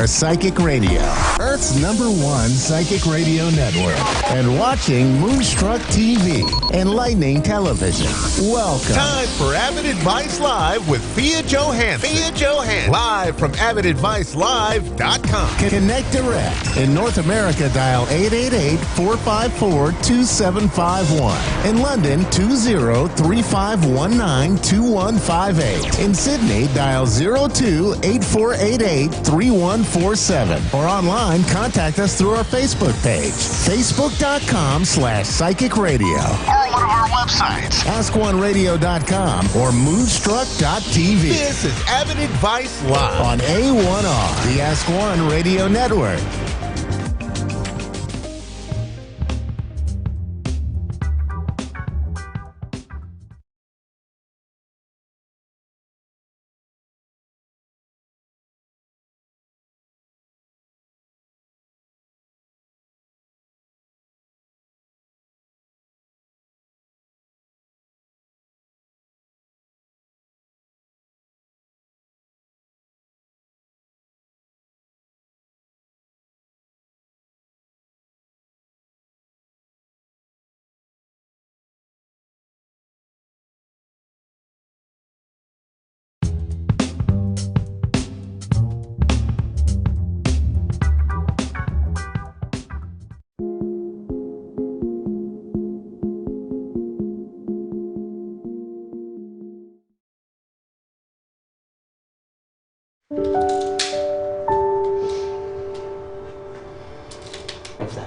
Psychic Radio, Earth's #1 psychic radio network, and watching Moonstruck TV, enlightening television. Welcome. Time for Avid Advice Live with Fia Johansson. Live from AvidAdviceLive.com. Connect direct. In North America, dial 888-454-2751. In London, 20-3519-2158. In Sydney, dial 02-8488-3147. Or online, contact us through our Facebook page, facebook.com/Psychic Radio. Or one of our websites, askoneradio.com or moonstruck.tv. This is Avid Advice Live on A1R, the Ask One Radio Network.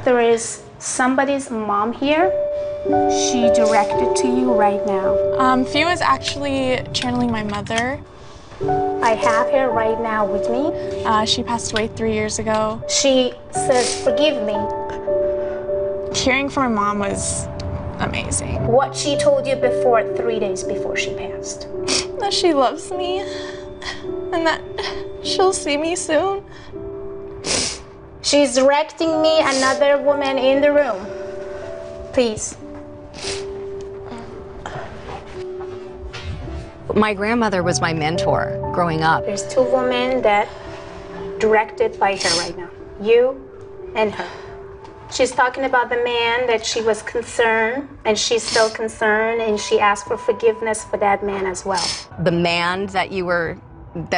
There is somebody's mom here. She directed to you right now. Fia was actually channeling my mother. I have her right now with me. She passed away 3 years ago. She says, forgive me. Hearing from my mom was amazing. What she told you before, 3 days before she passed. That she loves me and that she'll see me soon. She's directing me another woman in the room. Please. My grandmother was my mentor growing up. There's two women that directed by her right now. You and her. She's talking about the man that she was concerned, and she's still concerned, and she asked for forgiveness for that man as well. The man that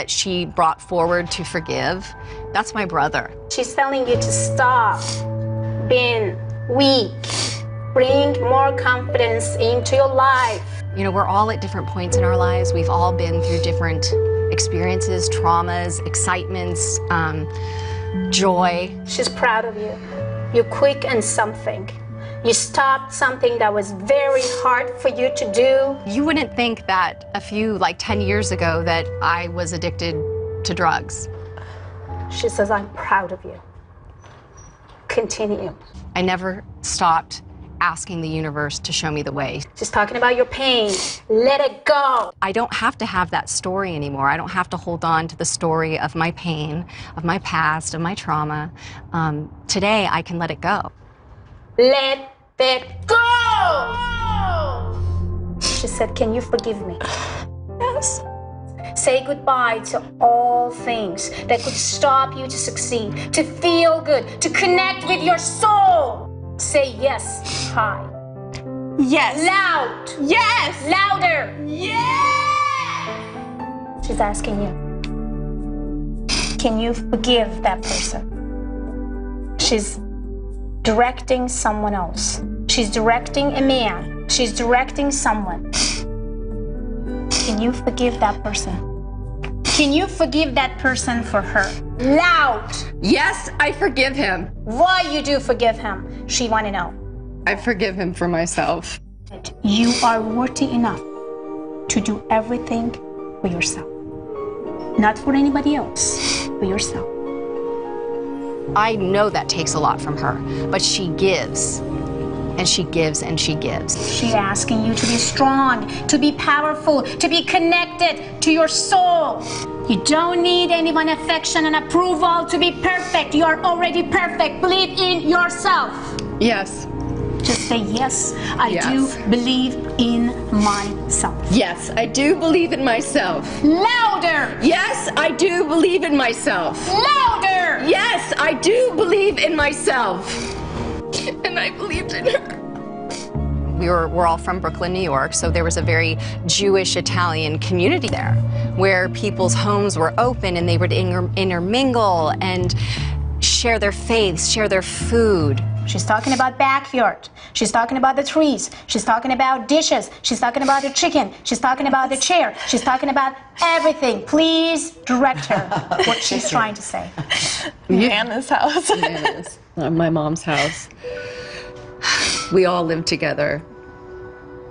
she brought forward to forgive, that's my brother. She's telling you to stop being weak. Bring more confidence into your life. You know, we're all at different points in our lives. We've all been through different experiences, traumas, excitements, joy. She's proud of you. You're quick in something. You stopped something that was very hard for you to do. You wouldn't think that 10 years ago that I was addicted to drugs. She says, I'm proud of you. Continue. I never stopped asking the universe to show me the way. She's talking about your pain. Let it go. I don't have to have that story anymore. I don't have to hold on to the story of my pain, of my past, of my trauma. Today, I can let it go. Let it go! She said, can you forgive me? Yes. Say goodbye to all things that could stop you to succeed, to feel good, to connect with your soul. Say yes high. Yes. Loud. Yes. Louder. Yes. She's asking you, can you forgive that person? She's directing someone else. She's directing a man. She's directing someone. Can you forgive that person? Can you forgive that person for her? Loud. Yes, I forgive him. Why you do forgive him? She want to know. I forgive him for myself. You are worthy enough to do everything for yourself. Not for anybody else, for yourself. I know that takes a lot from her, but she gives, and she gives, and she gives. She's asking you to be strong, to be powerful, to be connected to your soul. You don't need anyone's affection and approval to be perfect. You are already perfect. Believe in yourself. Yes. Just say yes, I Yes. do believe in myself. Yes, I do believe in myself. Louder! Yes, I do believe in myself. Louder! Yes, I do believe in myself. And I believed in her. We're all from Brooklyn, New York, so there was a very Jewish Italian community there where people's homes were open and they would intermingle and share their faiths, share their food. She's talking about backyard. She's talking about the trees. She's talking about dishes. She's talking about the chicken. She's talking about the chair. She's talking about everything. Please direct her what she's trying to say. Nana's house. Nana's. My mom's house. We all lived together.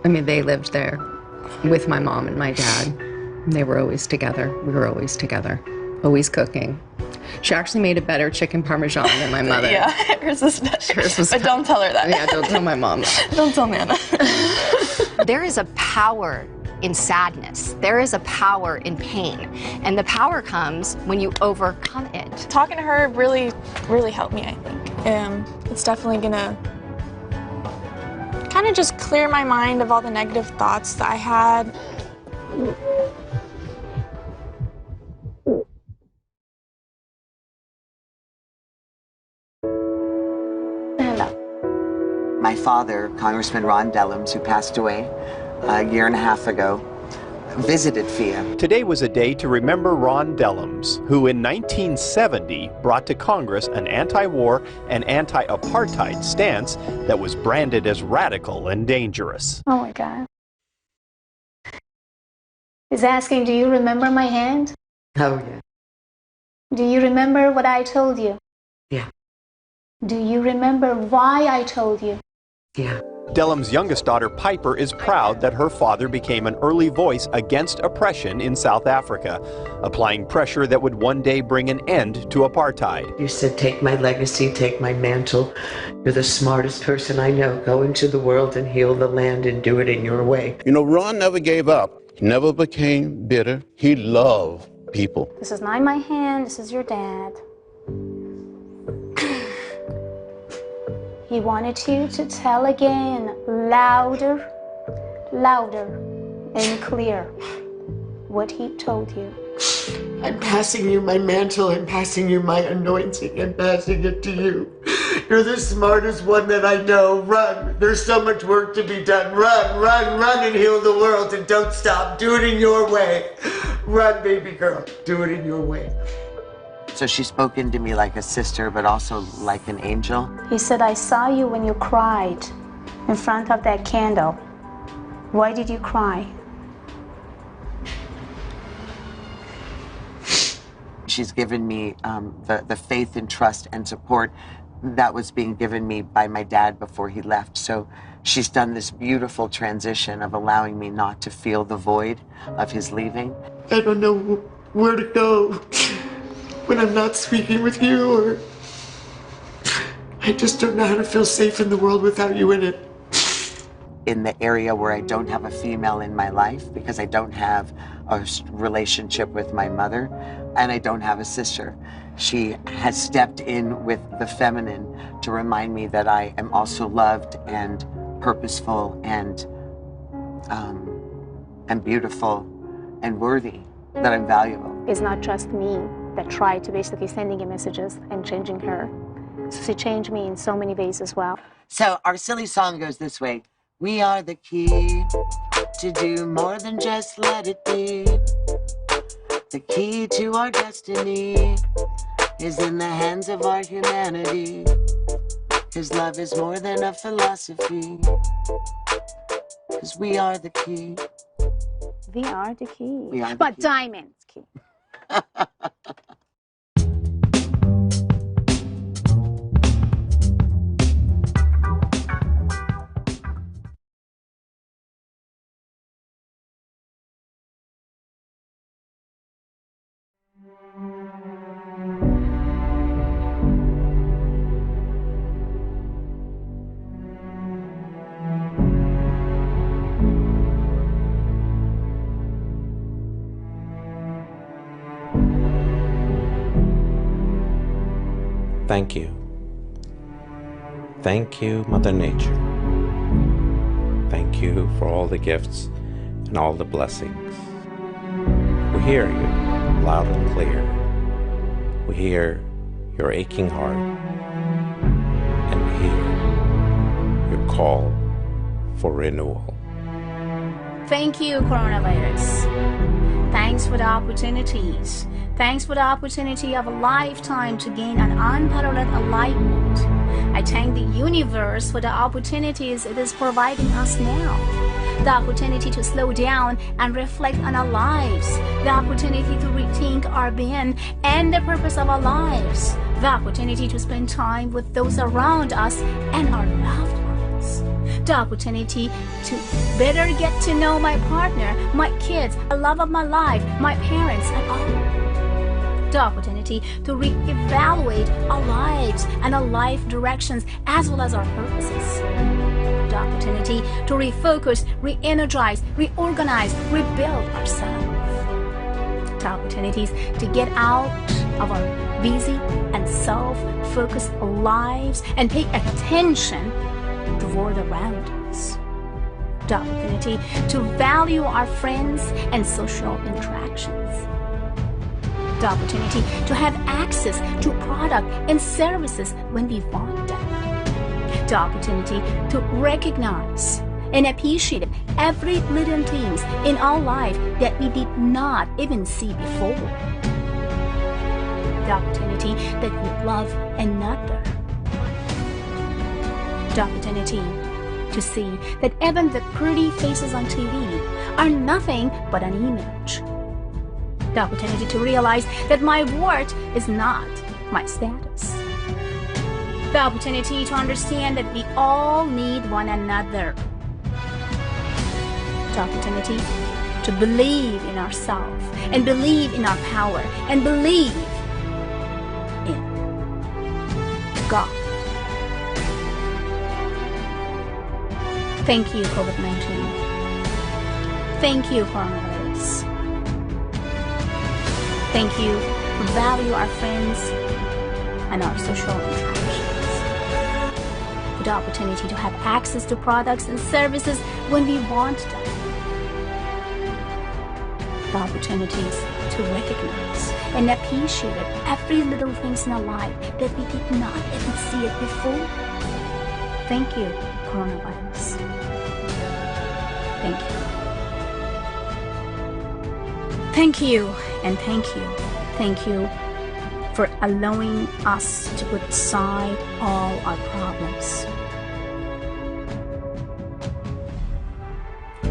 I mean, they lived there with my mom and my dad. They were always together. We were always together, always cooking. She actually made a better chicken parmesan than my mother. Yeah, hers is better. Hers was But don't tell her that. Yeah, don't tell my mom that. Don't tell Nana. There is a power in sadness. There is a power in pain. And the power comes when you overcome it. Talking to her really, really helped me, I think. It's definitely gonna kind of just clear my mind of all the negative thoughts that I had. My father, Congressman Ron Dellums, who passed away a year and a half ago, visited Fia. Today was a day to remember Ron Dellums, who in 1970 brought to Congress an anti-war and anti-apartheid stance that was branded as radical and dangerous. Oh my God. He's asking, do you remember my hand? Oh, yeah. Do you remember what I told you? Yeah. Do you remember why I told you? Yeah. Dellums' youngest daughter, Piper, is proud that her father became an early voice against oppression in South Africa, applying pressure that would one day bring an end to apartheid. You said, take my legacy, take my mantle. You're the smartest person I know. Go into the world and heal the land and do it in your way. You know, Ron never gave up. He never became bitter. He loved people. This is not my hand, this is your dad. He wanted you to tell again, louder, louder and clear, what he told you. I'm passing you my mantle, I'm passing you my anointing, I'm passing it to you. You're the smartest one that I know. Run. There's so much work to be done. Run, run, run and heal the world, and don't stop. Do it in your way. Run, baby girl. Do it in your way. So she's spoken to me like a sister, but also like an angel. He said, I saw you when you cried in front of that candle. Why did you cry? She's given me the faith and trust and support that was being given me by my dad before he left. So she's done this beautiful transition of allowing me not to feel the void of his leaving. I don't know where to go when I'm not speaking with you, or I just don't know how to feel safe in the world without you in it. In the area where I don't have a female in my life, because I don't have a relationship with my mother, and I don't have a sister. She has stepped in with the feminine to remind me that I am also loved and purposeful and beautiful and worthy, that I'm valuable. It's not just me that tried to basically sending you messages and changing her. So she changed me in so many ways as well. So our silly song goes this way. We are the key to do more than just let it be. The key to our destiny is in the hands of our humanity. His love is more than a philosophy. 'Cause we are the key. We are the key. We are the but key. Diamond's key. Thank you. Thank you, Mother Nature. Thank you for all the gifts and all the blessings. We hear you loud and clear. We hear your aching heart, and we hear your call for renewal. Thank you, coronavirus. Thanks for the opportunities. Thanks for the opportunity of a lifetime to gain an unparalleled enlightenment. I thank the universe for the opportunities it is providing us now. The opportunity to slow down and reflect on our lives. The opportunity to rethink our being and the purpose of our lives. The opportunity to spend time with those around us and our loved ones. The opportunity to better get to know my partner, my kids, the love of my life, my parents, and all. The opportunity to re-evaluate our lives and our life directions as well as our purposes. The opportunity to refocus, re-energize, reorganize, rebuild ourselves. The opportunities to get out of our busy and self-focused lives and pay attention to the world around us. The opportunity to value our friends and social interactions. The opportunity to have access to product and services when we want them. The opportunity to recognize and appreciate every little things in our life that we did not even see before. The opportunity that we love another. The opportunity to see that even the pretty faces on TV are nothing but an image. The opportunity to realize that my worth is not my status. The opportunity to understand that we all need one another. The opportunity to believe in ourselves and believe in our power and believe in God. Thank you, COVID-19. Thank you, coronavirus. Thank you for value our friends and our social interactions. For the opportunity to have access to products and services when we want them. The opportunities to recognize and appreciate every little things in our life that we did not even see it before. Thank you, coronavirus. Thank you. Thank you and thank you. Thank you for allowing us to put aside all our problems.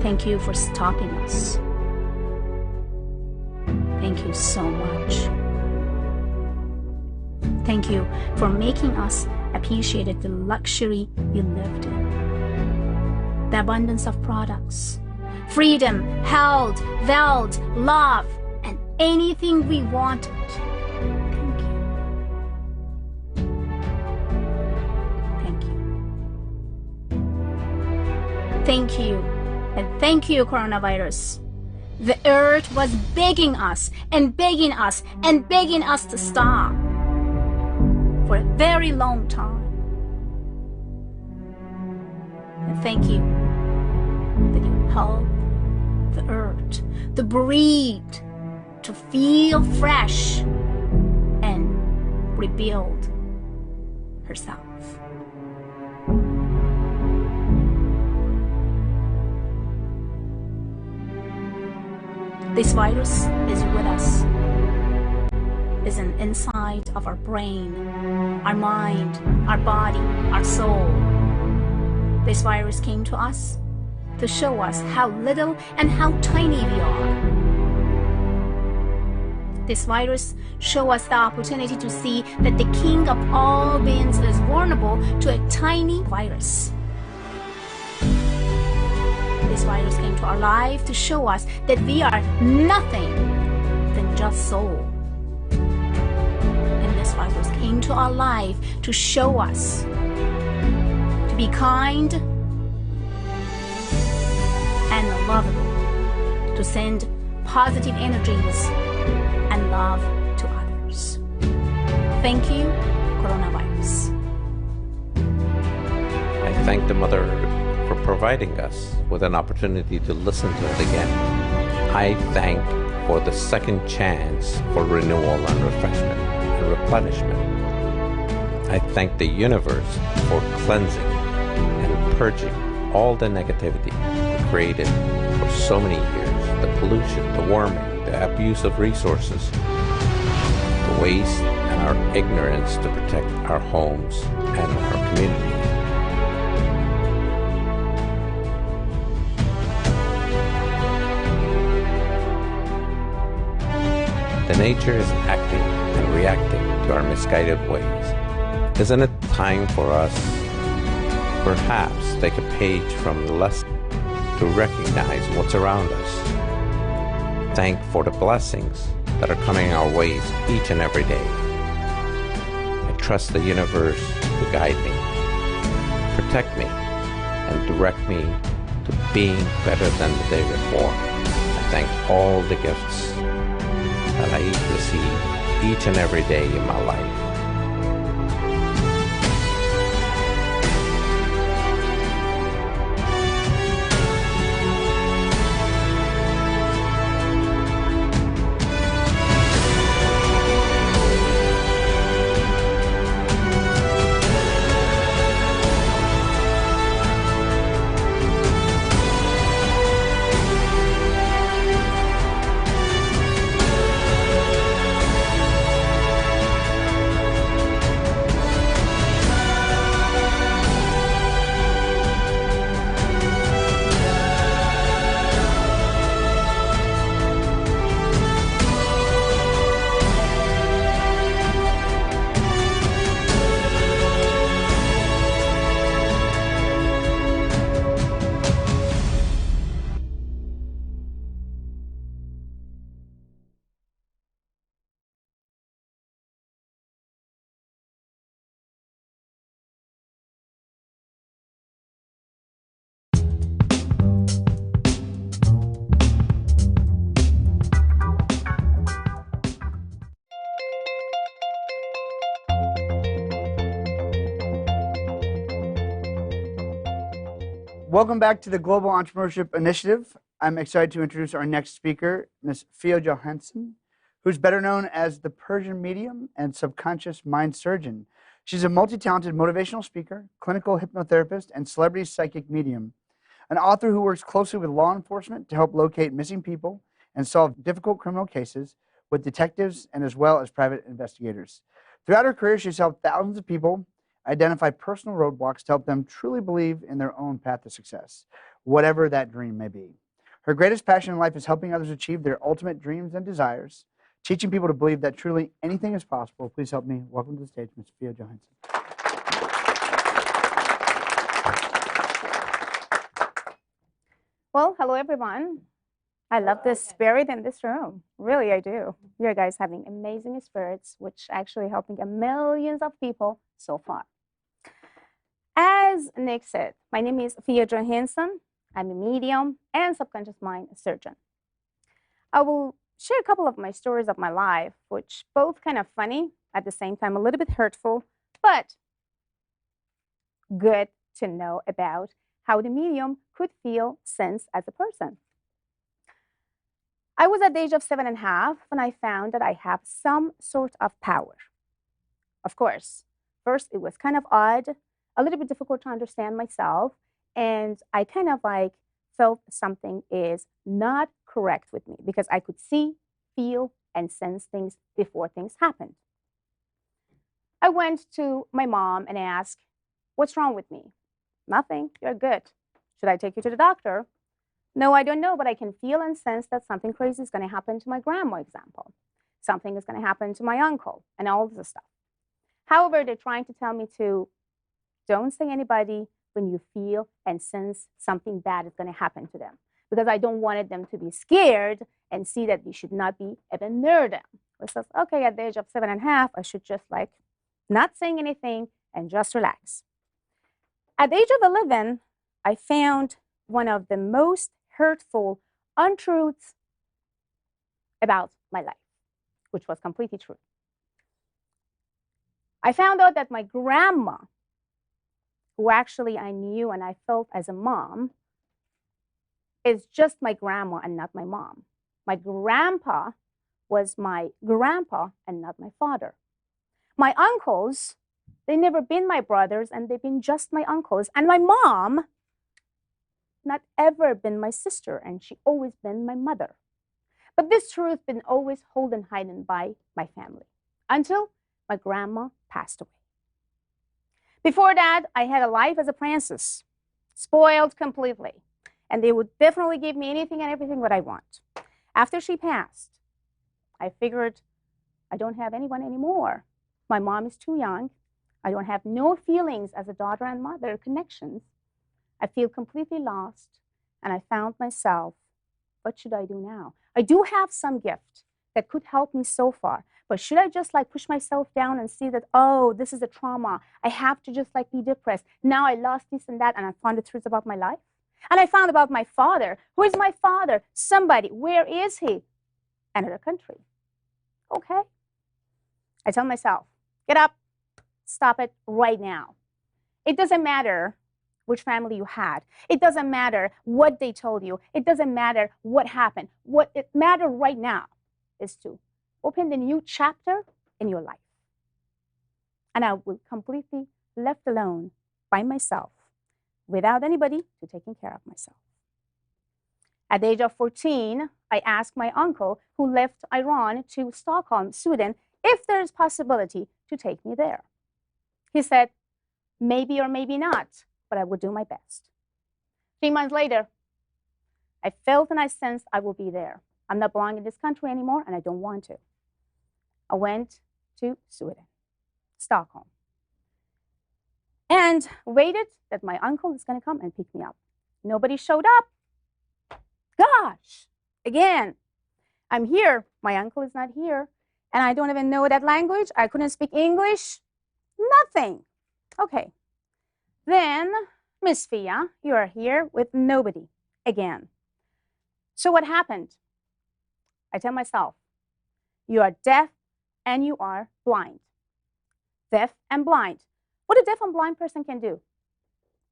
Thank you for stopping us. Thank you so much. Thank you for making us appreciate the luxury we lived in. The abundance of products, freedom, health, wealth, love, and anything we wanted. Thank you. Thank you. Thank you. And thank you, coronavirus. The earth was begging us and begging us and begging us to stop for a very long time. And thank you that you help the earth to breathe, to feel fresh, and rebuild herself. This virus is with us, is an inside of our brain, our mind, our body, our soul. This virus came to us to show us how little and how tiny we are. This virus shows us the opportunity to see that the king of all beings is vulnerable to a tiny virus. This virus came to our life to show us that we are nothing than just soul. And this virus came to our life to show us to be kind and lovable, to send positive energies and love to others. Thank you, coronavirus. I thank the Mother Earth for providing us with an opportunity to listen to it again. I thank for the second chance for renewal and refreshment and replenishment. I thank the universe for cleansing and purging all the negativity created for so many years, the pollution, the warming, the abuse of resources, the waste, and our ignorance to protect our homes and our community. The nature is acting and reacting to our misguided ways. Isn't it time for us, perhaps, take a page from the lesson to recognize what's around us? Thank for the blessings that are coming our ways each and every day. I trust the universe to guide me, protect me, and direct me to being better than the day before. I thank all the gifts that I receive each and every day in my life. Welcome back to the Global Entrepreneurship Initiative. I'm excited to introduce our next speaker, Ms. Fia Johansson, who's better known as the Persian medium and subconscious mind surgeon. She's a multi-talented motivational speaker, clinical hypnotherapist, and celebrity psychic medium, an author who works closely with law enforcement to help locate missing people and solve difficult criminal cases with detectives and as well as private investigators. Throughout her career, she's helped thousands of people identify personal roadblocks to help them truly believe in their own path to success, whatever that dream may be. Her greatest passion in life is helping others achieve their ultimate dreams and desires, teaching people to believe that truly anything is possible. Please help me welcome to the stage Ms. Fia Johansson. Well, hello everyone. I love the spirit in this room. Really, I do. You guys having amazing spirits, which actually helping millions of people so far. As Nick said, my name is Fia Johansson. I'm a medium and subconscious mind surgeon. I will share a couple of my stories of my life, which both kind of funny, at the same time a little bit hurtful, but good to know about how the medium could feel, sense as a person. I was at the age of 7.5 when I found that I have some sort of power. Of course, first it was kind of odd, a little bit difficult to understand myself, and I kind of like felt something is not correct with me because I could see, feel, and sense things before things happened. I went to my mom and asked, "What's wrong with me?" "Nothing, you're good." "Should I take you to the doctor?" "No, I don't know, but I can feel and sense that something crazy is going to happen to my grandma," example. "Something is going to happen to my uncle," and all this stuff. However, they're trying to tell me to don't say anybody when you feel and sense something bad is going to happen to them, because I don't wanted them to be scared and see that we should not be even near them. I says, okay, at the age of 7.5, I should just like not saying anything and just relax. At the age of 11, I found one of the most hurtful untruths about my life, which was completely true. I found out that my grandma, who actually I knew and I felt as a mom is just my grandma and not my mom. My grandpa was my grandpa and not my father. My uncles, they never been my brothers and they've been just my uncles. And my mom, not ever been my sister and she always been my mother. But this truth been always held hidden by my family until my grandma passed away. Before that, I had a life as a princess, spoiled completely. And they would definitely give me anything and everything that I want. After she passed, I figured I don't have anyone anymore. My mom is too young. I don't have no feelings as a daughter and mother connections. I feel completely lost. And I found myself, what should I do now? I do have some gift that could help me so far. But should I just like push myself down and see that, oh, this is a trauma. I have to just like be depressed. Now I lost this and that and I found the truth about my life. And I found about my father. Who is my father? Somebody. Where is he? Another country. Okay. I tell myself, get up, stop it right now. It doesn't matter which family you had. It doesn't matter what they told you. It doesn't matter what happened. What it matters right now is to open the new chapter in your life. And I will completely left alone by myself without anybody to taking care of myself. At the age of 14, I asked my uncle, who left Iran to Stockholm, Sweden, if there's possibility to take me there. He said, maybe or maybe not, but I would do my best. 3 months later, I felt and I sensed I will be there. I'm not belonging in this country anymore, and I don't want to. I went to Sweden, Stockholm, and waited that my uncle is going to come and pick me up. Nobody showed up. Gosh, again, I'm here. My uncle is not here, and I don't even know that language. I couldn't speak English. Nothing. Okay. Then, Miss Fia, you are here with nobody again. So what happened? I tell myself, you are deaf and you are blind. Deaf and blind. What a deaf and blind person can do?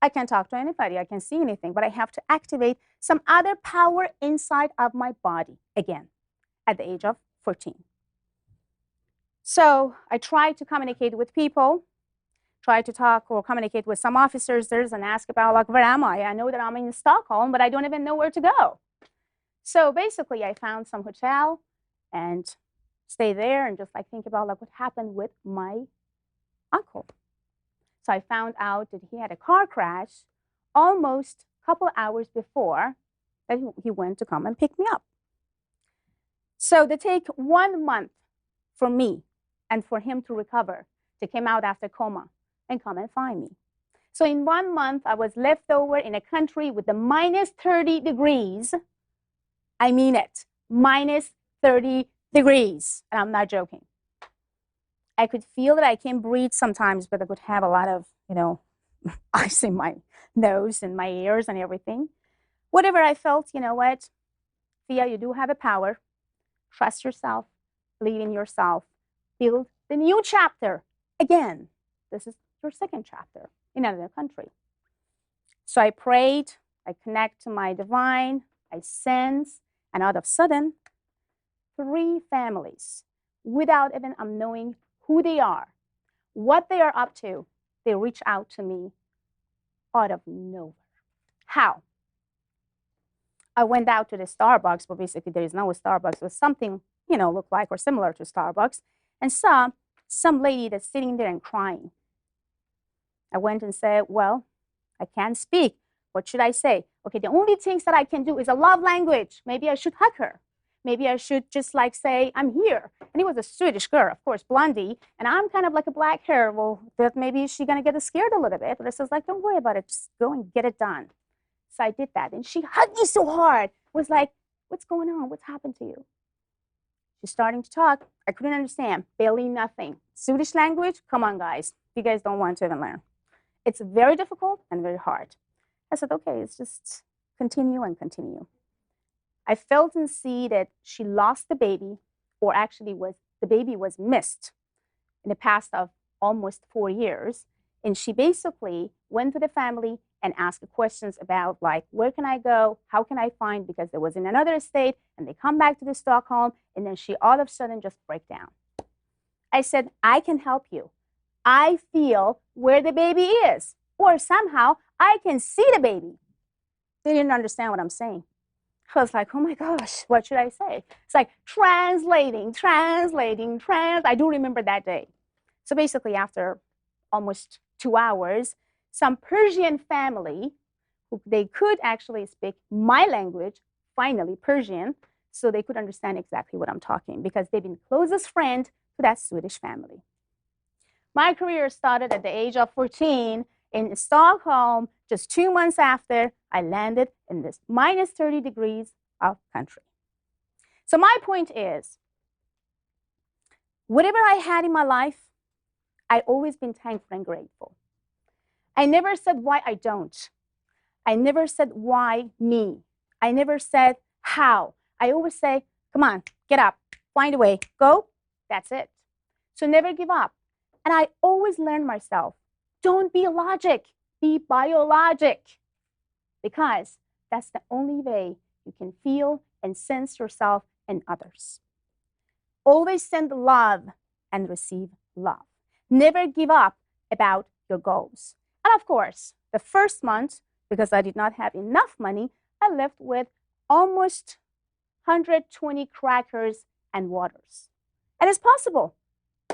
I can't talk to anybody. I can't see anything, but I have to activate some other power inside of my body again at the age of 14. So I tried to communicate with people, try to talk or communicate with some officers there and ask about, like, where am I? I know that I'm in Stockholm, but I don't even know where to go. So basically, I found some hotel and stay there and just like think about like what happened with my uncle. So I found out that he had a car crash almost a couple hours before that he went to come and pick me up. So they take 1 month for me and for him to recover, to come out after coma and come and find me. So in 1 month, I was left over in a country with the minus 30 degrees. I mean it, minus 30 degrees. And I'm not joking. I could feel that I can't breathe sometimes, but I could have a lot of, ice in my nose and my ears and everything. Whatever I felt, you know what? Fia, you do have a power. Trust yourself, believe in yourself, build the new chapter. Again, this is your second chapter in another country. So I prayed, I connect to my divine, I sense, and all of a sudden, 3 families, without even knowing who they are, what they are up to, they reach out to me out of nowhere. How? I went out to the Starbucks, but basically there is no Starbucks. It was something, looked like or similar to Starbucks, and saw some lady that's sitting there and crying. I went and said, well, I can't speak. What should I say? Okay, the only things that I can do is a love language. Maybe I should hug her. Maybe I should just like say, I'm here. And it was a Swedish girl, of course, blondie. And I'm kind of like a black hair. Well, that maybe she's going to get scared a little bit. But I says, like, don't worry about it. Just go and get it done. So I did that. And she hugged me so hard. Was like, what's going on? What's happened to you? She's starting to talk. I couldn't understand. Barely nothing. Swedish language? Come on, guys. You guys don't want to even learn. It's very difficult and very hard. I said, okay, let's just continue and continue. I felt and see that she lost the baby, or actually the baby was missed in the past of almost 4 years. And she basically went to the family and asked questions about, like, where can I go? How can I find? Because they was in another state, and they come back to the Stockholm, and then she all of a sudden just break down. I said, I can help you. I feel where the baby is, or somehow I can see the baby. They didn't understand what I'm saying. I was like, oh my gosh, what should I say? It's like translating. I do remember that day. So basically, after almost 2 hours, some Persian family, who they could actually speak my language, finally Persian, so they could understand exactly what I'm talking, because they've been closest friend to that Swedish family. My career started at the age of 14 in Stockholm. Just 2 months after, I landed in this minus 30 degrees of country. So my point is, whatever I had in my life, I've always been thankful and grateful. I never said why I don't. I never said why me. I never said how. I always say, come on, get up, find a way, go. That's it. So never give up. And I always learn myself, don't be logic, be biologic. Because that's the only way you can feel and sense yourself and others. Always send love and receive love. Never give up about your goals. And of course, the first month, because I did not have enough money, I left with almost 120 crackers and waters. And it's possible.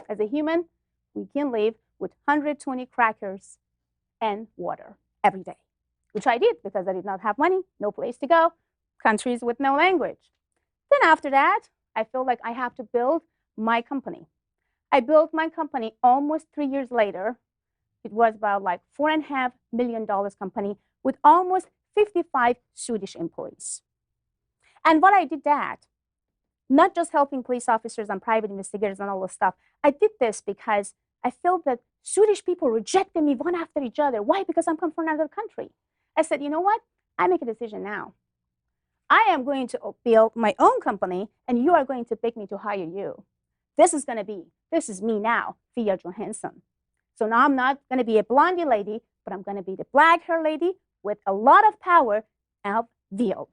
As a human, we can live with 120 crackers and water every day, which I did because I did not have money, no place to go, countries with no language. Then after that, I feel like I have to build my company. I built my company almost 3 years later. It was about like $4.5 million company with almost 55 Swedish employees. And what I did that, not just helping police officers and private investigators and all this stuff. I did this because I felt that Swedish people rejected me one after each other. Why? Because I'm come from another country. I said, you know what? I make a decision now. I am going to build my own company, and you are going to beg me to hire you. This is me now, Fia Johansson. So now I'm not going to be a blondie lady, but I'm going to be the black hair lady with a lot of power of will.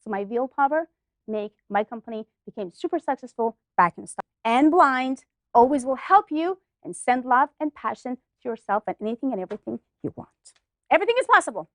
So my willpower make my company became super successful back in the start. And Blind always will help you and send love and passion to yourself and anything and everything you want. Everything is possible.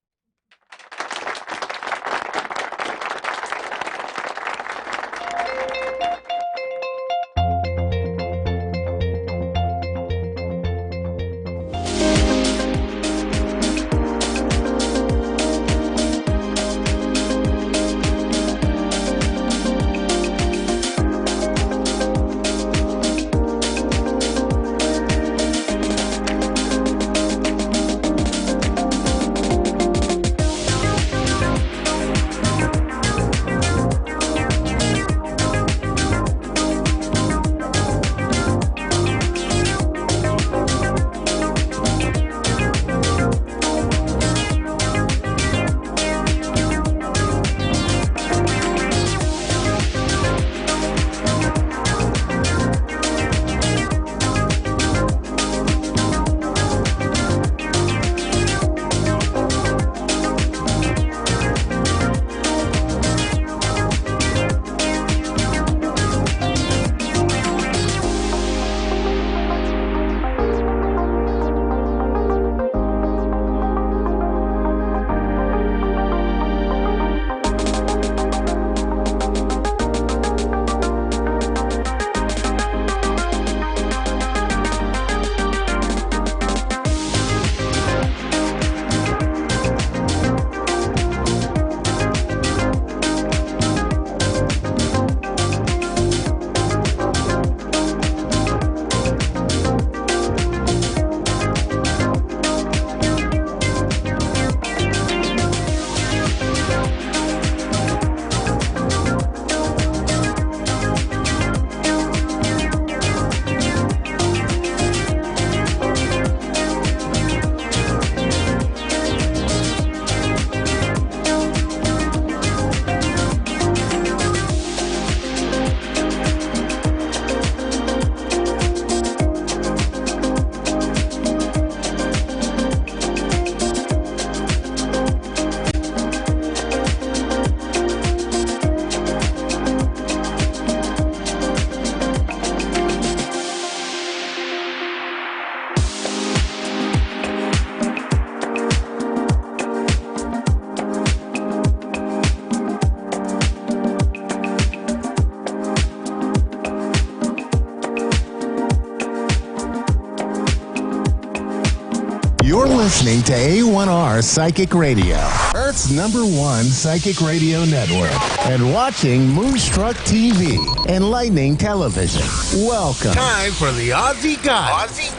You're listening to A1R Psychic Radio, Earth's #1 psychic radio network, and watching Moonstruck TV, enlightening television. Welcome. Time for the Aussie Goddess.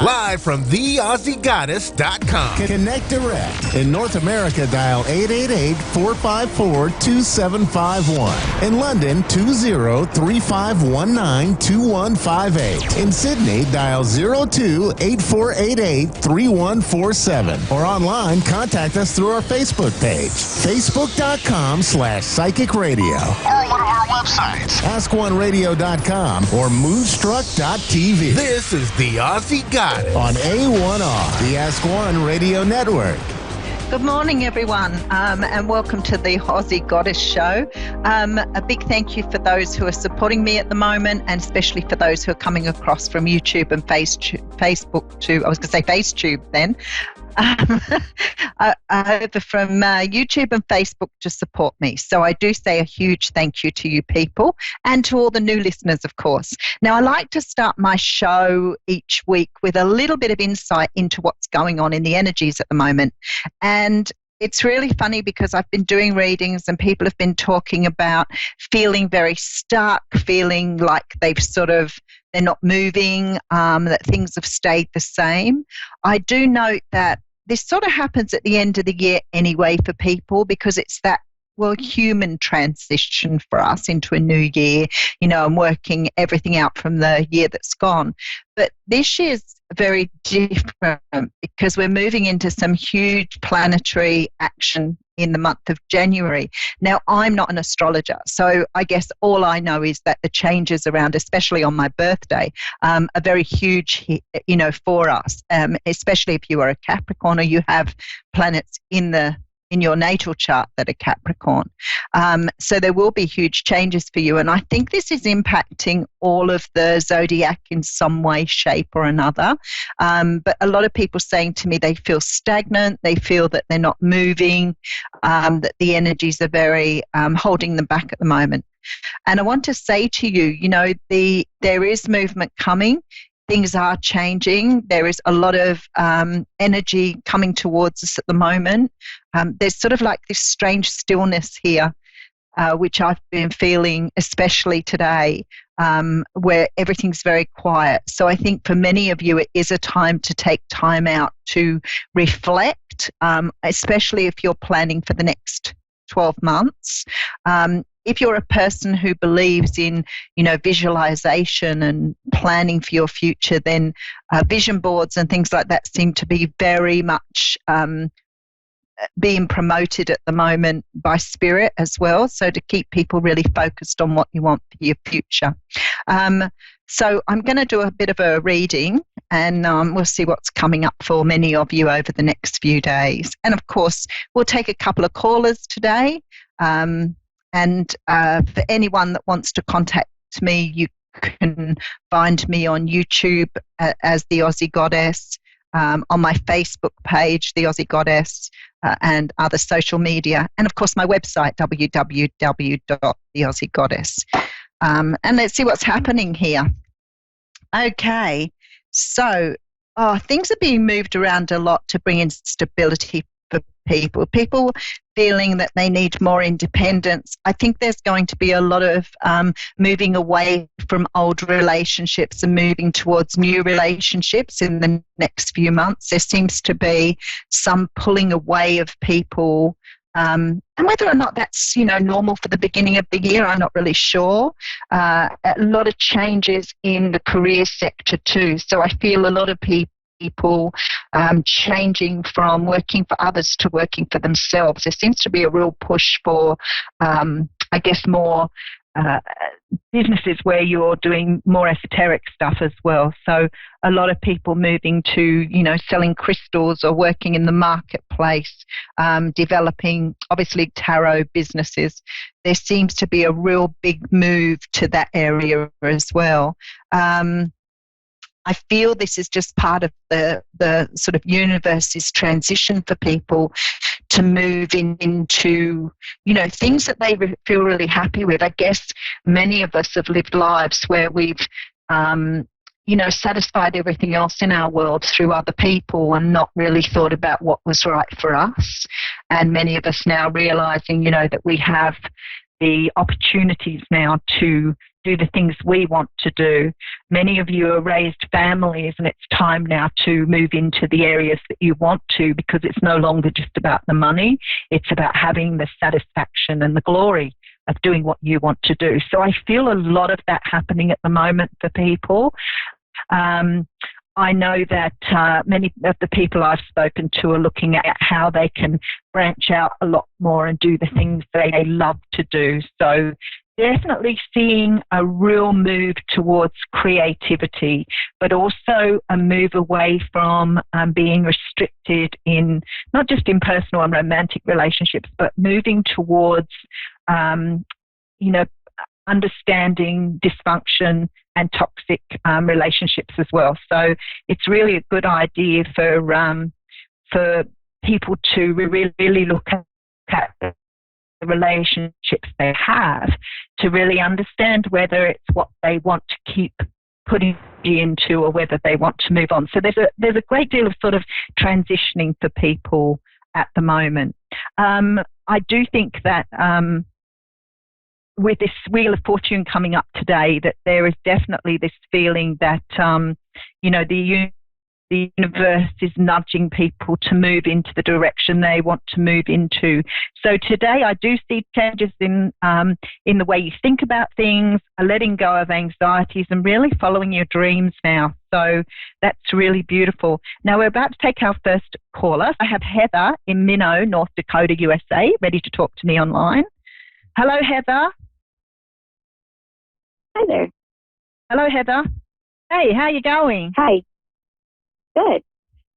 Live from theausiegoddess.com. Connect direct. In North America, dial 888-454-2751. In London, 20-3519-2158. In Sydney, dial 02-8488-3147. Or online, contact us through our Facebook page, facebook.com/psychic radio. Or one of our websites, askoneradio.com or moonstruck.tv. This is the Aussie Goddess on A1R, the Ask One Radio Network. Good morning, everyone, and welcome to the Aussie Goddess Show. A big thank you for those who are supporting me at the moment, and especially for those who are coming across from YouTube and Facebook to, I was going to say FaceTube then, over from YouTube and Facebook to support me. So I do say a huge thank you to you people and to all the new listeners, of course. Now, I like to start my show each week with a little bit of insight into what's going on in the energies at the moment. And it's really funny because I've been doing readings and people have been talking about feeling very stuck, feeling like they're not moving, that things have stayed the same. I do note that this sort of happens at the end of the year anyway for people, because it's that, human transition for us into a new year, and working everything out from the year that's gone. But this year's very different because we're moving into some huge planetary action in the month of January. Now, I'm not an astrologer, so I guess all I know is that the changes around, especially on my birthday, are very huge, for us, especially if you are a Capricorn or you have planets in your natal chart that are Capricorn. So there will be huge changes for you. And I think this is impacting all of the zodiac in some way, shape or another. But a lot of people saying to me they feel stagnant, they feel that they're not moving, that the energies are very holding them back at the moment. And I want to say to you, there is movement coming. Things are changing. There is a lot of energy coming towards us at the moment. There's sort of like this strange stillness here, which I've been feeling, especially today, where everything's very quiet. So I think for many of you, it is a time to take time out to reflect, especially if you're planning for the next 12 months. If you're a person who believes in, visualization and planning for your future, then vision boards and things like that seem to be very much being promoted at the moment by spirit as well. So to keep people really focused on what you want for your future. So I'm going to do a bit of a reading and we'll see what's coming up for many of you over the next few days. And of course, we'll take a couple of callers today. And for anyone that wants to contact me, you can find me on YouTube as the Aussie Goddess, on my Facebook page, the Aussie Goddess, and other social media. And of course, my website, www.theaussiegoddess. And let's see what's happening here. Okay, so things are being moved around a lot to bring in stability for people. People feeling that they need more independence. I think there's going to be a lot of moving away from old relationships and moving towards new relationships in the next few months. There seems to be some pulling away of people, and whether or not that's normal for the beginning of the year, I'm not really sure. A lot of changes in the career sector too. So I feel a lot of people changing from working for others to working for themselves. There seems to be a real push for, more businesses where you're doing more esoteric stuff as well. So a lot of people moving to, selling crystals or working in the marketplace, developing, obviously, tarot businesses. There seems to be a real big move to that area as well. I feel this is just part of the sort of universe's transition for people to move into, things that they feel really happy with. I guess many of us have lived lives where we've satisfied everything else in our world through other people and not really thought about what was right for us. And many of us now realizing, that we have the opportunities now to do the things we want to do. Many of you are raised families, and it's time now to move into the areas that you want to, because it's no longer just about the money. It's about having the satisfaction and the glory of doing what you want to do. So I feel a lot of that happening at the moment for people. I know that many of the people I've spoken to are looking at how they can branch out a lot more and do the things they love to do. So definitely seeing a real move towards creativity, but also a move away from being restricted in not just in personal and romantic relationships, but moving towards, understanding dysfunction and toxic relationships as well. So it's really a good idea for people to really look at the relationships they have, to really understand whether it's what they want to keep putting into or whether they want to move on. So there's a great deal of sort of transitioning for people at the moment. I do think that with this Wheel of Fortune coming up today, that there is definitely this feeling that, the universe is nudging people to move into the direction they want to move into. So today I do see changes in the way you think about things, letting go of anxieties and really following your dreams now. So that's really beautiful. Now we're about to take our first caller. I have Heather in Minnow, North Dakota, USA, ready to talk to me online. Hello, Heather. Hi there. Hello, Heather. Hey, how you going? Hi. Good.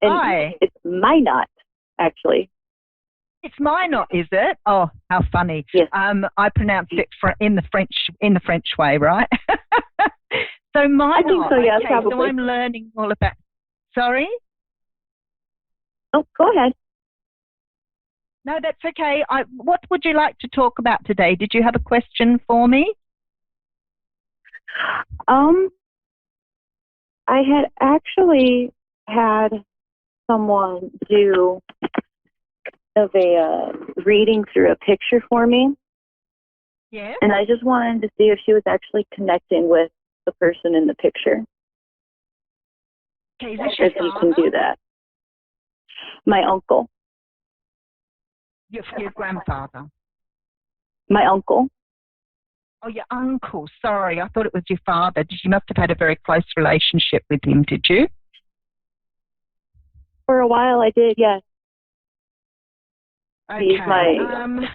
And Hi. It's Minot, actually. It's Minot, is it? Oh, how funny. Yes. I pronounce it in the French way, right? So Minot. I think so, yeah, okay, probably. so I'm learning all about. Sorry? Oh, go ahead. No, that's okay. What would you like to talk about today? Did you have a question for me? I had actually had someone do a reading through a picture for me. Yeah. And I just wanted to see if she was actually connecting with the person in the picture. Okay, is this if your you can do that. My uncle. Your grandfather? My uncle. Oh, your uncle. Sorry, I thought it was your father. You must have had a very close relationship with him, did you? For a while I did, yes. Okay. He's my,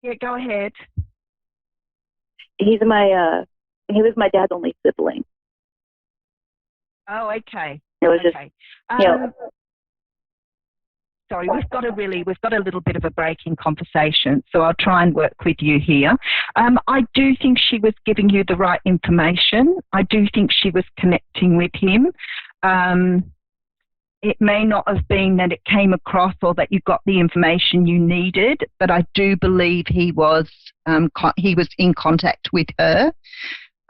Yeah, go ahead. He was my dad's only sibling. Oh, okay. It was okay. just, Sorry, we've got a little bit of a break in conversation, so I'll try and work with you here. I do think she was giving you the right information. I do think she was connecting with him. It may not have been that it came across or that you got the information you needed, but I do believe he was in contact with her.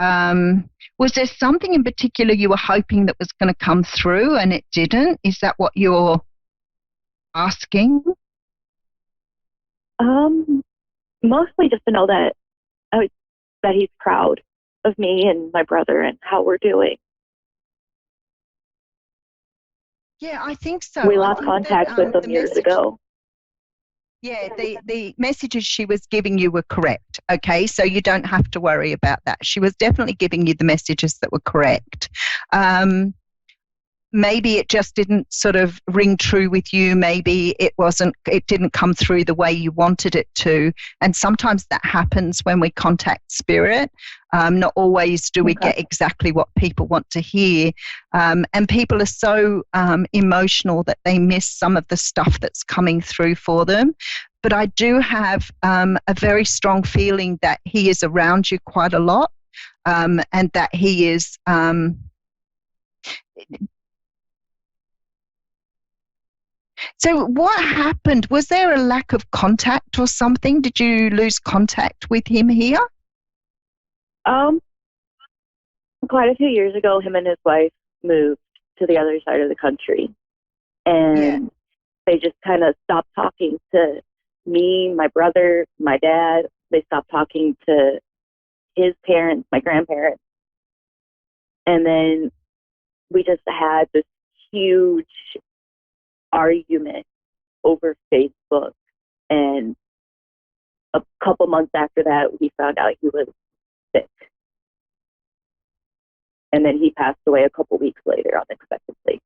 Was there something in particular you were hoping that was going to come through and it didn't? Is that what you're asking? Mostly just to know that he's proud of me and my brother and how we're doing. Yeah, I think so. We lost contact with them years ago. Yeah, the messages she was giving you were correct. Okay, so you don't have to worry about that. She was definitely giving you the messages that were correct. Maybe it just didn't sort of ring true with you. Maybe it didn't come through the way you wanted it to. And sometimes that happens when we contact spirit. Not always do we get exactly what people want to hear. And people are so emotional that they miss some of the stuff that's coming through for them. But I do have a very strong feeling that he is around you quite a lot, and that he is So what happened? Was there a lack of contact or something? Did you lose contact with him here? Quite a few years ago, him and his wife moved to the other side of the country, and they just kind of stopped talking to me, my brother, my dad. They stopped talking to his parents, my grandparents, and then we just had this huge argument over Facebook. And a couple months after that, we found out he was sick. And then he passed away a couple weeks later, unexpectedly.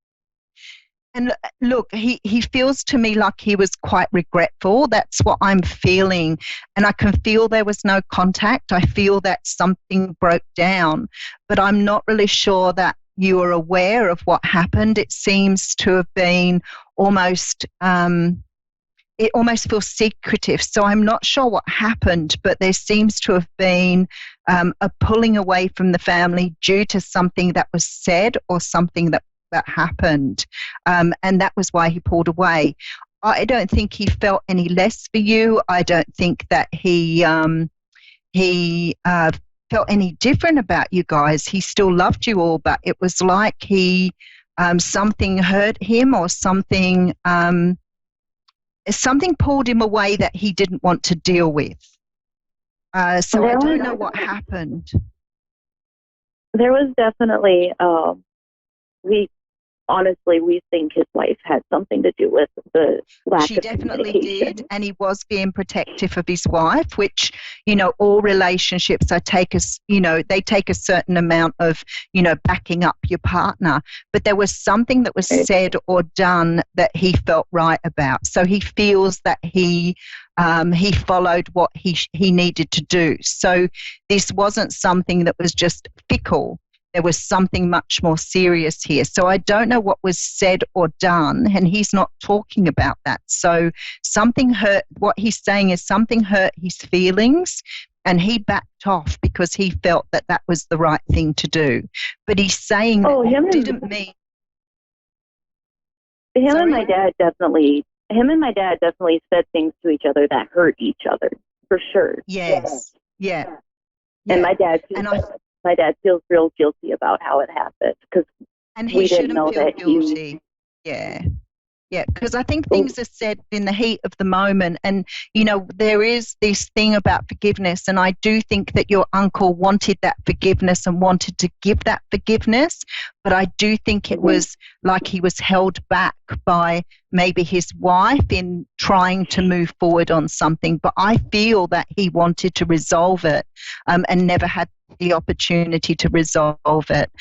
And look, he feels to me like he was quite regretful. That's what I'm feeling. And I can feel there was no contact. I feel that something broke down, but I'm not really sure that you are aware of what happened. It seems to have been almost, it almost feels secretive. So I'm not sure what happened, but there seems to have been a pulling away from the family due to something that was said or something that happened. And that was why he pulled away. I don't think he felt any less for you. I don't think that he felt any different about you guys. He still loved you all, but it was like something hurt him or something pulled him away that he didn't want to deal with. So I don't know what happened. There was definitely, we think his wife had something to do with the lack She of definitely communication. did, and he was being protective of his wife, which, all relationships they take a certain amount of, backing up your partner. But there was something that was said or done that he felt right about. So he feels that he followed what he needed to do. So this wasn't something that was just fickle. There was something much more serious here. So I don't know what was said or done, and he's not talking about that. So something hurt. What he's saying is something hurt his feelings, and he backed off because he felt that that was the right thing to do. But he's saying that it didn't mean. Him and my dad definitely said things to each other that hurt each other, for sure. Yes. Yeah. And my dad feels real guilty about how it happened because he shouldn't feel guilty. Yeah, because I think things are said in the heat of the moment. And, there is this thing about forgiveness. And I do think that your uncle wanted that forgiveness and wanted to give that forgiveness. But I do think it was like he was held back by maybe his wife in trying to move forward on something. But I feel that he wanted to resolve it and never had the opportunity to resolve it.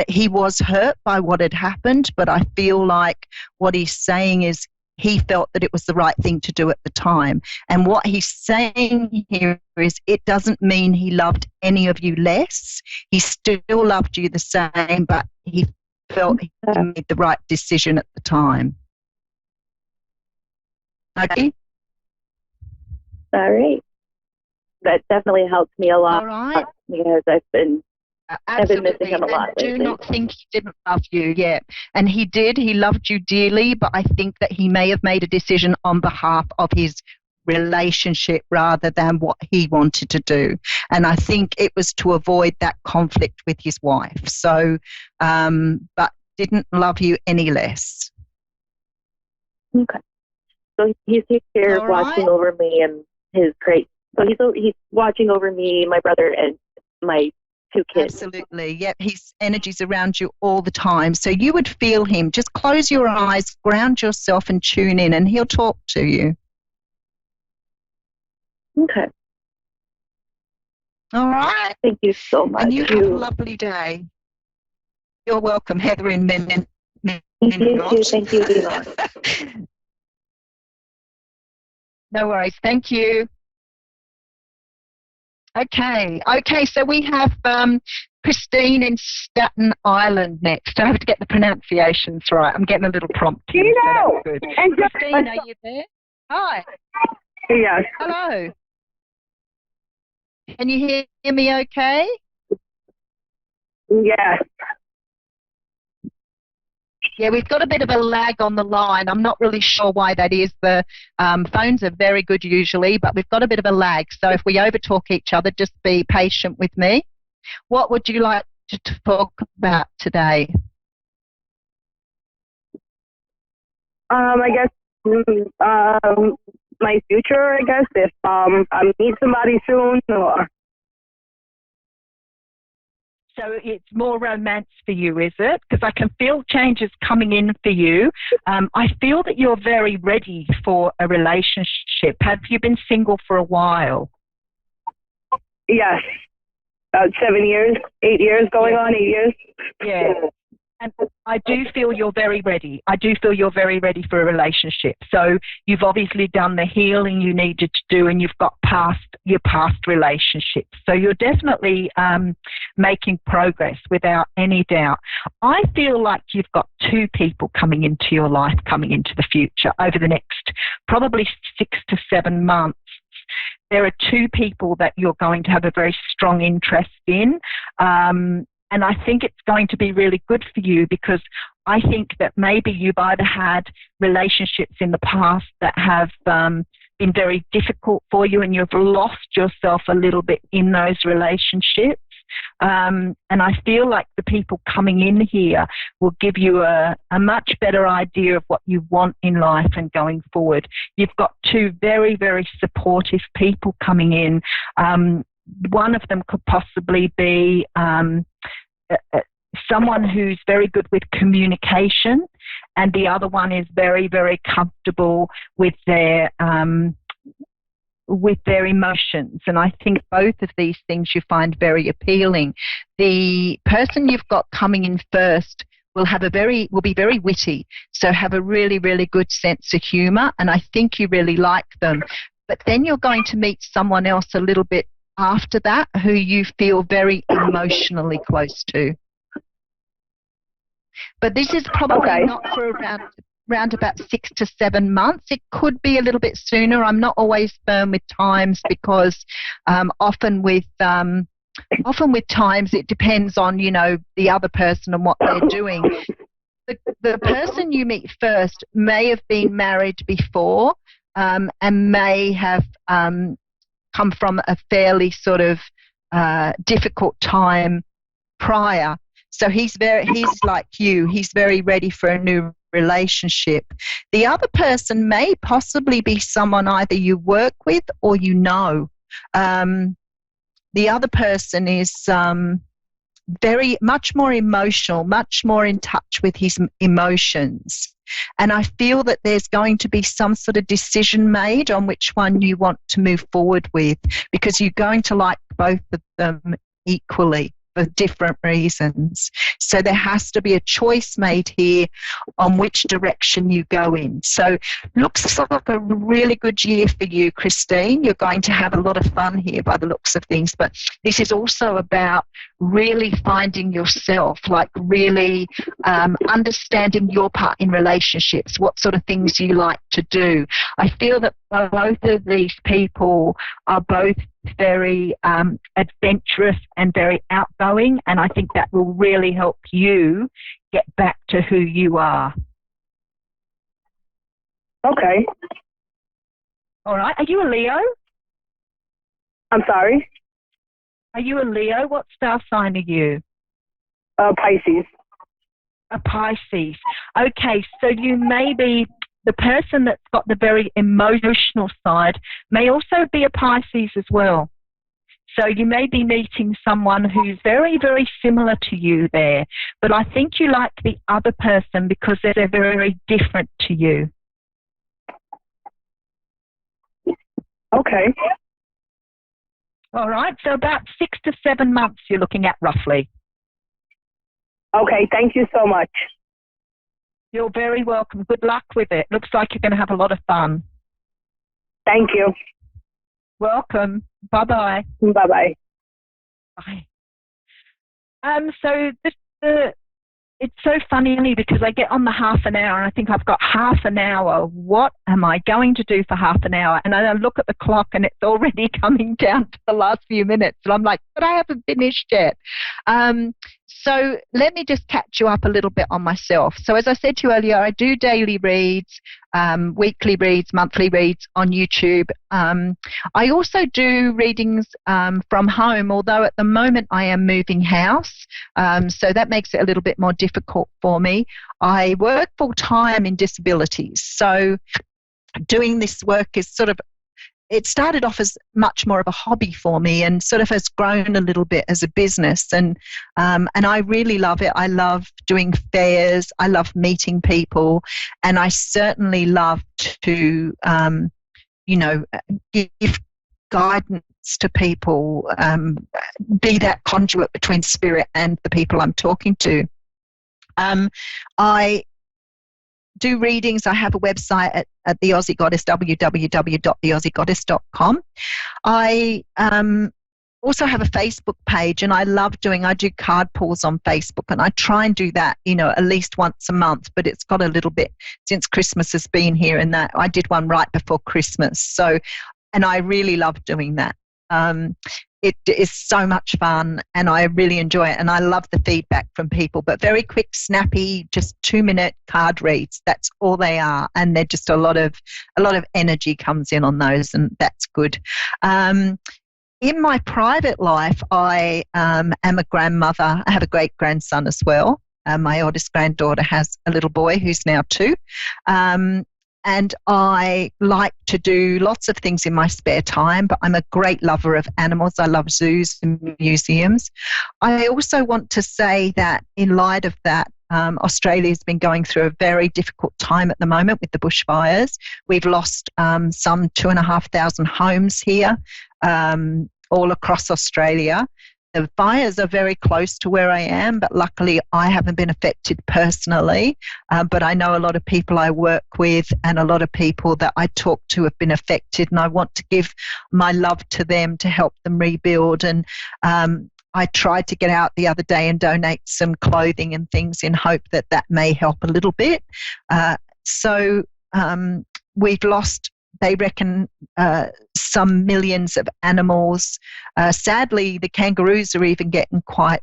He was hurt by what had happened, but I feel like what he's saying is he felt that it was the right thing to do at the time. And what he's saying here is it doesn't mean he loved any of you less. He still loved you the same, but he felt he made the right decision at the time. Okay? All right. That definitely helps me a lot. All right. Because I've been missing him a lot lately. lately. Do not think he didn't love you, and he did. He loved you dearly, but I think that he may have made a decision on behalf of his relationship rather than what he wanted to do. And I think it was to avoid that conflict with his wife. So, but didn't love you any less. Okay. So he's here watching over me and his great. So he's watching over me, my brother, and my 2 kids. Absolutely. Yep. His energy's around you all the time. So you would feel him. Just close your eyes, ground yourself, and tune in, and he'll talk to you. Okay. All right. Thank you so much. And you have a lovely day. You're welcome, Heather in Minden. Thank you, Eva. No worries. Thank you. Okay, so we have Christine in Staten Island next. I have to get the pronunciations right. I'm getting a little prompt here, so that's good. Christine, are you there? Hi. Yes. Hello. Can you hear me okay? Yes. Yeah, we've got a bit of a lag on the line. I'm not really sure why that is. The phones are very good usually, but we've got a bit of a lag. So if we overtalk each other, just be patient with me. What would you like to talk about today? I guess my future. I guess if I meet somebody soon, or So it's more romance for you, is it? Because I can feel changes coming in for you. I feel that you're very ready for a relationship. Have you been single for a while? yes, about 7 years, 8 years going on, 8 years. Yeah. And I do feel you're very ready. I do feel you're very ready for a relationship. So you've obviously done the healing you needed to do, and you've got past your past relationships. So you're definitely making progress without any doubt. I feel like you've got two people coming into your life, coming into the future over the next probably 6 to 7 months. There are two people that you're going to have a very strong interest in. And I think it's going to be really good for you, because I think that maybe you've either had relationships in the past that have been very difficult for you, and you've lost yourself a little bit in those relationships. And I feel like the people coming in here will give you a much better idea of what you want in life and going forward. You've got two very, very supportive people coming in. One of them could possibly be someone who's very good with communication, and the other one is very, very comfortable with their emotions. And I think both of these things you find very appealing. The person you've got coming in first will be very witty, so have a really, really good sense of humor, and I think you really like them. But then you're going to meet someone else a little bit after that who you feel very emotionally close to. But this is probably not for around about 6 to 7 months. It could be a little bit sooner. I'm not always firm with times, because often with times it depends on, the other person and what they're doing. The person you meet first may have been married before, and may have come from a fairly sort of difficult time prior. So he's like you. He's very ready for a new relationship. The other person may possibly be someone either you work with or you know. The other person is very much more emotional, much more in touch with his emotions. And I feel that there's going to be some sort of decision made on which one you want to move forward with, because you're going to like both of them equally for different reasons. So there has to be a choice made here on which direction you go in. So looks like a really good year for you, Christine. You're going to have a lot of fun here by the looks of things. But this is also about really finding yourself, like really understanding your part in relationships, what sort of things you like to do. I feel that both of these people are both very adventurous and very outgoing, and I think that will really help you get back to who you are. Okay. All right. Are you a Leo? I'm sorry? Are you a Leo? What star sign are you? Pisces. A Pisces. Okay, so you may be the person that's got the very emotional side may also be a Pisces as well. So you may be meeting someone who's very, very similar to you there. But I think you like the other person because they're very, very different to you. Okay. All right, so about 6 to 7 months you're looking at roughly. Okay, thank you so much. You're very welcome. Good luck with it. Looks like you're going to have a lot of fun. Thank you. Welcome. Bye-bye. Bye-bye. Bye. So it's so funny because I get on the half an hour and I think I've got half an hour. What am I going to do for half an hour? And I look at the clock and it's already coming down to the last few minutes. And I'm like, but I haven't finished yet. So let me just catch you up a little bit on myself. So as I said to you earlier, I do daily reads, weekly reads, monthly reads on YouTube. I also do readings from home, although at the moment I am moving house, so that makes it a little bit more difficult for me. I work full-time in disabilities, so doing this work is sort of, it started off as much more of a hobby for me and sort of has grown a little bit as a business. And I really love it. I love doing fairs. I love meeting people. And I certainly love to, give guidance to people, be that conduit between spirit and the people I'm talking to. I do readings. I have a website at the Aussie Goddess, www.theaussiegoddess.com. I also have a Facebook page, and I do card pulls on Facebook, and I try and do that, at least once a month, but it's got a little bit since Christmas has been here, and that I did one right before Christmas. So, and I really love doing that. It is so much fun, and I really enjoy it, and I love the feedback from people, but very quick, snappy, just 2-minute card reads. That's all they are, and they're just a lot of energy comes in on those, and that's good. In my private life, I am a grandmother. I have a great-grandson as well. My oldest granddaughter has a little boy who's now 2. And I like to do lots of things in my spare time, but I'm a great lover of animals. I love zoos and museums. I also want to say that in light of that, Australia has been going through a very difficult time at the moment with the bushfires. We've lost some 2,500 homes here, all across Australia. The fires are very close to where I am, but luckily I haven't been affected personally. But I know a lot of people I work with and a lot of people that I talk to have been affected, and I want to give my love to them to help them rebuild. And I tried to get out the other day and donate some clothing and things in hope that that may help a little bit. So we've lost, they reckon, some millions of animals. Sadly, the kangaroos are even getting quite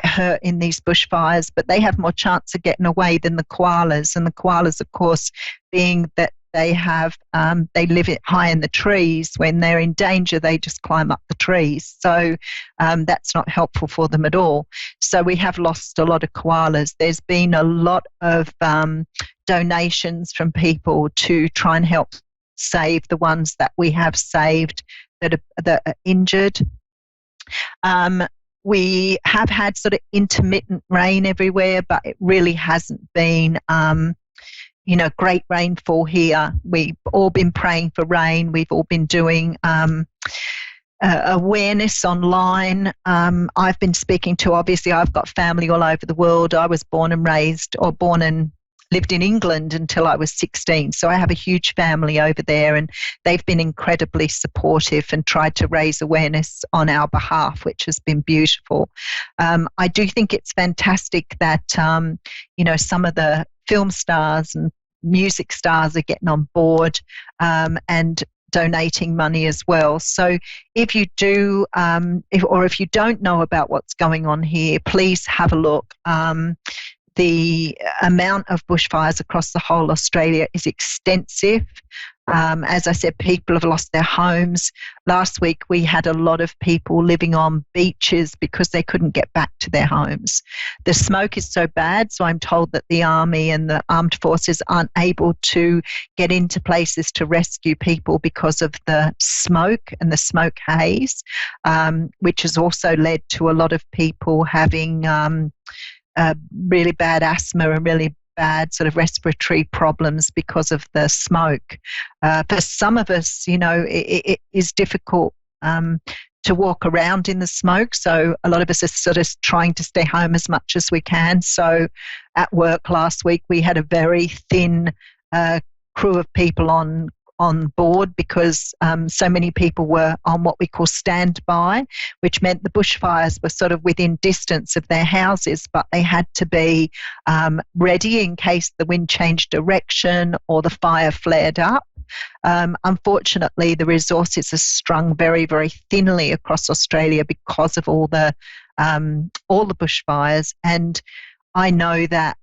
hurt in these bushfires, but they have more chance of getting away than the koalas. And the koalas, of course, being that they live high in the trees. When they're in danger, they just climb up the trees. So that's not helpful for them at all. So we have lost a lot of koalas. There's been a lot of donations from people to try and help save the ones that we have saved that are injured. We have had sort of intermittent rain everywhere, but it really hasn't been great rainfall here. We've all been praying for rain. We've all been doing awareness online. I've been speaking to, obviously, I've got family all over the world. I was born and lived in England until I was 16. So I have a huge family over there, and they've been incredibly supportive and tried to raise awareness on our behalf, which has been beautiful. I do think it's fantastic that, some of the film stars and music stars are getting on board and donating money as well. So if you do, if you don't know about what's going on here, please have a look. The amount of bushfires across the whole Australia is extensive. As I said, people have lost their homes. Last week, we had a lot of people living on beaches because they couldn't get back to their homes. The smoke is so bad, so I'm told that the army and the armed forces aren't able to get into places to rescue people because of the smoke and the smoke haze, which has also led to a lot of people having really bad asthma and really bad sort of respiratory problems because of the smoke. For some of us, it is difficult to walk around in the smoke. So a lot of us are sort of trying to stay home as much as we can. So at work last week, we had a very thin crew of people on board because so many people were on what we call standby, which meant the bushfires were sort of within distance of their houses, but they had to be ready in case the wind changed direction or the fire flared up. Unfortunately, the resources are strung very, very thinly across Australia because of all the all the bushfires. And I know that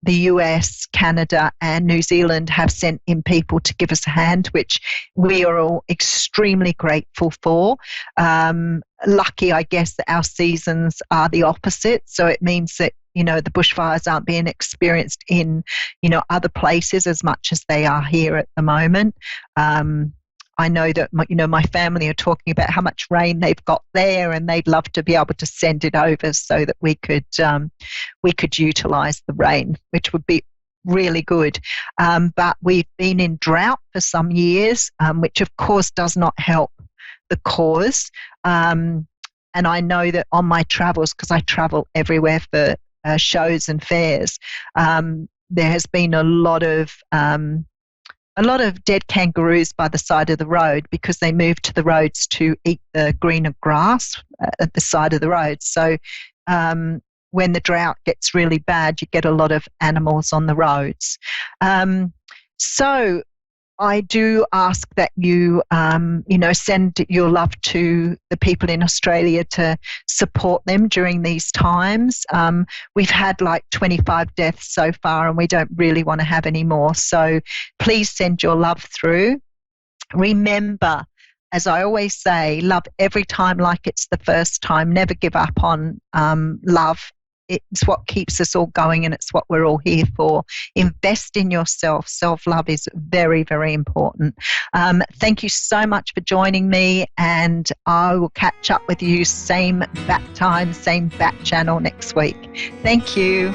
the US, Canada, and New Zealand have sent in people to give us a hand, which we are all extremely grateful for. Lucky, I guess, that our seasons are the opposite. So it means that, the bushfires aren't being experienced in, other places as much as they are here at the moment. I know that, my family are talking about how much rain they've got there, and they'd love to be able to send it over so that we could utilize the rain, which would be really good. But we've been in drought for some years, which of course does not help the cause. And I know that on my travels, because I travel everywhere for shows and fairs, there has been a lot of dead kangaroos by the side of the road because they moved to the roads to eat the greener grass at the side of the road. So when the drought gets really bad, you get a lot of animals on the roads. So I do ask that you, send your love to the people in Australia to support them during these times. We've had like 25 deaths so far, and we don't really want to have any more. So please send your love through. Remember, as I always say, love every time like it's the first time. Never give up on love. It's what keeps us all going, and it's what we're all here for. Invest in yourself. Self-love is very, very important. Thank you so much for joining me, and I will catch up with you same bat time, same bat channel next week. Thank you.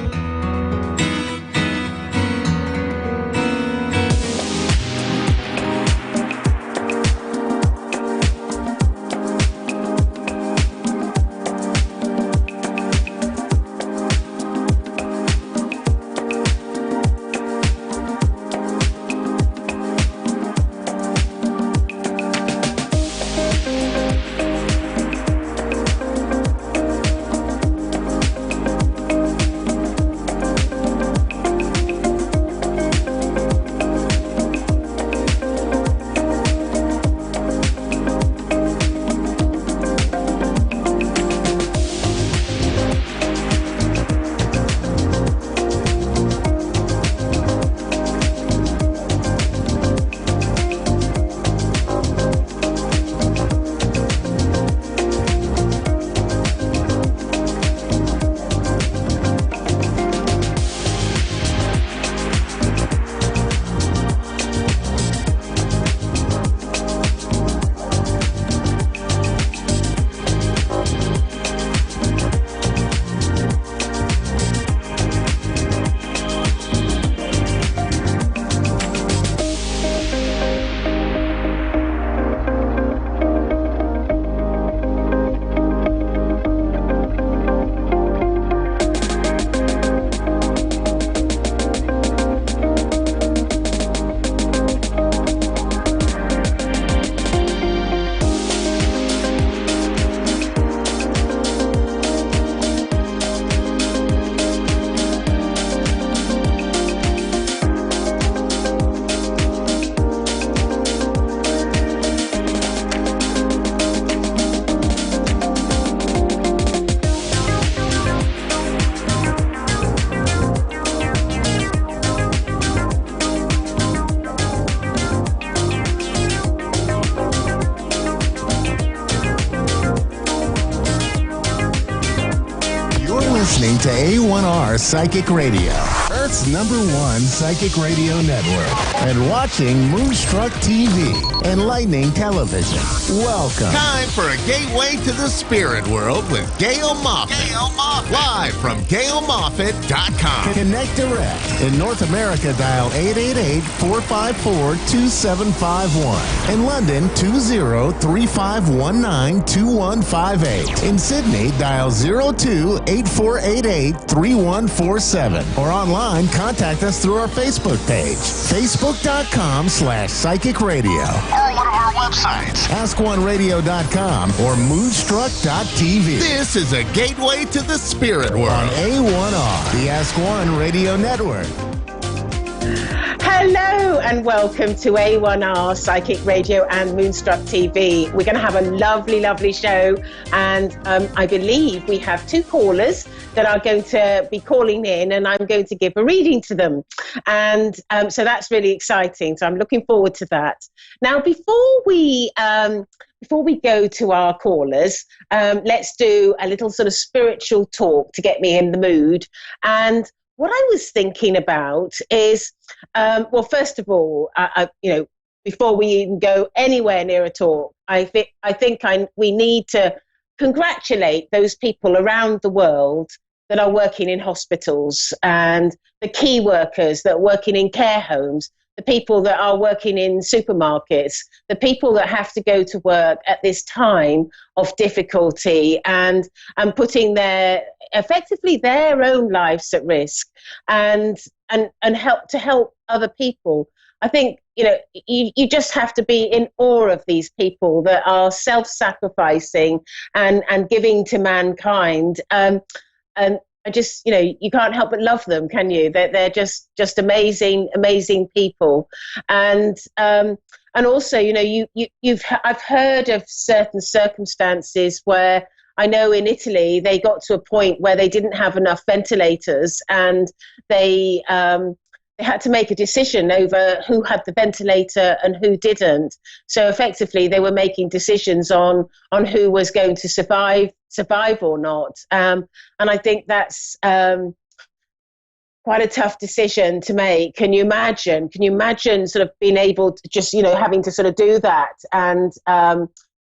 listening to A1R Psychic Radio, Earth's #1 psychic radio network, and watching Moonstruck TV, enlightening television. Welcome. Time for a gateway to the spirit world with Gail Moffat. Live from GailMoffat.com. Connect direct. In North America, dial 888-454-2751. In London, 20-3519-2158. In Sydney, dial 02-8488-3147. Or online, contact us through our Facebook page, facebook.com/psychic radio. Or one of our websites, AskOneRadio.com or Moonstruck.tv. This is a gateway to the spirit world on A1R, the Ask One Radio Network. Hello and welcome to A1R Psychic Radio and Moonstruck TV. We're going to have a lovely, lovely show, and I believe we have 2 callers that are going to be calling in, and I'm going to give a reading to them. And so that's really exciting. So I'm looking forward to that. Now, before we go to our callers, let's do a little sort of spiritual talk to get me in the mood. And what I was thinking about is, well, first of all, before we even go anywhere near a talk, I think we need to congratulate those people around the world that are working in hospitals, and the key workers that are working in care homes, the people that are working in supermarkets, the people that have to go to work at this time of difficulty and putting effectively their own lives at risk, and help other people. I think, you just have to be in awe of these people that are self-sacrificing and giving to mankind. And I just, you can't help but love them, can you? They're just amazing, amazing people. And also, I've heard of certain circumstances where I know in Italy they got to a point where they didn't have enough ventilators, and they had to make a decision over who had the ventilator and who didn't. So effectively, they were making decisions on who was going to survive or not. And I think that's quite a tough decision to make. Can you imagine sort of being able to just, having to sort of do that? And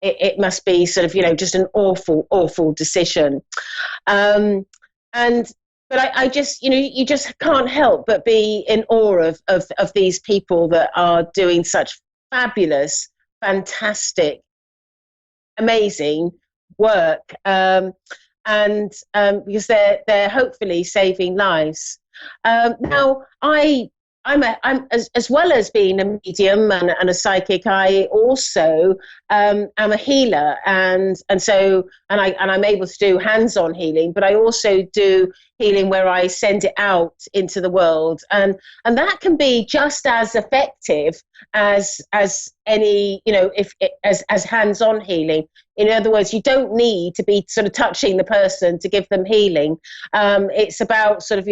it must be sort of, just an awful, awful decision. But I just, you just can't help but be in awe of these people that are doing such fabulous, fantastic, amazing work, because they're hopefully saving lives. Now, I'm as well as being a medium and a psychic, I also am a healer, and I'm able to do hands-on healing, but I also do healing where I send it out into the world, and that can be just as effective as any, as hands-on healing. In other words, you don't need to be sort of touching the person to give them healing. It's about sort of,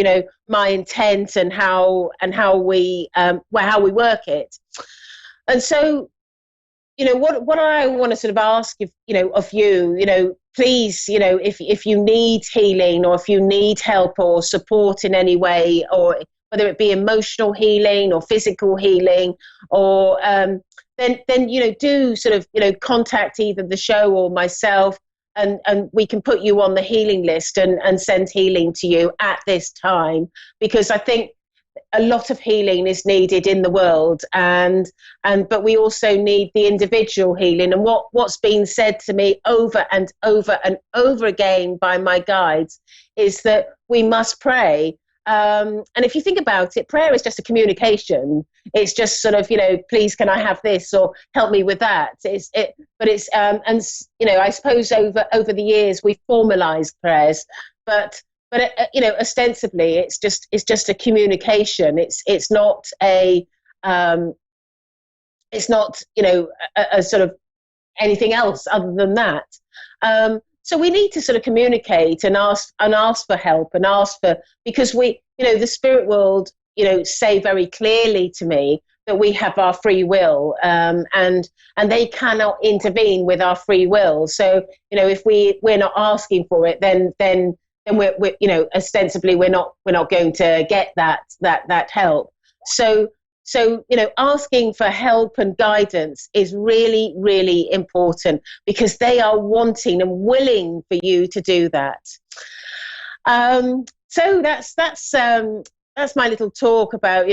my intent and how we work it. And so, what I want to sort of ask of you, please, if you need healing, or if you need help or support in any way, or whether it be emotional healing or physical healing, or then do sort of contact either the show or myself, and we can put you on the healing list and send healing to you at this time, because I think a lot of healing is needed in the world, but we also need the individual healing. And what's been said to me over and over and over again by my guides is that we must pray. And if you think about it, prayer is just a communication. It's just sort of, please, can I have this, or help me with that? I suppose over the years we've formalized prayers, but ostensibly it's just a communication. It's not a sort of anything else other than that. So we need to sort of communicate and ask for help, and because we, the spirit world, say very clearly to me that we have our free will, and they cannot intervene with our free will. So, if we're not asking for it, then we're ostensibly we're not going to get that help. So, asking for help and guidance is really, really important, because they are wanting and willing for you to do that. So that's my little talk about,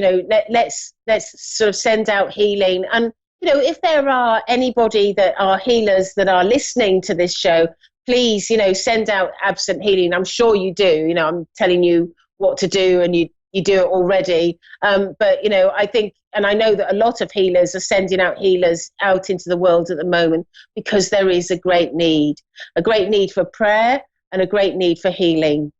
let's sort of send out healing. And, if there are anybody that are healers that are listening to this show, please, send out absent healing. I'm sure you do. I'm telling you what to do, and you do it already. But, I think, and I know that a lot of healers are sending out healers out into the world at the moment, because there is a great need for prayer and a great need for healing.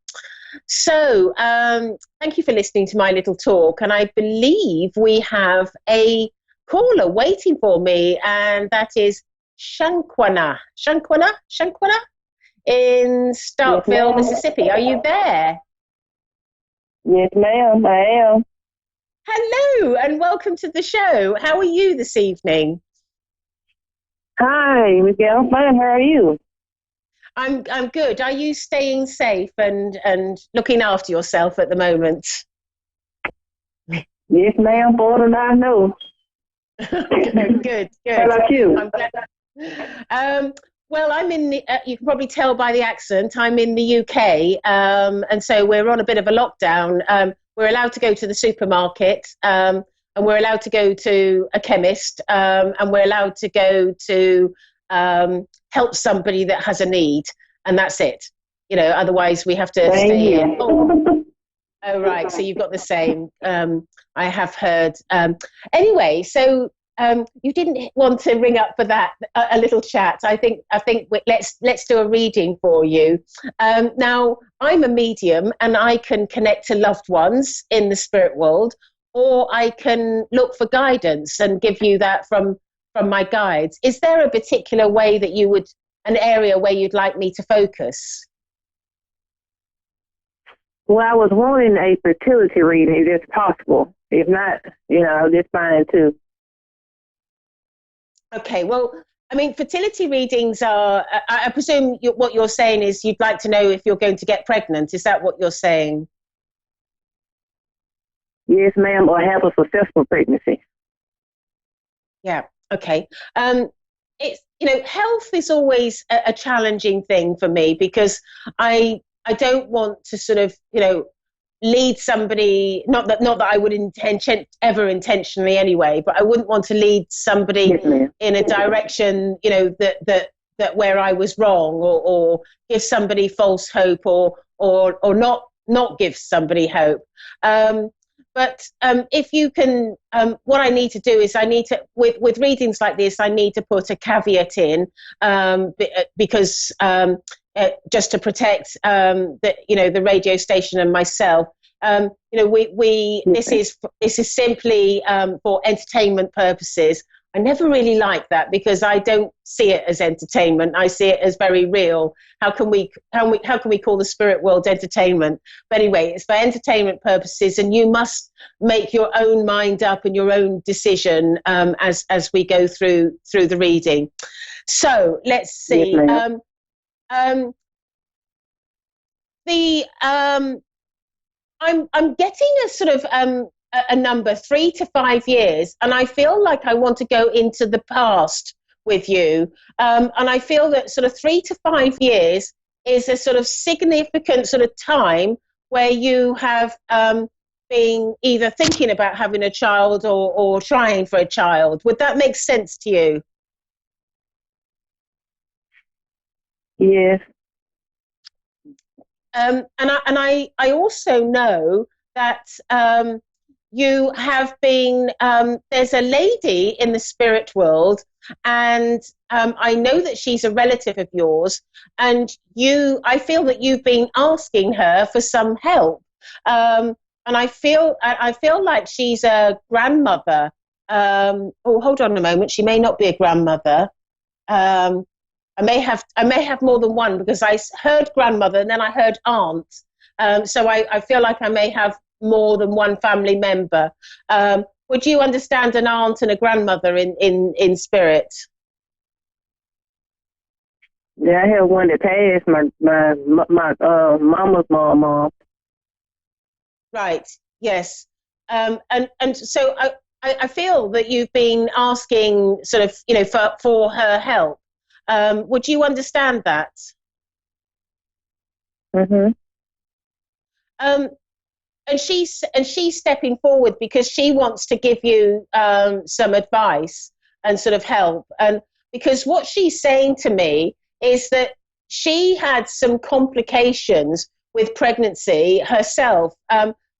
So, thank you for listening to my little talk. And I believe we have a caller waiting for me, and that is Shankwana in Starkville, Yes, Mississippi. Are you there? Yes, ma'am, I am. Hello, and welcome to the show. How are you this evening? Hi, Miguel. I'm fine. How are you? I'm good. Are you staying safe and looking after yourself at the moment? Yes, ma'am. For than I know. Good. How about you? I'm glad. Well, I'm in the, you can probably tell by the accent, I'm in the UK, and so we're on a bit of a lockdown. We're allowed to go to the supermarket, and we're allowed to go to a chemist, and we're allowed to go to help somebody that has a need, and that's it. You know, otherwise we have to stay in. Oh, right. So you've got the same. I have heard. Anyway, so you didn't want to ring up for that a little chat. I think let's do a reading for you. Now, I'm a medium, and I can connect to loved ones in the spirit world, or I can look for guidance and give you that from my guides. Is there a particular way that you would, an area where you'd like me to focus? Well, I was wanting a fertility reading if it's possible. If not, that's fine too. Okay, well, I mean, fertility readings are, I presume what you're saying is you'd like to know if you're going to get pregnant. Is that what you're saying? Yes, ma'am, or have a successful pregnancy. Yeah. Okay. It's, health is always a challenging thing for me because I don't want to sort of, lead somebody, not that I would ever intentionally anyway, but I wouldn't want to lead somebody in a direction, that where I was wrong, or give somebody false hope, or not give somebody hope. But if you can, what I need to do is with readings like this, I need to put a caveat in, because just to protect the radio station and myself. This is simply for entertainment purposes. I never really like that because I don't see it as entertainment. I see it as very real. How can we call the spirit world entertainment? But anyway, it's for entertainment purposes, and you must make your own mind up and your own decision as we go through the reading. So let's see. Yes, I'm getting a sort of a number 3 to 5 years, and I feel like I want to go into the past with you, and I feel that sort of 3 to 5 years is a sort of significant sort of time where you have been either thinking about having a child or trying for a child. Would that make sense to you? Yes. And I also know that you have been, there's a lady in the spirit world, and I know that she's a relative of yours, and I feel that you've been asking her for some help. And I feel like she's a grandmother. Hold on a moment. She may not be a grandmother. I may have more than one, because I heard grandmother and then I heard aunt. So I feel like I may have more than one family member. Would you understand an aunt and a grandmother in spirit? Yeah, I have one that passed, my mama's mom. Right. Yes. And so I feel that you've been asking sort of, for her help. Would you understand that? Mm-hmm. And she's stepping forward because she wants to give you some advice and sort of help. And because what she's saying to me is that she had some complications with pregnancy herself.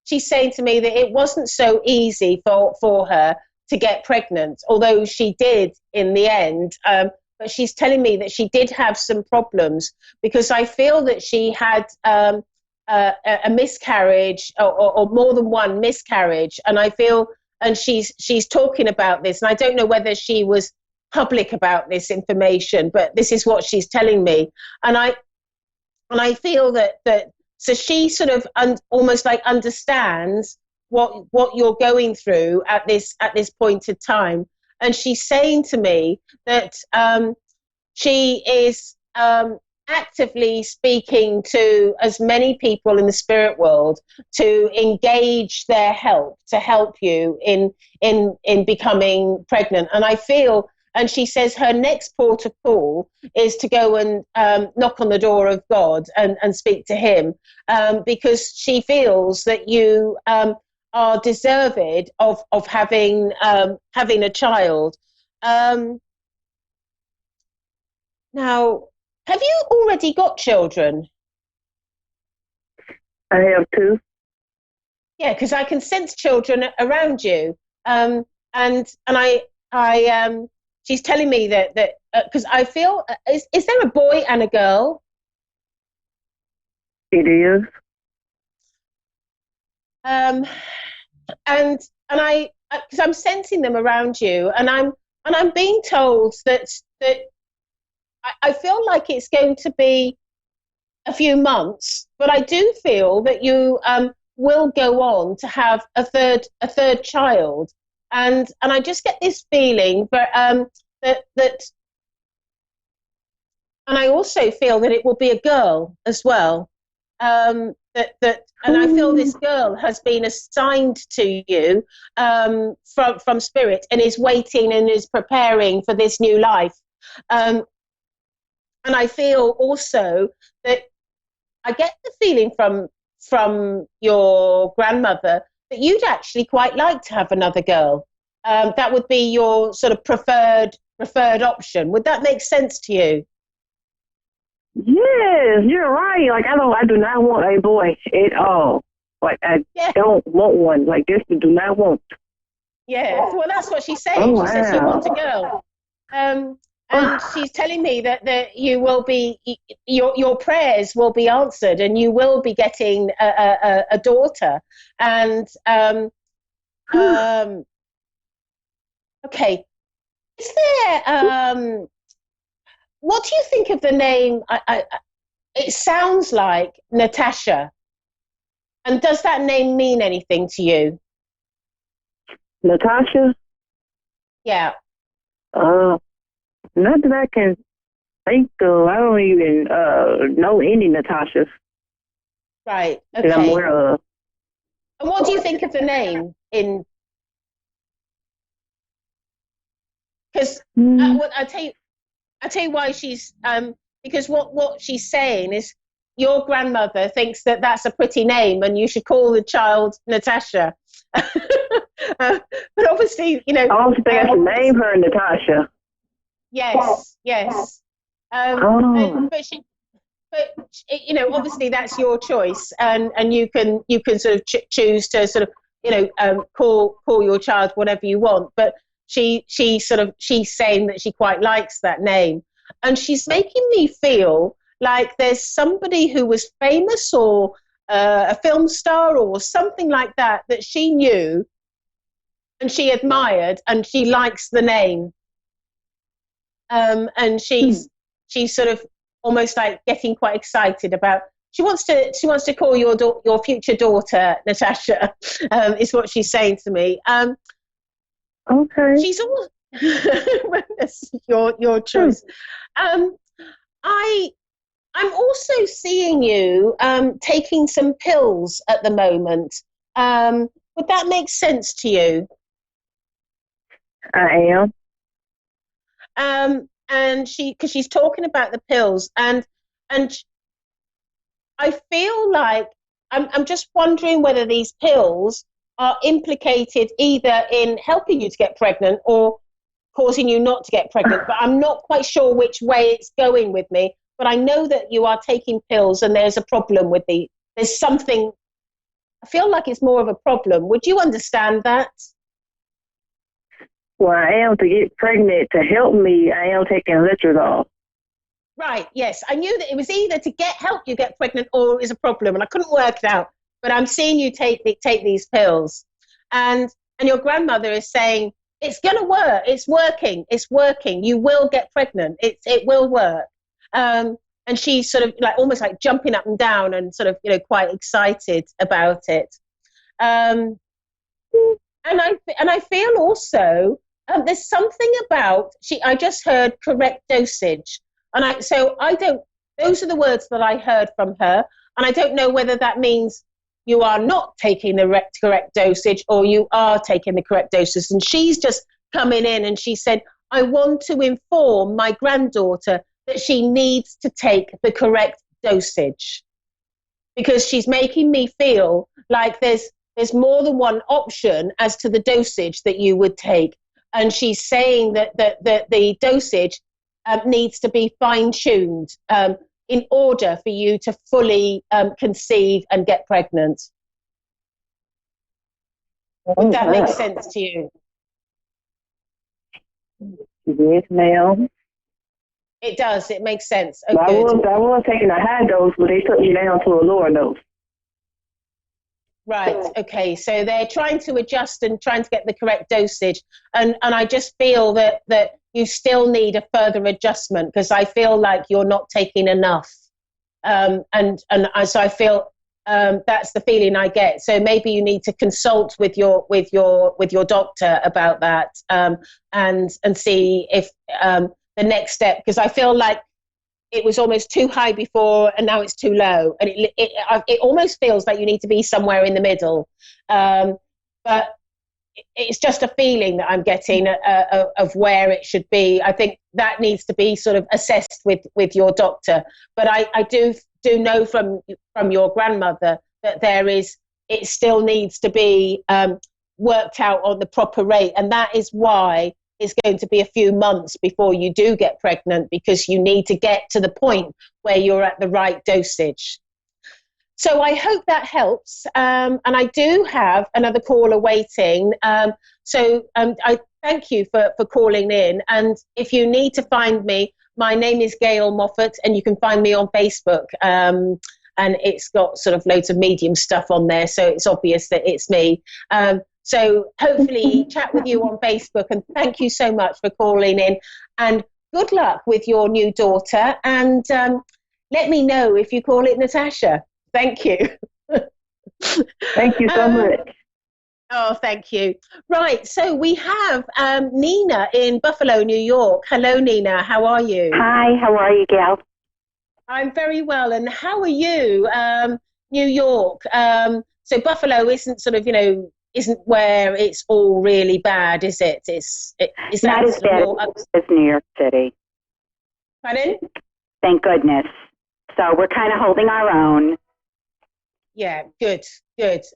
She's saying to me that it wasn't so easy for her to get pregnant, although she did in the end. But she's telling me that she did have some problems, because I feel that she had a miscarriage or more than one miscarriage. And I feel, and she's talking about this, and I don't know whether she was public about this information, but this is what she's telling me. And I feel that so she sort of almost like understands what you're going through at this point in time. And she's saying to me that she is actively speaking to as many people in the spirit world to engage their help, to help you in becoming pregnant. And I feel, and she says her next port of call is to go and knock on the door of God and speak to him, because she feels that you are deserved of having a child. Now, have you already got children? I have 2. Yeah, because I can sense children around you, and I she's telling me that because I feel is there a boy and a girl? It is. And I because I'm sensing them around you, and I'm being told that I feel like it's going to be a few months, but I do feel that you will go on to have a third child, and I just get this feeling that and I also feel that it will be a girl as well. And I feel this girl has been assigned to you from spirit and is waiting and is preparing for this new life. And I feel also that I get the feeling from your grandmother that you'd actually quite like to have another girl. That would be your sort of preferred option. Would that make sense to you? Yes, you're right. Like, I do not want a boy at all. Like, I don't want one. Like, this, do not want. Yeah, well, that's what she's saying. Oh, she says she wow. wants a girl. And she's telling me that you will be, your prayers will be answered, and you will be getting a daughter. And okay, is there? What do you think of the name? It sounds like Natasha. And does that name mean anything to you? Natasha? Yeah. Not that I can think of. I don't even know any Natashas. Right. That I'm Okay. aware of. And what do you think of the name? Because I tell you why she's because what she's saying is your grandmother thinks that that's a pretty name and you should call the child Natasha. But obviously, you know. I think I should name her Natasha. Yes. But you know, obviously that's your choice, and you can sort of choose to sort of, you know, call your child whatever you want. But she's saying that she quite likes that name, and she's making me feel like there's somebody who was famous or a film star or something like that she knew and she admired, and she likes the name. And she's sort of almost like getting quite excited about. She wants to call your future daughter Natasha. Is what she's saying to me. Okay. She's all. That's your choice. I'm also seeing you taking some pills at the moment. Would that make sense to you? I am. And because she's talking about the pills, and I feel like I'm just wondering whether these pills are implicated either in helping you to get pregnant or causing you not to get pregnant. But I'm not quite sure which way it's going with me. But I know that you are taking pills, and there's a problem with there's something. I feel like it's more of a problem. Would you understand that? Well, I am to get pregnant to help me. I am taking letrozole. Right, yes. I knew that it was either to get help you get pregnant or it was a problem, and I couldn't work it out. But I'm seeing you take these pills. And your grandmother is saying, it's going to work. It's working. It's working. You will get pregnant. It will work. And she's sort of like almost like jumping up and down and sort of, quite excited about it. And I feel also there's something about I just heard correct dosage. And those are the words that I heard from her. And I don't know whether that means you are not taking the correct dosage or you are taking the correct dosage. And she's just coming in and she said, I want to inform my granddaughter that she needs to take the correct dosage, because she's making me feel like there's more than one option as to the dosage that you would take. And she's saying that the dosage needs to be fine-tuned in order for you to fully conceive and get pregnant. Would that make sense to you? Yes, ma'am. It does. It makes sense. I was taking a high dose, but they took me down to a lower dose. Right. Okay. So they're trying to adjust and trying to get the correct dosage, and I just feel that you still need a further adjustment, because I feel like you're not taking enough, so I feel that's the feeling I get. So maybe you need to consult with your doctor about that, and see if the next step, because I feel like it was almost too high before and now it's too low, and it almost feels like you need to be somewhere in the middle, but it's just a feeling that I'm getting of where it should be. I think that needs to be sort of assessed with your doctor, but I do know from your grandmother that it still needs to be worked out on the proper rate, and that is why it's going to be a few months before you do get pregnant, because you need to get to the point where you're at the right dosage. So I hope that helps. And I do have another caller waiting. So I thank you for calling in. And if you need to find me, my name is Gail Moffat, and you can find me on Facebook. And it's got sort of loads of medium stuff on there, so it's obvious that it's me. So hopefully chat with you on Facebook, and thank you so much for calling in, and good luck with your new daughter, and let me know if you call it Natasha. Thank you. Thank you so much. Oh, thank you. Right, so we have Nina in Buffalo, New York. Hello, Nina. How are you? Hi, how are you, Gail? I'm very well, and how are you? New York. So Buffalo isn't sort of, isn't where it's all really bad, is it? Is not as bad as New York City. Pardon? Thank goodness. So we're kind of holding our own. Yeah, good.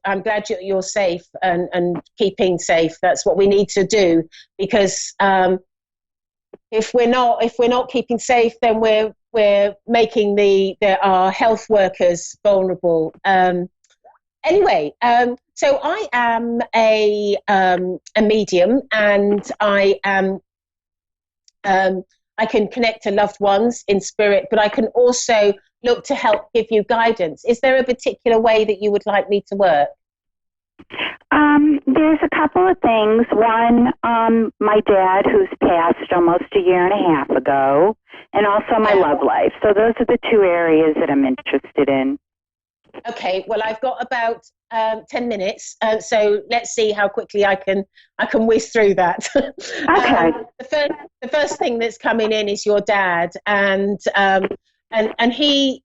I'm glad you're safe and keeping safe. That's what we need to do, because if we're not keeping safe, then we're making our health workers vulnerable. Anyway, so I am a medium, and I can connect to loved ones in spirit, but I can also look to help give you guidance. Is there a particular way that you would like me to work? There's a couple of things. One, my dad, who's passed almost a year and a half ago, and also my love life. So those are the two areas that I'm interested in. Okay, well, I've got about 10 minutes, so let's see how quickly I can whiz through that. Okay. The first thing that's coming in is your dad, and he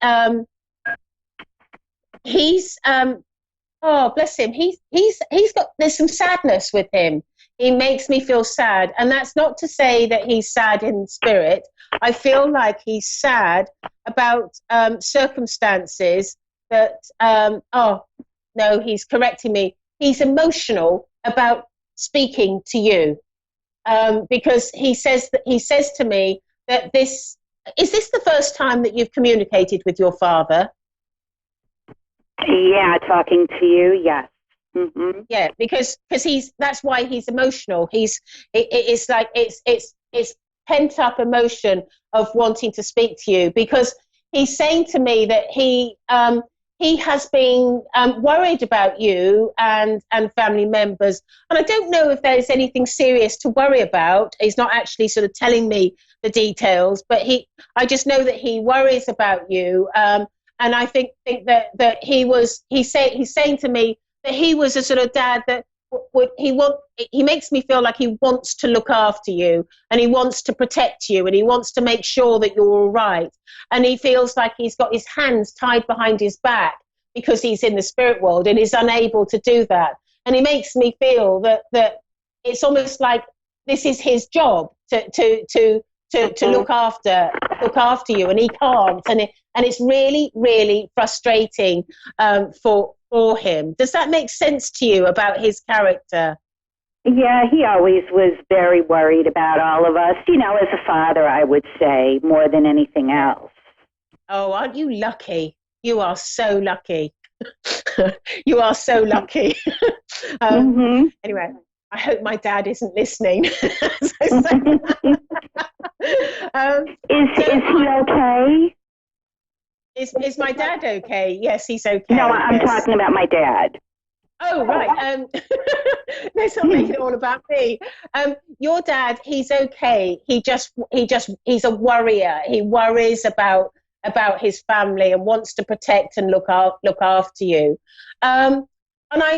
he's oh, bless him, he's got, there's some sadness with him. He makes me feel sad, and that's not to say that he's sad in spirit. I feel like he's sad about circumstances that oh no, he's correcting me. He's emotional about speaking to you, because he says to me that is this the first time that you've communicated with your father? Yeah, talking to you, yes. Mm-hmm. Yeah, because that's why he's emotional. It's like it's pent up emotion of wanting to speak to you, because he's saying to me that he has been worried about you and family members. And I don't know if there's anything serious to worry about. He's not actually sort of telling me the details, but I just know that he worries about you. And I think that he's saying to me that he was a sort of dad that he makes me feel like he wants to look after you, and he wants to protect you, and he wants to make sure that you're all right. And he feels like he's got his hands tied behind his back because he's in the spirit world and is unable to do that. And he makes me feel that it's almost like this is his job to look after you, and he can't. And it's really, really frustrating for him. Does that make sense to you about his character? Yeah, he always was very worried about all of us. You know, as a father, I would say, more than anything else. Oh, aren't you lucky? You are so lucky. You are so lucky. Anyway, I hope my dad isn't listening. Is he okay? Is my dad okay? Yes, he's okay. No, I'm talking about my dad. Oh, right. Let's not make it all about me. Your dad, he's okay. He's a worrier. He worries about his family and wants to protect and look after you. And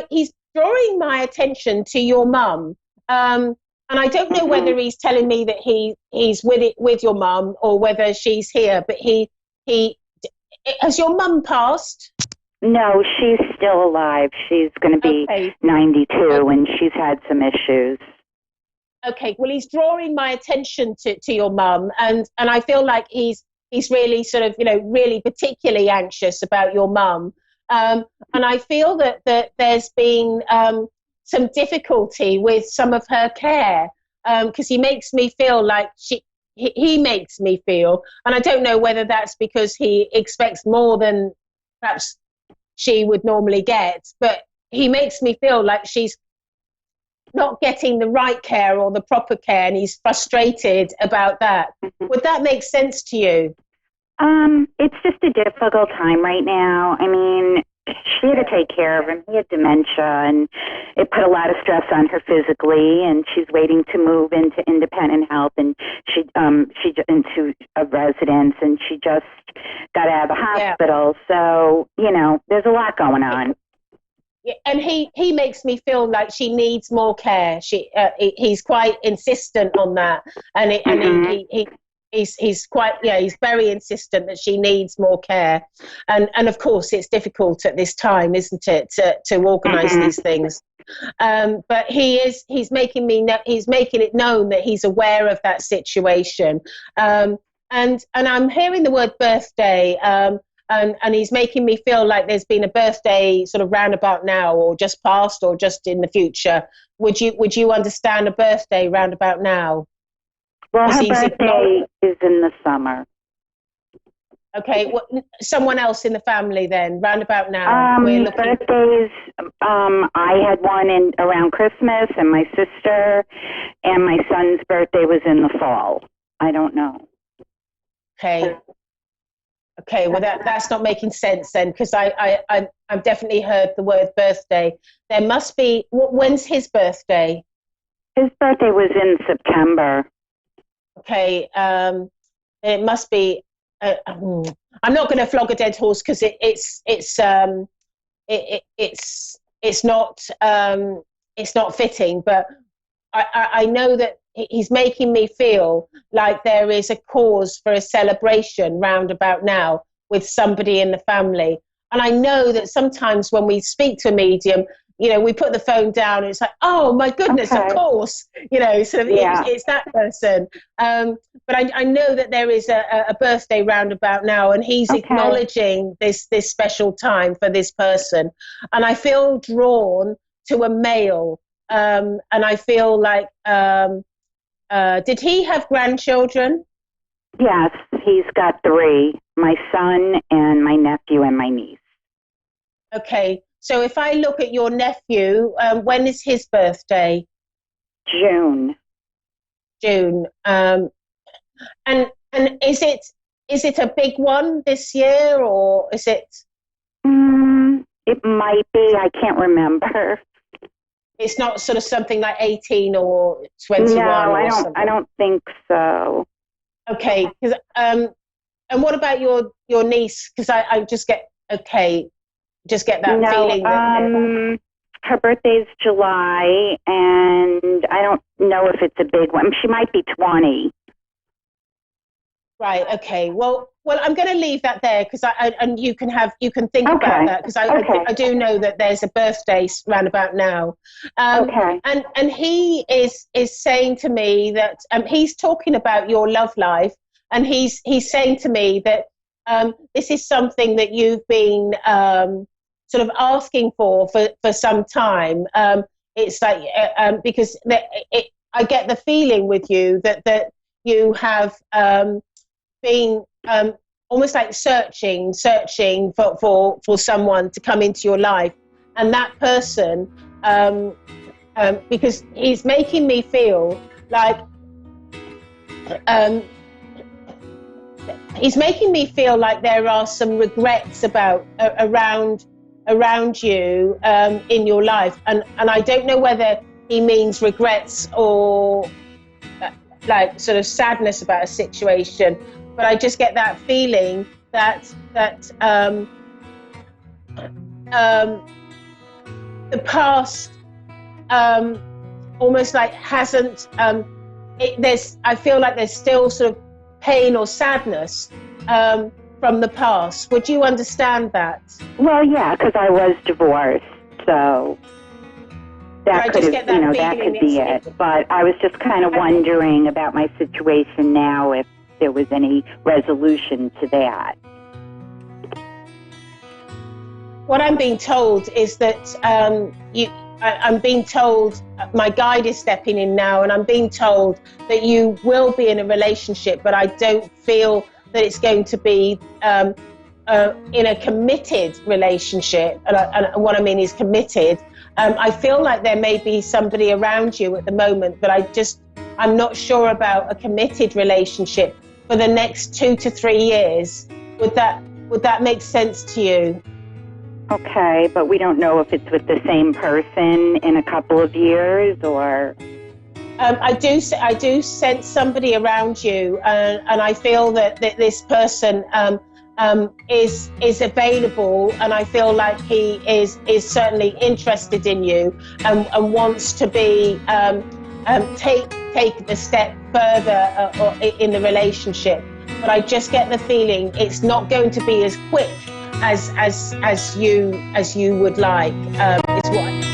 he's drawing my attention to your mum. And I don't know whether he's telling me that he's with your mum or whether she's here, but he has your mum passed? No, she's still alive. She's going to be 92, and she's had some issues. Okay, well, he's drawing my attention to your mum, and I feel like he's really sort of, really particularly anxious about your mum. And I feel that there's been some difficulty with some of her care, because he makes me feel like he makes me feel, and I don't know whether that's because he expects more than perhaps she would normally get, but he makes me feel like she's not getting the right care or the proper care, and he's frustrated about that. Would that make sense to you? It's just a difficult time right now. I mean, she had to take care of him. He had dementia, and it put a lot of stress on her physically, and she's waiting to move into independent health, and she into a residence, and she just got out of the hospital. So, there's a lot going on. Yeah, and he makes me feel like she needs more care. He's quite insistent on that, and he's quite, he's very insistent that she needs more care, and of course it's difficult at this time, isn't it, to organise these things. But he's making it known that he's aware of that situation, and I'm hearing the word birthday, and he's making me feel like there's been a birthday sort of roundabout now, or just past, or just in the future. Would you understand a birthday roundabout now? Well, her birthday is in the summer. Okay, well, someone else in the family then, roundabout now. Birthdays, I had one around Christmas, and my sister, and my son's birthday was in the fall. I don't know. Okay, well that's not making sense then, because I've definitely heard the word birthday. There must be, when's his birthday? His birthday was in September. Okay, it must be. I'm not going to flog a dead horse, because it's not fitting. But I know that he's making me feel like there is a cause for a celebration round about now with somebody in the family. And I know that sometimes when we speak to a medium, we put the phone down and it's like, oh my goodness, of course, it's that person. But I know that there is a birthday roundabout now, and he's acknowledging this special time for this person. And I feel drawn to a male, and I feel like, did he have grandchildren? Yes, he's got 3, my son and my nephew and my niece. Okay. So if I look at your nephew, when is his birthday? June. June. And is it a big one this year, or is it? It might be. I can't remember. It's not sort of something like 18 or 21. No, or I don't. something. I don't think so. Okay, because and what about your niece? Because I just get that feeling. That her birthday's July, and I don't know if it's a big one. She might be 20. Right. Okay. Well, I'm going to leave that there because and you can think about that because I do know that there's a birthday round about now. And he is saying to me that he's talking about your love life, and he's saying to me that this is something that you've been sort of asking for some time. It's like because I get the feeling with you that you have been almost like searching for someone to come into your life, and that person because he's making me feel like there are some regrets around you in your life, and I don't know whether he means regrets or like sort of sadness about a situation, but I just get that feeling that the past almost like hasn't I feel like there's still sort of pain or sadness from the past. Would you understand that? Well, yeah, because I was divorced, so that could be it. But I was just kind of wondering about my situation now, if there was any resolution to that. What I'm being told is that I'm being told, my guide is stepping in now, and I'm being told that you will be in a relationship, but I don't feel that it's going to be in a committed relationship. And what I mean is committed. I feel like there may be somebody around you at the moment, but I'm not sure about a committed relationship for the next 2 to 3 years. Would that make sense to you? Okay, but we don't know if it's with the same person in a couple of years, or... I do sense somebody around you, and I feel that this person is available, and I feel like he is certainly interested in you and wants to be take the step further in the relationship. But I just get the feeling it's not going to be as quick as you would like. It's what.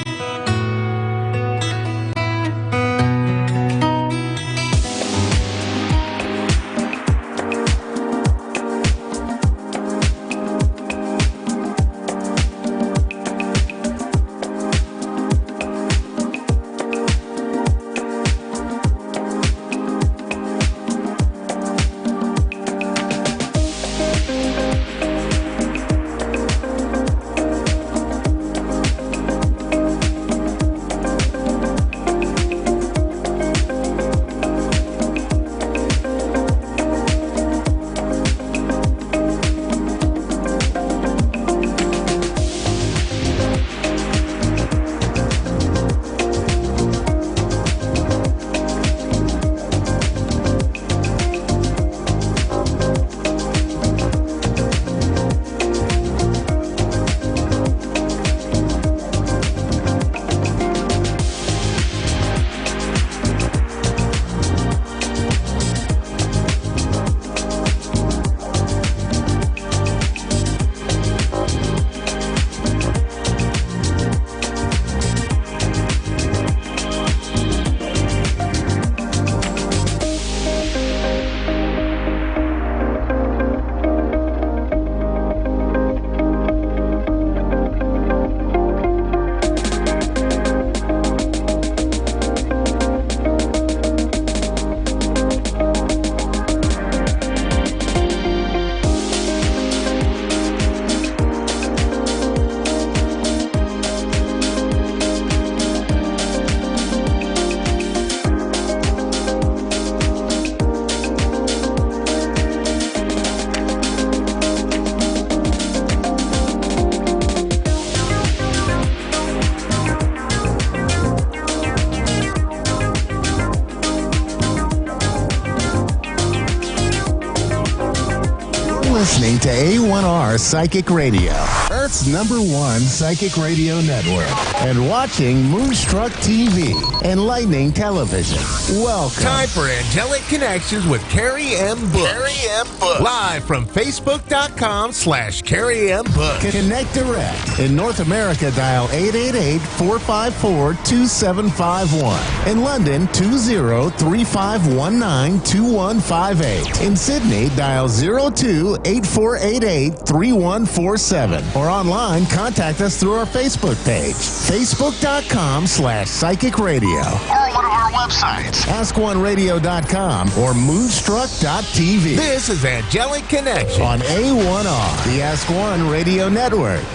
listening to A1R Psychic Radio, Earth's #1 psychic radio network, and watching Moonstruck TV, enlightening television. Welcome. Time for Angelic Connections with Carrie M. Bush. Carrie M. Bush. Live from Facebook.com/Carrie M. Bush. Connect direct. In North America, dial 888-454-2751. In London, 20-3519-2158. In Sydney, dial 02-8488-3147. Or online, contact us through our Facebook page, Facebook.com/Psychic Radio. Or one of our websites, AskOneRadio.com or Moonstruck.tv. This is Angelic Connection on A1R, the Ask One Radio Network.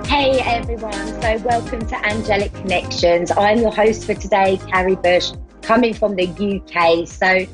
Hey everyone, so welcome to Angelic Connections. I'm your host for today, Carrie Bush, coming from the UK. So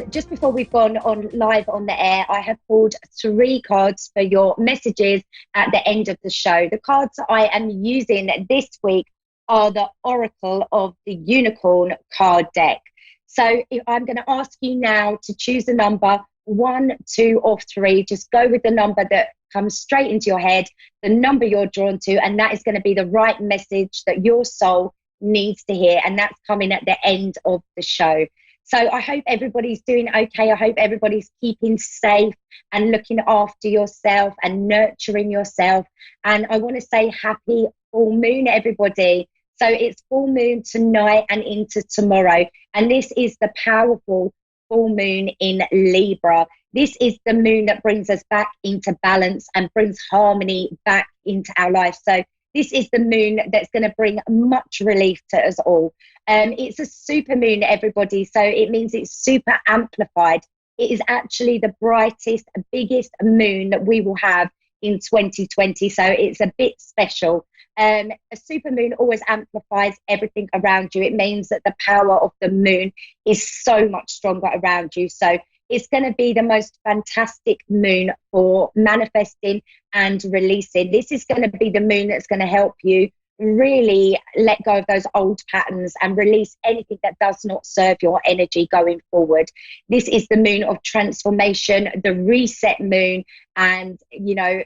just before we've gone on live on the air, I have pulled 3 cards for your messages at the end of the show. The cards I am using this week are the Oracle of the Unicorn card deck. So I'm going to ask you now to choose a number, 1, 2, or 3. Just go with the number that comes straight into your head, the number you're drawn to, and that is going to be the right message that your soul needs to hear. And that's coming at the end of the show. So I hope everybody's doing okay. I hope everybody's keeping safe and looking after yourself and nurturing yourself. And I want to say happy full moon, everybody. So it's full moon tonight and into tomorrow. And this is the powerful full moon in Libra. This is the moon that brings us back into balance and brings harmony back into our life. So this is the moon that's going to bring much relief to us all. It's a super moon, everybody. So it means it's super amplified. It is actually the brightest, biggest moon that we will have in 2020. So it's a bit special. A super moon always amplifies everything around you. It means that the power of the moon is so much stronger around you. So it's going to be the most fantastic moon for manifesting and releasing. This is going to be the moon that's going to help you really let go of those old patterns and release anything that does not serve your energy going forward. This is the moon of transformation, the reset moon, and, you know,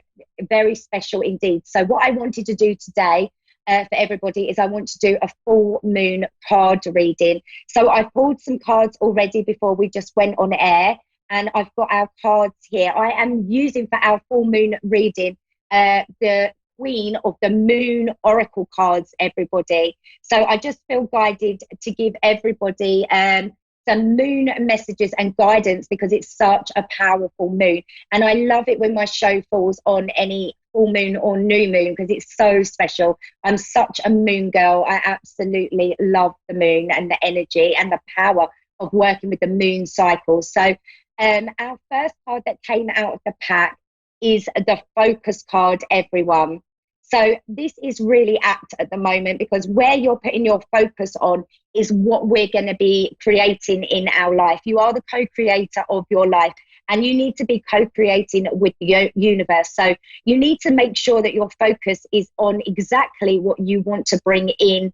very special indeed. So what I wanted to do today for everybody is I want to do a full moon card reading. So I pulled some cards already before we just went on air, and I've got our cards here. I am using for our full moon reading the Queen of the Moon Oracle cards, everybody. So I just feel guided to give everybody some moon messages and guidance because it's such a powerful moon. And I love it when my show falls on any full moon or new moon because it's so special. I'm such a moon girl. I absolutely love the moon and the energy and the power of working with the moon cycle. So our first card that came out of the pack is the focus card, everyone. So this is really apt at the moment because where you're putting your focus on is what we're going to be creating in our life. You are the co-creator of your life and you need to be co-creating with the universe. So you need to make sure that your focus is on exactly what you want to bring in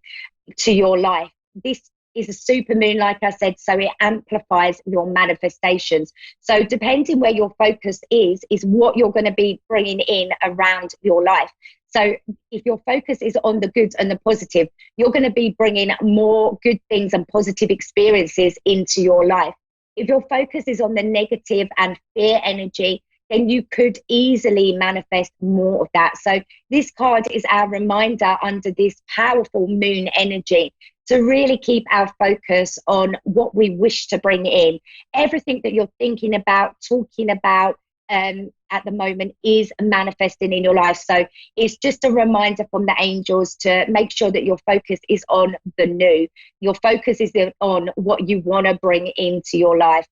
to your life. This is a super moon, like I said, so it amplifies your manifestations. So depending where your focus is what you're going to be bringing in around your life. So if your focus is on the good and the positive, you're going to be bringing more good things and positive experiences into your life. If your focus is on the negative and fear energy, then you could easily manifest more of that. So this card is our reminder under this powerful moon energy to really keep our focus on what we wish to bring in. Everything that you're thinking about, talking about at the moment is manifesting in your life. So it's just a reminder from the angels to make sure that your focus is on the new. Your focus is on what you want to bring into your life.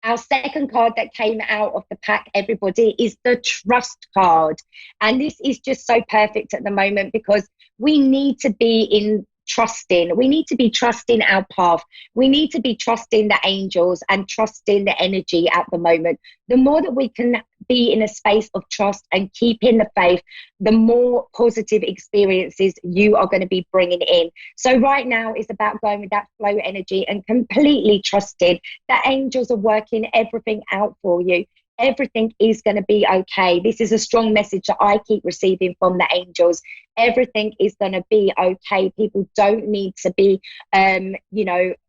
Our second card that came out of the pack, everybody, is the trust card. And this is just so perfect at the moment because we need to be in trusting. We need to be trusting our path. We need to be trusting the angels and trusting the energy at the moment. The more that we can be in a space of trust and keep in the faith, the more positive experiences you are going to be bringing in. So right now it's about going with that flow energy and completely trusting that angels are working everything out for you. Everything is going to be okay. This is a strong message that I keep receiving from the angels. Everything is going to be okay. People don't need to be,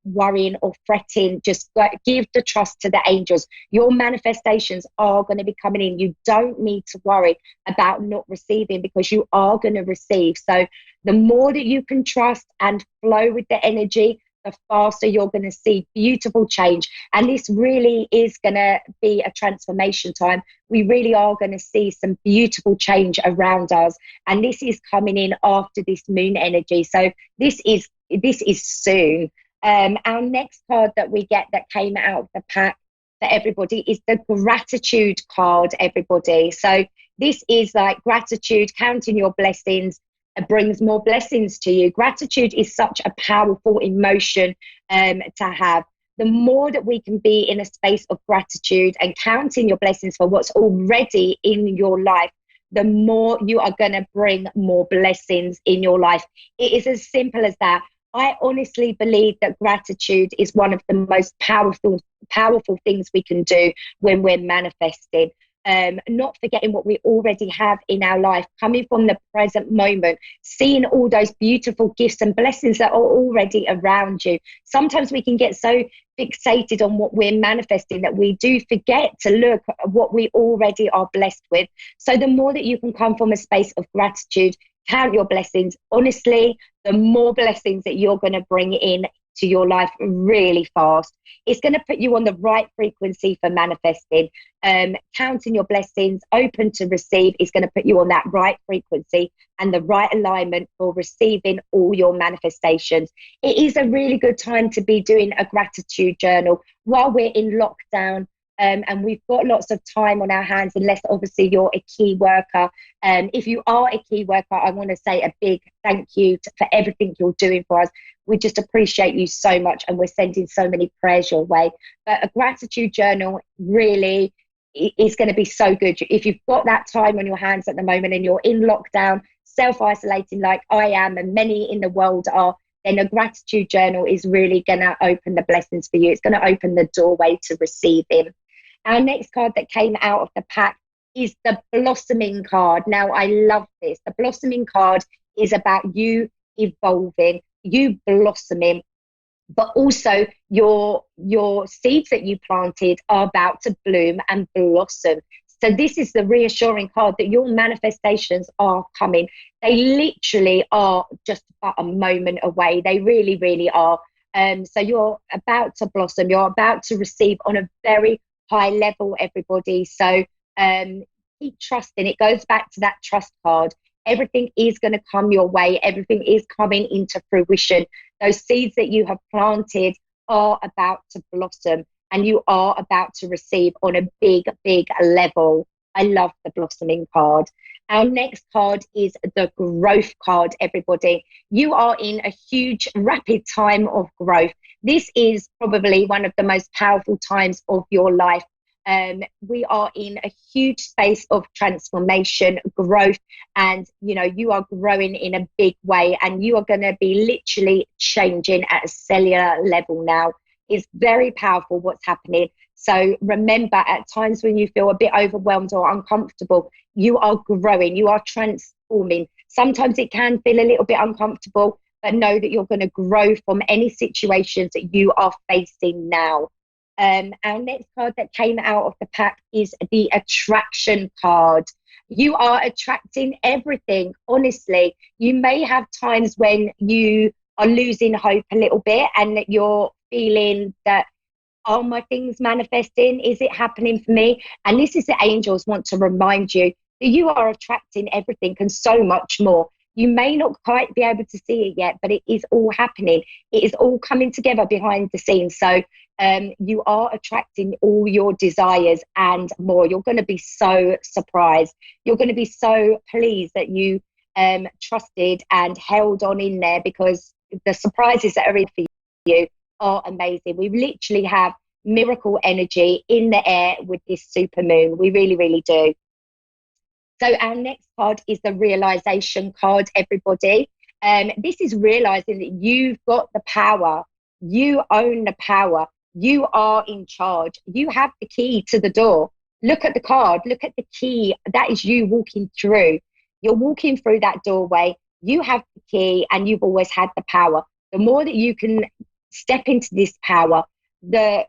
worrying or fretting. Just give the trust to the angels. Your manifestations are going to be coming in. You don't need to worry about not receiving, because you are going to receive. So the more that you can trust and flow with the energy, the faster you're going to see beautiful change. And this really is going to be a transformation time. We really are going to see some beautiful change around us. And this is coming in after this moon energy. So this is soon. Our next card that we get that came out of the pack for everybody is the gratitude card, everybody. So this is like gratitude, counting your blessings, brings more blessings to you. Gratitude is such a powerful emotion to have. The more that we can be in a space of gratitude and counting your blessings for what's already in your life, the more you are going to bring more blessings in your life. It is as simple as that. I honestly believe that gratitude is one of the most powerful things we can do when we're manifesting. Not forgetting what we already have in our life, coming from the present moment, seeing all those beautiful gifts and blessings that are already around you. Sometimes we can get so fixated on what we're manifesting that we do forget to look at what we already are blessed with. So the more that you can come from a space of gratitude, count your blessings, honestly, the more blessings that you're going to bring in to your life really fast. It's going to put you on the right frequency for manifesting. Counting your blessings, open to receive, is going to put you on that right frequency and the right alignment for receiving all your manifestations. It is a really good time to be doing a gratitude journal while we're in lockdown. And we've got lots of time on our hands, unless obviously you're a key worker. If you are a key worker, I want to say a big thank you for everything you're doing for us. We just appreciate you so much, and we're sending so many prayers your way. But a gratitude journal really is going to be so good. If you've got that time on your hands at the moment and you're in lockdown, self-isolating like I am and many in the world are, then a gratitude journal is really going to open the blessings for you. It's going to open the doorway to receiving. Our next card that came out of the pack is the blossoming card. Now, I love this. The blossoming card is about you evolving, you blossoming, but also your seeds that you planted are about to bloom and blossom. So this is the reassuring card that your manifestations are coming. They literally are just about a moment away. They really, really are. So you're about to blossom. You're about to receive on a very high level, everybody. So keep trusting. It goes back to that trust card. Everything is going to come your way. Everything is coming into fruition. Those seeds that you have planted are about to blossom, and you are about to receive on a big, big level. I love the blossoming card. Our next card is the growth card, everybody. You are in a huge, rapid time of growth. This is probably one of the most powerful times of your life. We are in a huge space of transformation, growth, and you are growing in a big way, and you are going to be literally changing at a cellular level now. It's very powerful what's happening. So remember, at times when you feel a bit overwhelmed or uncomfortable, you are growing, you are transforming. Sometimes it can feel a little bit uncomfortable, but know that you're going to grow from any situations that you are facing now. Our next card that came out of the pack is the attraction card. You are attracting everything, honestly. You may have times when you are losing hope a little bit and that you're feeling that, are my things manifesting? Is it happening for me? And this is the angels want to remind you that you are attracting everything and so much more. You may not quite be able to see it yet, but it is all happening. It is all coming together behind the scenes. So you are attracting all your desires and more. You're going to be so surprised. You're going to be so pleased that you trusted and held on in there, because the surprises that are in for you are amazing. We literally have miracle energy in the air with this super moon. We really, really do. So our next card is the realization card, everybody. This is realizing that you've got the power. You own the power. You are in charge. You have the key to the door. Look at the card. Look at the key. That is you walking through. You're walking through that doorway. You have the key and you've always had the power. The more that you can step into this power, the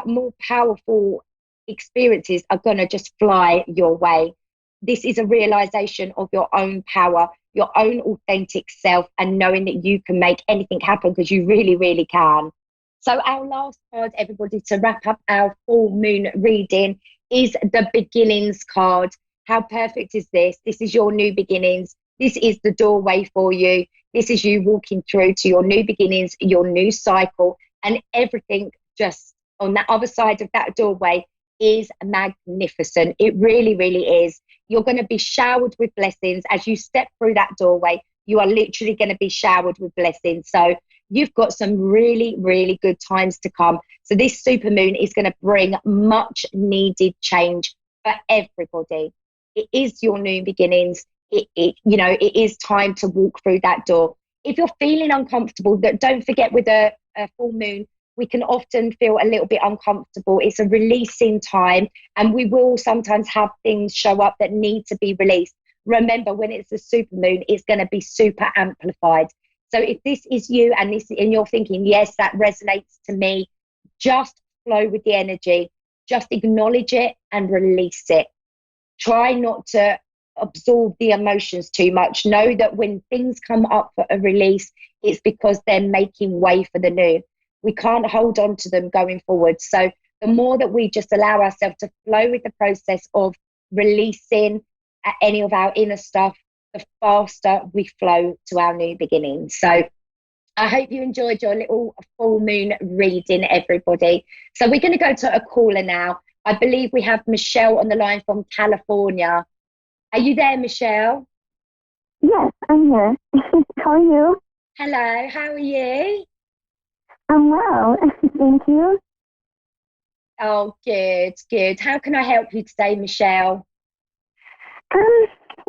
more powerful experiences are going to just fly your way. This is a realization of your own power, your own authentic self, and knowing that you can make anything happen, because you really, really can. So our last card, everybody, to wrap up our full moon reading is the beginnings card. How perfect is this? This is your new beginnings. This is the doorway for you. This is you walking through to your new beginnings, your new cycle, and everything just on that other side of that doorway is magnificent. It really, really is. You're going to be showered with blessings as you step through that doorway. You are literally going to be showered with blessings. So you've got some really, really good times to come. So this super moon is going to bring much needed change for everybody. It is your new beginnings. It is time to walk through that door. If you're feeling uncomfortable, don't forget, with a full moon, we can often feel a little bit uncomfortable. It's a releasing time, and we will sometimes have things show up that need to be released. Remember, when it's a super moon, it's going to be super amplified. So if this is you and you're thinking, yes, that resonates to me, just flow with the energy. Just acknowledge it and release it. Try not to absorb the emotions too much. Know that when things come up for a release, it's because they're making way for the new. We can't hold on to them going forward. So the more that we just allow ourselves to flow with the process of releasing any of our inner stuff, the faster we flow to our new beginnings. So I hope you enjoyed your little full moon reading, everybody. So we're going to go to a caller now. I believe we have Michelle on the line from California. Are you there, Michelle? Yes, I'm here. How are you? Hello, how are you? I'm well, thank you. Oh, good, good. How can I help you today, Michelle?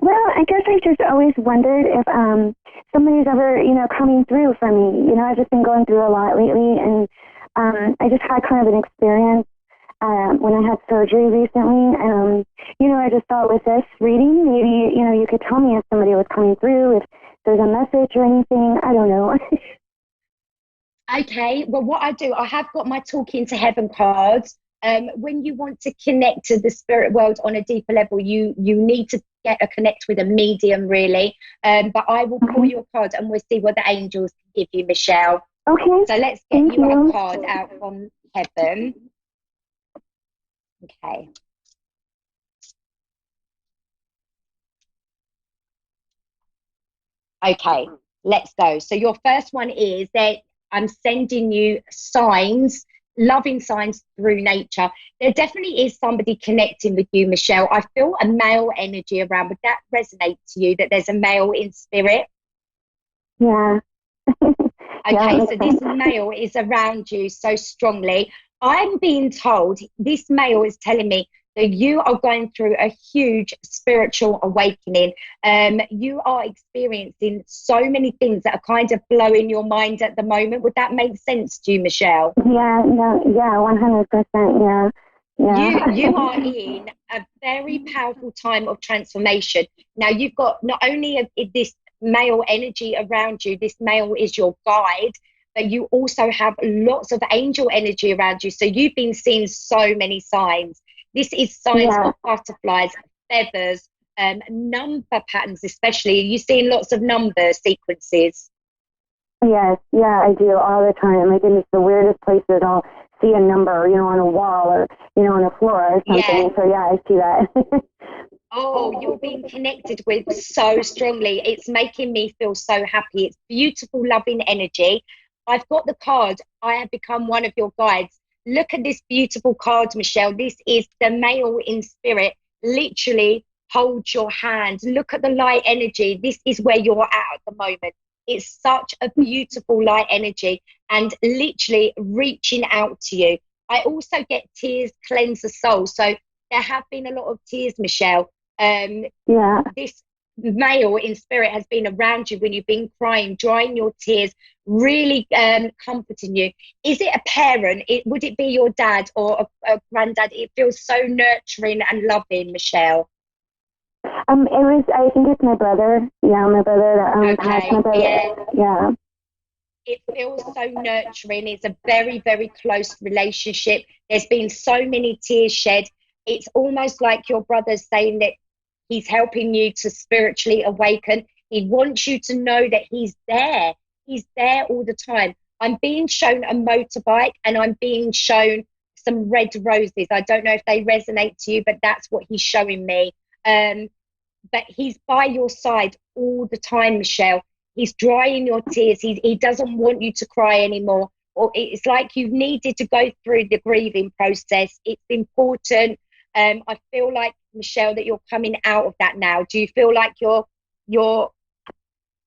Well, I guess I just always wondered if somebody's ever, coming through for me. I've just been going through a lot lately, and I just had kind of an experience when I had surgery recently. I just thought with this reading, maybe, you could tell me if somebody was coming through, if there's a message or anything. I don't know. Okay, well, what I do, I have got my Talking to Heaven cards. When you want to connect to the spirit world on a deeper level, you need to connect with a medium, really. But I will pull you a card and we'll see what the angels can give you, Michelle. Okay. So let's get you a card out from heaven. Okay. Okay, let's go. So your first one is that I'm sending you signs, loving signs through nature. There definitely is somebody connecting with you, Michelle. I feel a male energy around. Would that resonate to you, that there's a male in spirit? Yeah. Okay, so this male is around you so strongly. I'm being told, this male is telling me that you are going through a huge spiritual awakening. You are experiencing so many things that are kind of blowing your mind at the moment. Would that make sense to you, Michelle? Yeah, no, yeah, 100%, yeah. You are in a very powerful time of transformation. Now, you've got not only this male energy around you, this male is your guide, but you also have lots of angel energy around you. So you've been seeing so many signs. This is signs of butterflies, feathers, number patterns especially. You're seeing lots of number sequences. Yes, yeah, I do all the time. Like in just the weirdest places, I'll see a number, on a wall or, on a floor or something. Yeah. So yeah, I see that. Oh, you're being connected with so strongly. It's making me feel so happy. It's beautiful, loving energy. I've got the card. I have become one of your guides. Look at this beautiful card, Michelle. This is the male in spirit. Literally hold your hand. Look at the light energy. This is where you're at the moment. It's such a beautiful light energy and literally reaching out to you. I also get tears cleanse the soul. So there have been a lot of tears, Michelle. This male in spirit has been around you when you've been crying, drying your tears, really comforting you. Is it a parent? Would it be your dad or a granddad? It feels so nurturing and loving, Michelle. I think it's my brother. Yeah, my brother. Okay. My brother. Yeah. It feels so nurturing. It's a very, very close relationship. There's been so many tears shed. It's almost like your brother's saying that he's helping you to spiritually awaken. He wants you to know that he's there. He's there all the time. I'm being shown a motorbike and I'm being shown some red roses. I don't know if they resonate to you, but that's what he's showing me. But he's by your side all the time, Michelle. He's drying your tears. He doesn't want you to cry anymore. Or it's like you've needed to go through the grieving process. It's important. I feel like, Michelle, that you're coming out of that now. Do you feel like you're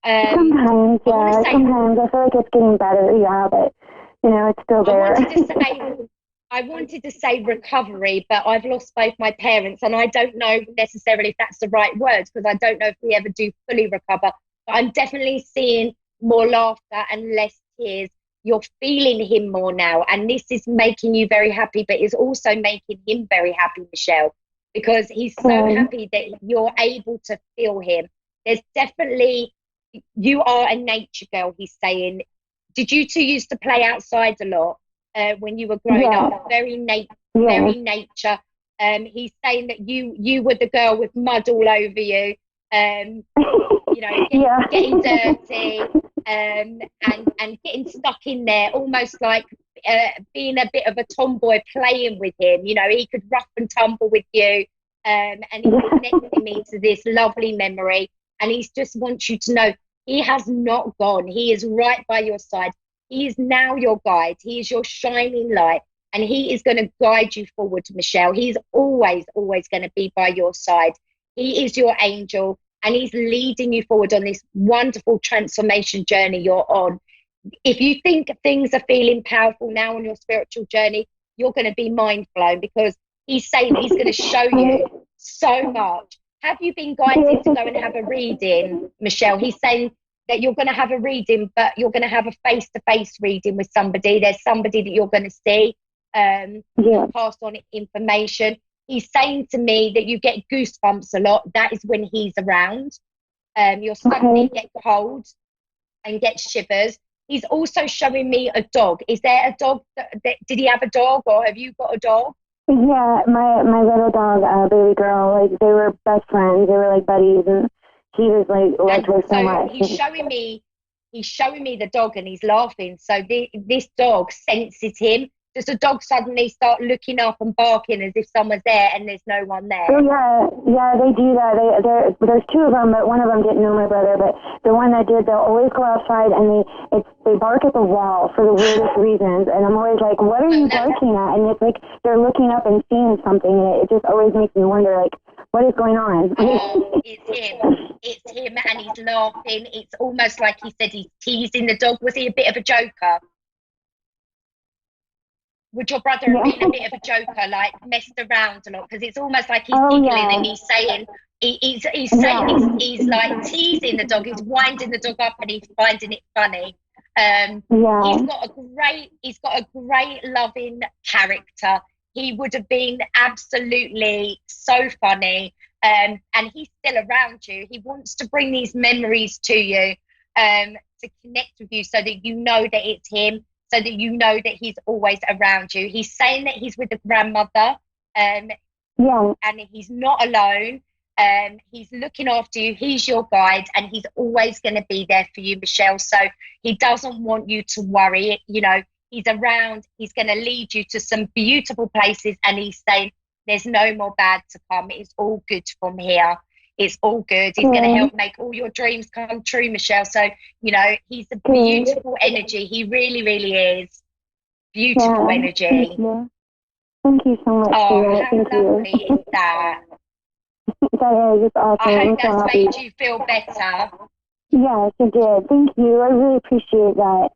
sometimes, yeah. Sometimes I feel like it's getting better, yeah, but it's still there. I wanted to say recovery, but I've lost both my parents, and I don't know necessarily if that's the right word, because I don't know if we ever do fully recover. But I'm definitely seeing more laughter and less tears. You're feeling him more now, and this is making you very happy, but it's also making him very happy, Michelle, because he's so happy that you're able to feel him. There's definitely, you are a nature girl, he's saying. Did you two used to play outside a lot when you were growing up? Very nature. He's saying that you were the girl with mud all over you, getting dirty, and getting stuck in there, almost like being a bit of a tomboy, playing with him. He could rough and tumble with you, and he's connecting me to this lovely memory. And he just wants you to know he has not gone. He is right by your side. He is now your guide. He is your shining light, and he is going to guide you forward, Michelle. He's always, always going to be by your side. He is your angel, and he's leading you forward on this wonderful transformation journey you're on. If you think things are feeling powerful now on your spiritual journey, you're going to be mind blown, because he's saying he's going to show you so much. Have you been guided to go and have a reading, Michelle? He's saying that you're going to have a reading, but you're going to have a face-to-face reading with somebody. There's somebody that you're going to see, pass on information. He's saying to me that you get goosebumps a lot. That is when he's around. You'll suddenly get cold and get shivers. He's also showing me a dog. Is there a dog? Did he have a dog, or have you got a dog? Yeah, my little dog, baby girl, like they were best friends. They were like buddies, and he was like liked her so much. He's showing me the dog, and he's laughing. So this dog senses him. Does the dog suddenly start looking up and barking as if someone's there and there's no one there? Oh yeah, they do that. There's two of them, but one of them didn't know my brother. But the one that did, they'll always go outside and they bark at the wall for the weirdest reasons. And I'm always like, what are you barking at? And it's like they're looking up and seeing something, and it just always makes me wonder, like, what is going on? It's him, and he's laughing. It's almost like he said he's teasing the dog. Was he a bit of a joker? Would your brother have been a bit of a joker, like messed around a lot? Because it's almost like he's giggling and he's saying he's like teasing the dog. He's winding the dog up and he's finding it funny. He's got a great loving character. He would have been absolutely so funny, and he's still around you. He wants to bring these memories to you, to connect with you, so that you know that it's him. So that you know that he's always around you. He's saying that he's with the grandmother, and he's not alone. He's looking after you. He's your guide, and he's always going to be there for you, Michelle. So he doesn't want you to worry. He's around. He's going to lead you to some beautiful places, and he's saying there's no more bad to come. It's all good from here. It's all good. He's going to help make all your dreams come true, Michelle. So, he's a beautiful energy. He really, really is. Beautiful energy. Thank you. Thank you so much. Oh, how lovely is that? That is, it's awesome. I hope that's made you feel better. Yes, I did. Thank you. I really appreciate that.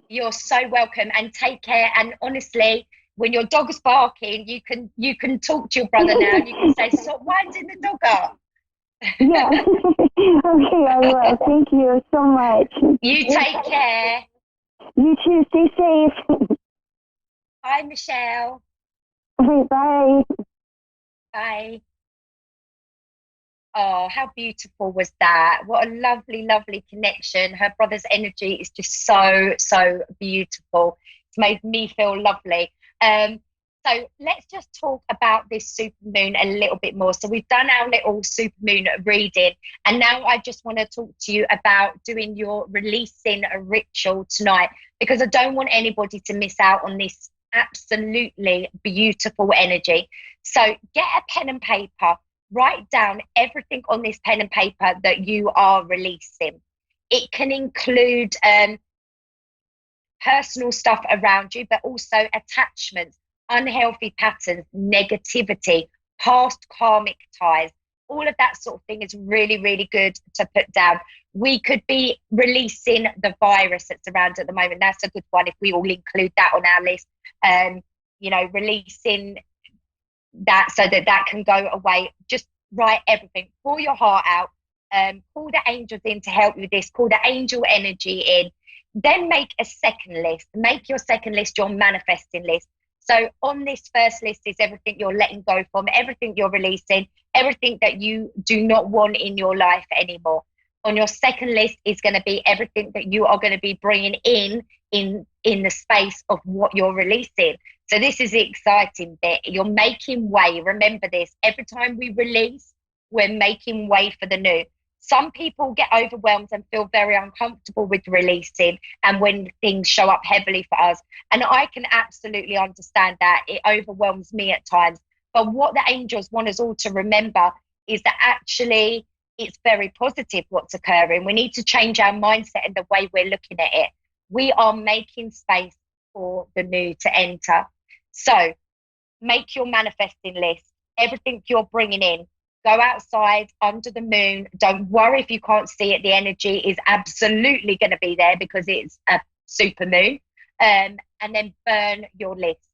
You're so welcome, and take care. And honestly, when your dog's barking, you can talk to your brother now, and you can say, "Stop winding the dog up." Yeah. Okay, I will. Thank you so much. You take care. You too. Stay safe. Bye, Michelle. Okay, bye. Bye. Oh, how beautiful was that? What a lovely, lovely connection. Her brother's energy is just so, so beautiful. It's made me feel lovely. So let's just talk about this supermoon a little bit more. So we've done our little supermoon reading, and now I just want to talk to you about doing your releasing a ritual tonight, because I don't want anybody to miss out on this absolutely beautiful energy. So get a pen and paper. Write down everything on this pen and paper that you are releasing. It can include personal stuff around you, but also attachments, unhealthy patterns, negativity, past karmic ties. All of that sort of thing is really, really good to put down. We could be releasing the virus that's around at the moment. That's a good one if we all include that on our list. Releasing that so that can go away. Just write everything. Pour your heart out. Call the angels in to help you with this. Call the angel energy in. Then make a second list. Make your second list your manifesting list. So on this first list is everything you're letting go from, everything you're releasing, everything that you do not want in your life anymore. On your second list is going to be everything that you are going to be bringing in the space of what you're releasing. So this is the exciting bit. You're making way. Remember this. Every time we release, we're making way for the new. Some people get overwhelmed and feel very uncomfortable with releasing, and when things show up heavily for us. And I can absolutely understand that. It overwhelms me at times. But what the angels want us all to remember is that actually it's very positive what's occurring. We need to change our mindset and the way we're looking at it. We are making space for the new to enter. So make your manifesting list, everything you're bringing in. Go outside under the moon. Don't worry if you can't see it. The energy is absolutely going to be there because it's a super moon. And then burn your list.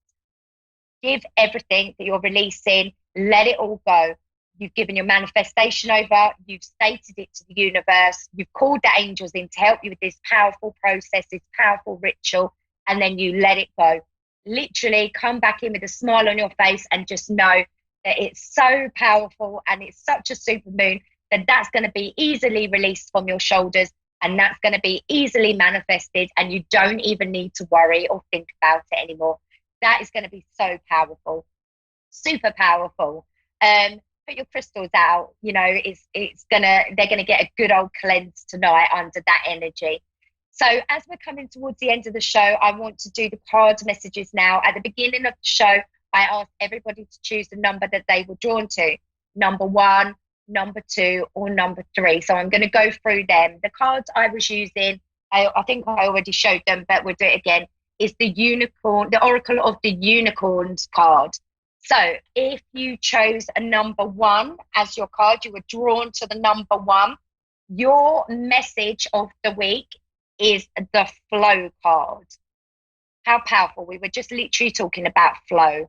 Give everything that you're releasing. Let it all go. You've given your manifestation over. You've stated it to the universe. You've called the angels in to help you with this powerful process, this powerful ritual, and then you let it go. Literally come back in with a smile on your face and just know that it's so powerful and it's such a super moon that that's going to be easily released from your shoulders, and that's going to be easily manifested, and you don't even need to worry or think about it anymore. That is going to be so powerful, super powerful. Put your crystals out. They're gonna get a good old cleanse tonight under that energy. So as we're coming towards the end of the show, I want to do the card messages now. At the beginning of the show, I asked everybody to choose the number that they were drawn to, number 1, number 2, or number 3. So I'm going to go through them. The cards I was using, I think I already showed them, but we'll do it again, is the unicorn, the Oracle of the Unicorns card. So if you chose a number 1 as your card, you were drawn to the number 1, your message of the week is the flow card. How powerful. We were just literally talking about flow.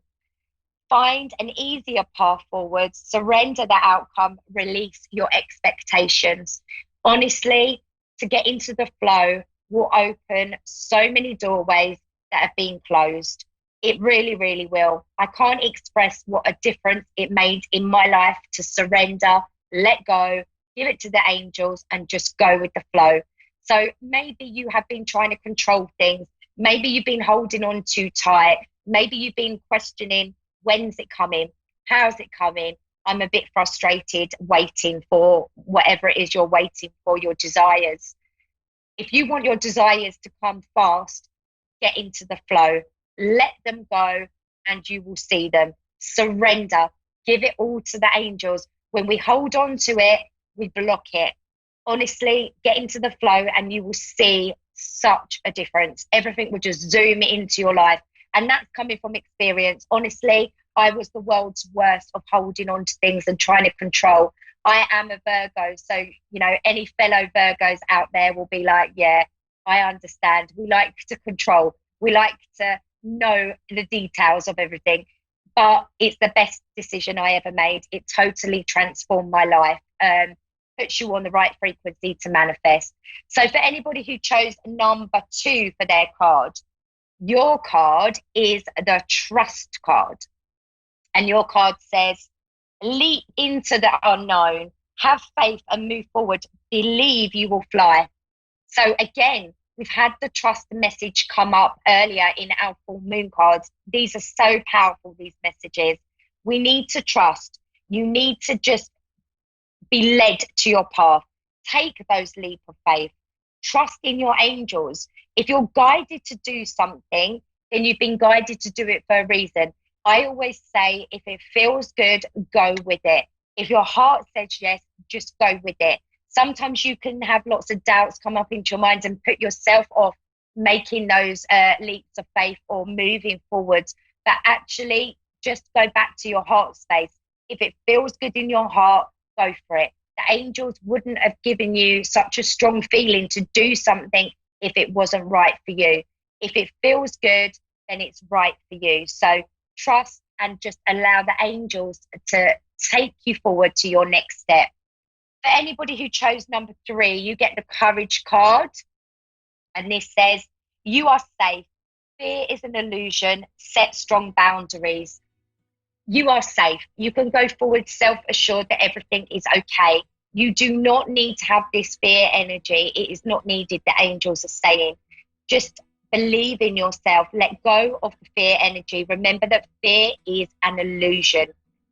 Find an easier path forward, surrender the outcome, release your expectations. Honestly, to get into the flow will open so many doorways that have been closed. It really, really will. I can't express what a difference it made in my life to surrender, let go, give it to the angels, and just go with the flow. So maybe you have been trying to control things. Maybe you've been holding on too tight. Maybe you've been questioning, when's it coming? How's it coming? I'm a bit frustrated waiting for whatever it is you're waiting for, your desires. If you want your desires to come fast, get into the flow. Let them go and you will see them. Surrender. Give it all to the angels. When we hold on to it, we block it. Honestly, get into the flow and you will see such a difference. Everything will just zoom into your life. And that's coming from experience. Honestly, I was the world's worst of holding on to things and trying to control. I am a Virgo, so, you know, any fellow Virgos out there will be like, yeah, I understand. We like to control. We like to know the details of everything. But it's the best decision I ever made. It totally transformed my life. Puts you on the right frequency to manifest. So for anybody who chose number 2 for their card, your card is the trust card. And your card says, leap into the unknown, have faith and move forward, believe you will fly. So again, we've had the trust message come up earlier in our full moon cards. These are so powerful, these messages. We need to trust. You need to just be led to your path. Take those leap of faith. Trust in your angels. If you're guided to do something, then you've been guided to do it for a reason. I always say, if it feels good, go with it. If your heart says yes, just go with it. Sometimes you can have lots of doubts come up into your mind and put yourself off making those leaps of faith or moving forwards. But actually, just go back to your heart space. If it feels good in your heart, go for it. The angels wouldn't have given you such a strong feeling to do something if it wasn't right for you. If it feels good, then it's right for you. So trust and just allow the angels to take you forward to your next step. For anybody who chose number 3, you get the courage card. And this says, you are safe. Fear is an illusion. Set strong boundaries. You are safe. You can go forward self-assured that everything is okay. You do not need to have this fear energy. It is not needed, the angels are saying. Just believe in yourself. Let go of the fear energy. Remember that fear is an illusion.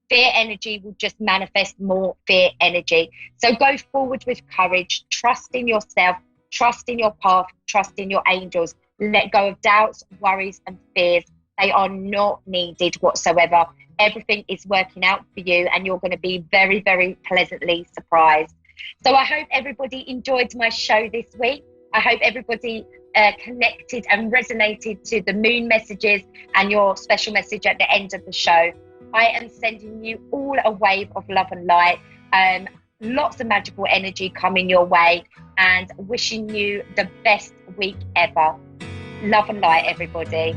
Fear energy will just manifest more fear energy. So go forward with courage. Trust in yourself. Trust in your path. Trust in your angels. Let go of doubts, worries, and fears. They are not needed whatsoever. Everything is working out for you, and you're going to be very, very pleasantly surprised. So I hope everybody enjoyed my show this week. I hope everybody connected and resonated to the moon messages and your special message at the end of the show. I am sending you all a wave of love and light. Lots of magical energy coming your way, and wishing you the best week ever. Love and light, everybody.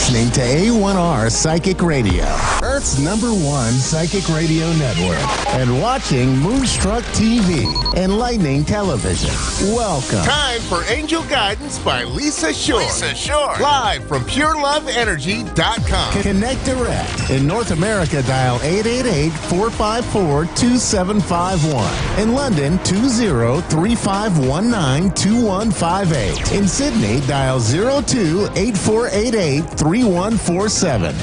listening to A1R Psychic Radio, Earth's #1 psychic radio network, and watching Moonstruck TV, enlightening television. Welcome. Time for Angel Guidance by Lisa Shore. Live from PureLoveEnergy.com. Connect direct. In North America, dial 888-454-2751. In London, 20-3519-2158. In Sydney, dial 02-8488-3147.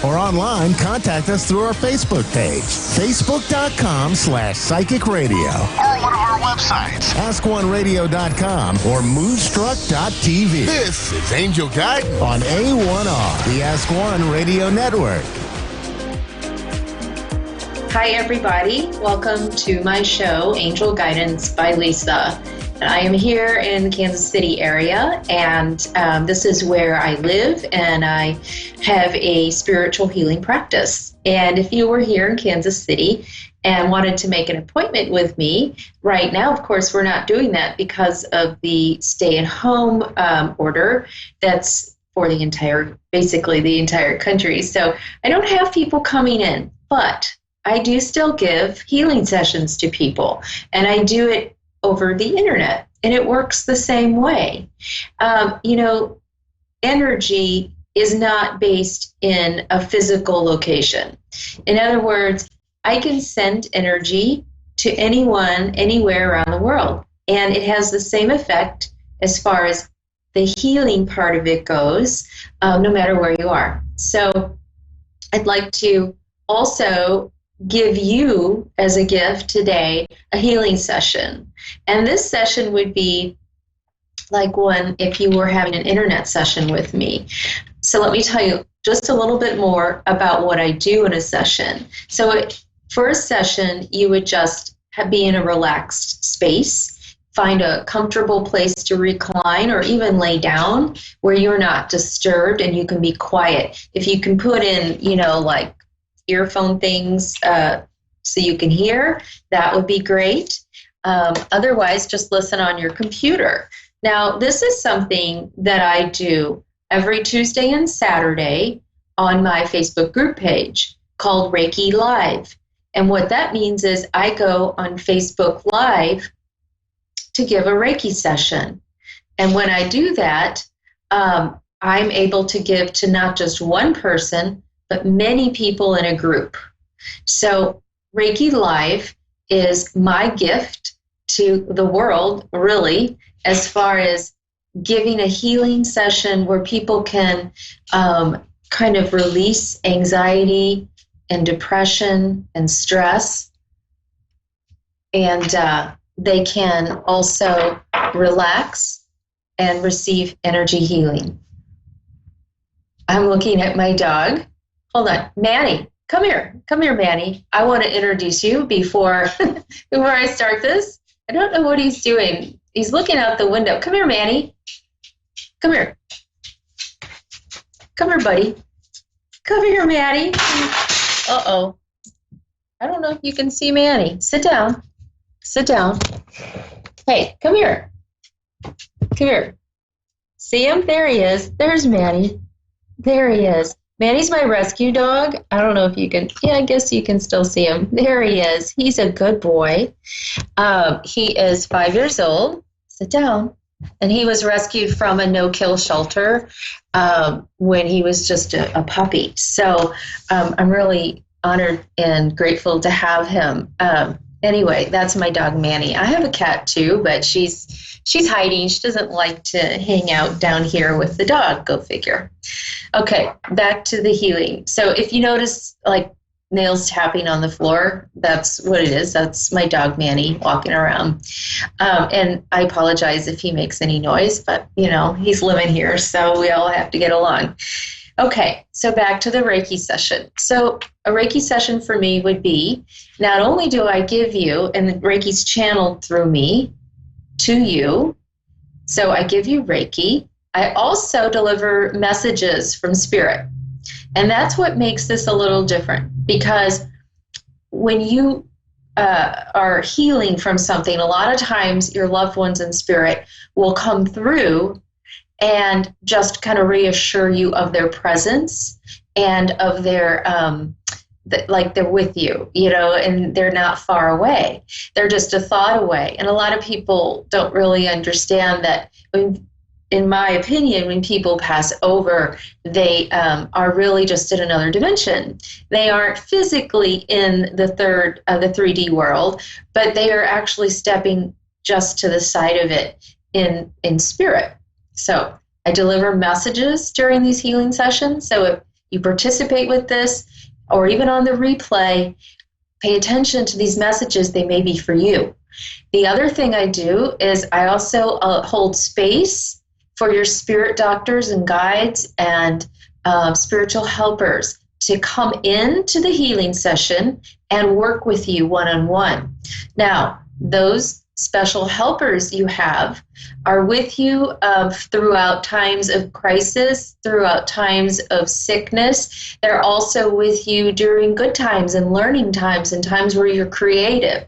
Or online, contact us through our Facebook page, facebook.com/psychic radio. Or one of our websites, AskOneRadio.com or Moonstruck.tv. This is Angel Guidance on A1R, the Ask One Radio Network. Hi, everybody. Welcome to my show, Angel Guidance by Lisa. I am here in the Kansas City area, and this is where I live, and I have a spiritual healing practice. And if you were here in Kansas City and wanted to make an appointment with me, right now, of course, we're not doing that because of the stay-at-home order that's for basically the entire country. So I don't have people coming in, but I do still give healing sessions to people, and I do it over the internet, and it works the same way. Energy is not based in a physical location. In other words, I can send energy to anyone, anywhere around the world, and it has the same effect as far as the healing part of it goes, no matter where you are. So I'd like to also give you as a gift today a healing session. And this session would be like one if you were having an internet session with me. So let me tell you just a little bit more about what I do in a session. So for a session, you would just be in a relaxed space, find a comfortable place to recline or even lay down where you're not disturbed and you can be quiet. If you can put in, like earphone things so you can hear, that would be great. Otherwise, just listen on your computer. Now, this is something that I do every Tuesday and Saturday on my Facebook group page called Reiki Live. And what that means is I go on Facebook Live to give a Reiki session. And when I do that, I'm able to give to not just one person, but many people in a group. So Reiki Live is my gift to the world, really, as far as giving a healing session where people can kind of release anxiety and depression and stress. And they can also relax and receive energy healing. I'm looking at my dog. Hold on, Manny, come here. Come here, Manny. I want to introduce you before I start this. I don't know what he's doing. He's looking out the window. Come here, Manny. Come here. Come here, buddy. Come here, Manny. Uh-oh. I don't know if you can see Manny. Sit down. Sit down. Hey, come here. Come here. See him? There he is. There's Manny. There he is. Manny's my rescue dog. I don't know if you can, I guess you can still see him. There he is. He's a good boy. He is 5 years old. Sit down. And he was rescued from a no-kill shelter when he was just a puppy. So I'm really honored and grateful to have him. Anyway, that's my dog, Manny. I have a cat, too, but she's hiding. She doesn't like to hang out down here with the dog. Go figure. Okay, back to the healing. So if you notice, like, nails tapping on the floor, that's what it is. That's my dog, Manny, walking around. And I apologize if he makes any noise, but, he's living here, so we all have to get along. Okay, so back to the Reiki session. So a Reiki session for me would be, not only do I give you, and the Reiki's channeled through me to you, so I give you Reiki, I also deliver messages from Spirit. And that's what makes this a little different, because when you are healing from something, a lot of times your loved ones in spirit will come through and just kind of reassure you of their presence and of their, like they're with you, and they're not far away. They're just a thought away. And a lot of people don't really understand that in my opinion, when people pass over, they are really just in another dimension. They aren't physically in the 3D world, but they are actually stepping just to the side of it in spirit. So I deliver messages during these healing sessions. So if you participate with this, or even on the replay, pay attention to these messages. They may be for you. The other thing I do is I also hold space for your spirit doctors and guides and spiritual helpers to come into the healing session and work with you one-on-one. Now, those special helpers you have are with you throughout times of crisis, throughout times of sickness. They're also with you during good times and learning times and times where you're creative.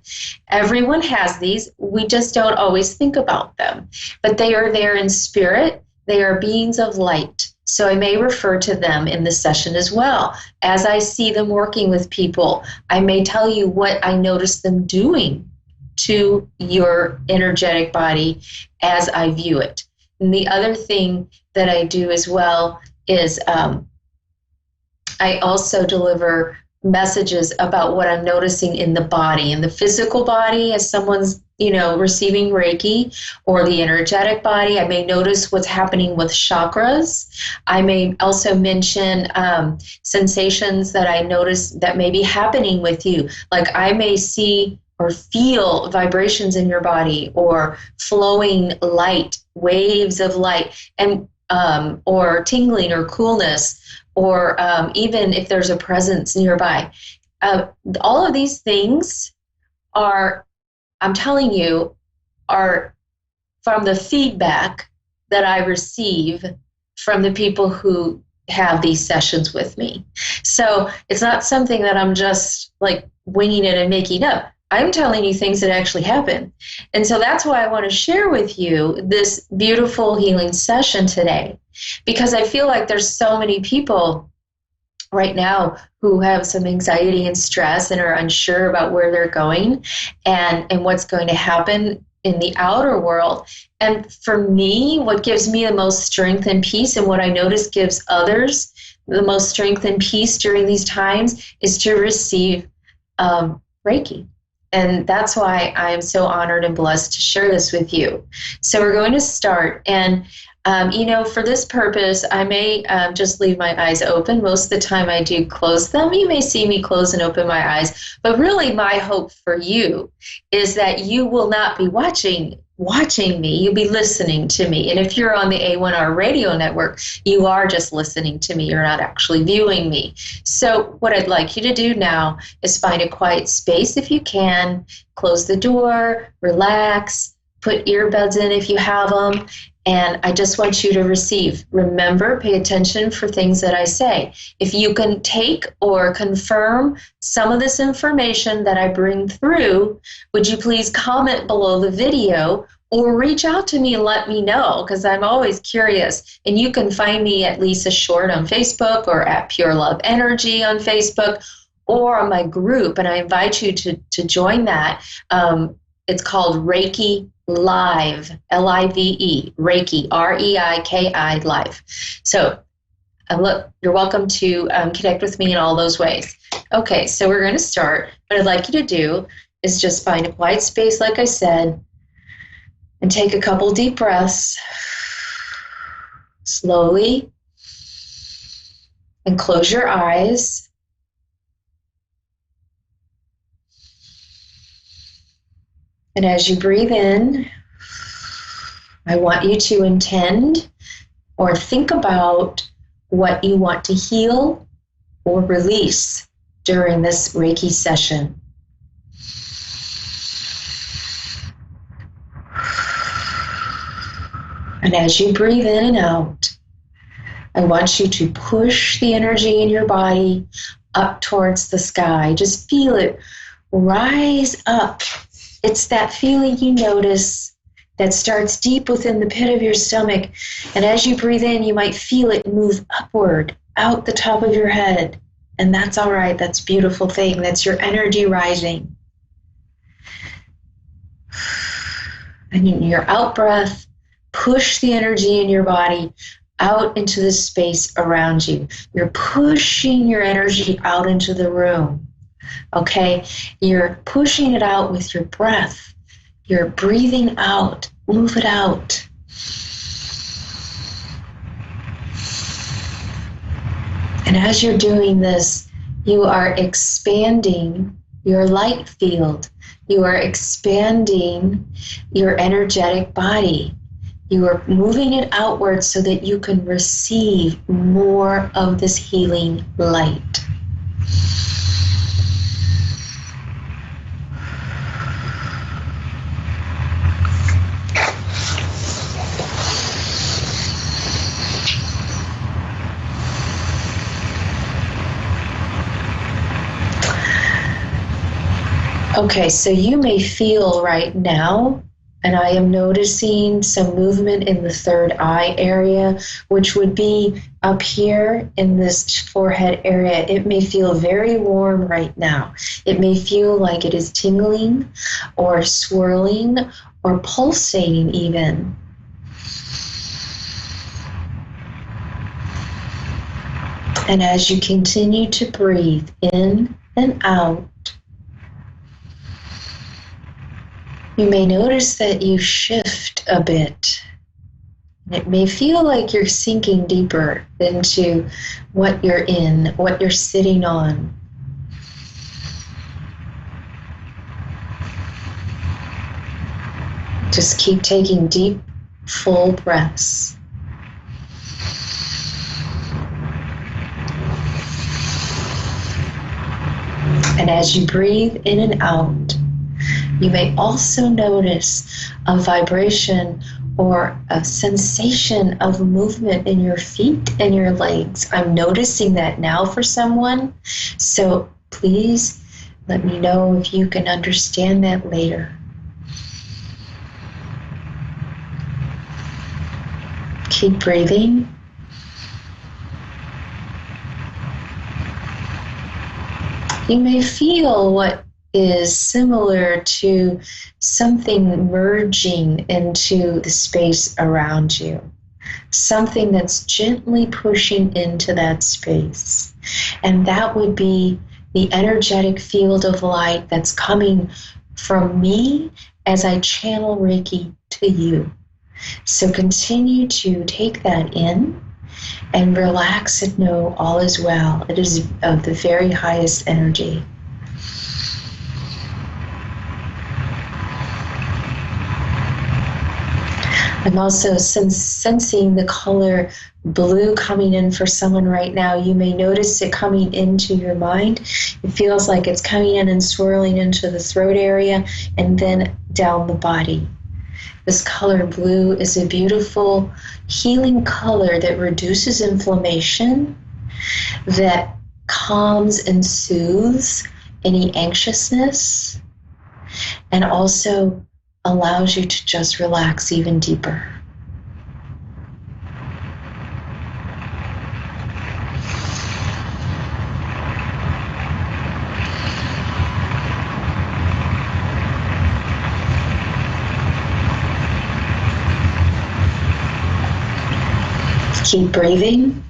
Everyone has these. We just don't always think about them. But they are there in spirit. They are beings of light. So I may refer to them in the session as well. As I see them working with people, I may tell you what I notice them doing to your energetic body as I view it. And the other thing that I do as well is I also deliver messages about what I'm noticing in the body, in the physical body as someone's, receiving Reiki, or the energetic body. I may notice what's happening with chakras. I may also mention sensations that I notice that may be happening with you. Like I may see or feel vibrations in your body, or flowing light, waves of light, and or tingling or coolness, or even if there's a presence nearby. All of these things are, I'm telling you, are from the feedback that I receive from the people who have these sessions with me. So it's not something that I'm just like winging it and making up. I'm telling you things that actually happen. And so that's why I want to share with you this beautiful healing session today, because I feel like there's so many people right now who have some anxiety and stress and are unsure about where they're going and what's going to happen in the outer world. And for me, what gives me the most strength and peace, and what I notice gives others the most strength and peace during these times, is to receive Reiki. And that's why I'm so honored and blessed to share this with you. So we're going to start. And, for this purpose, I may just leave my eyes open. Most of the time I do close them. You may see me close and open my eyes. But really my hope for you is that you will not be watching me, you'll be listening to me. And if you're on the A1R radio network, you are just listening to me. You're not actually viewing me. So what I'd like you to do now is find a quiet space if you can, close the door, relax, put earbuds in if you have them, and I just want you to receive. Remember, pay attention for things that I say. If you can take or confirm some of this information that I bring through, would you please comment below the video or reach out to me and let me know, because I'm always curious. And you can find me at Lisa Short on Facebook, or at Pure Love Energy on Facebook, or on my group, and I invite you to join that. It's called Reiki Live, L-I-V-E, Reiki, R-E-I-K-I, Live. So look, you're welcome to connect with me in all those ways. Okay, so we're going to start. What I'd like you to do is just find a quiet space, like I said, and take a couple deep breaths slowly, and close your eyes. And as you breathe in, I want you to intend or think about what you want to heal or release during this Reiki session. And as you breathe in and out, I want you to push the energy in your body up towards the sky. Just feel it rise up. It's that feeling you notice that starts deep within the pit of your stomach. And as you breathe in, you might feel it move upward, out the top of your head. And that's all right. That's a beautiful thing. That's your energy rising. And in your out breath, push the energy in your body out into the space around you. You're pushing your energy out into the room. Okay? You're pushing it out with your breath. You're breathing out. Move it out. And as you're doing this, you are expanding your light field. You are expanding your energetic body. You are moving it outward so that you can receive more of this healing light. Okay, so you may feel right now, and I am noticing some movement in the third eye area, which would be up here in this forehead area. It may feel very warm right now. It may feel like it is tingling or swirling or pulsating even. And as you continue to breathe in and out, you may notice that you shift a bit. It may feel like you're sinking deeper into what you're in, what you're sitting on. Just keep taking deep, full breaths. And as you breathe in and out, you may also notice a vibration or a sensation of movement in your feet and your legs. I'm noticing that now for someone, so please let me know if you can understand that later. Keep breathing. You may feel what is similar to something merging into the space around you. Something that's gently pushing into that space. And that would be the energetic field of light that's coming from me as I channel Reiki to you. So continue to take that in and relax and know all is well. It is of the very highest energy. I'm also sensing the color blue coming in for someone right now. You may notice it coming into your mind. It feels like it's coming in and swirling into the throat area and then down the body. This color blue is a beautiful healing color that reduces inflammation, that calms and soothes any anxiousness, and also allows you to just relax even deeper. Keep breathing.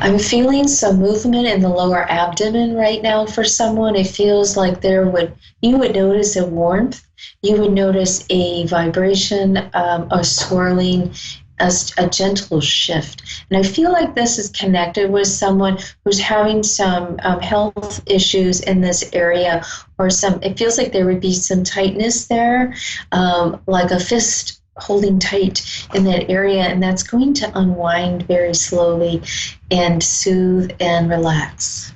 I'm feeling some movement in the lower abdomen right now for someone. It feels like you would notice a warmth, you would notice a vibration, a swirling, a gentle shift. And I feel like this is connected with someone who's having some health issues in this area, or it feels like there would be some tightness there, like a fist holding tight in that area, and that's going to unwind very slowly and soothe and relax.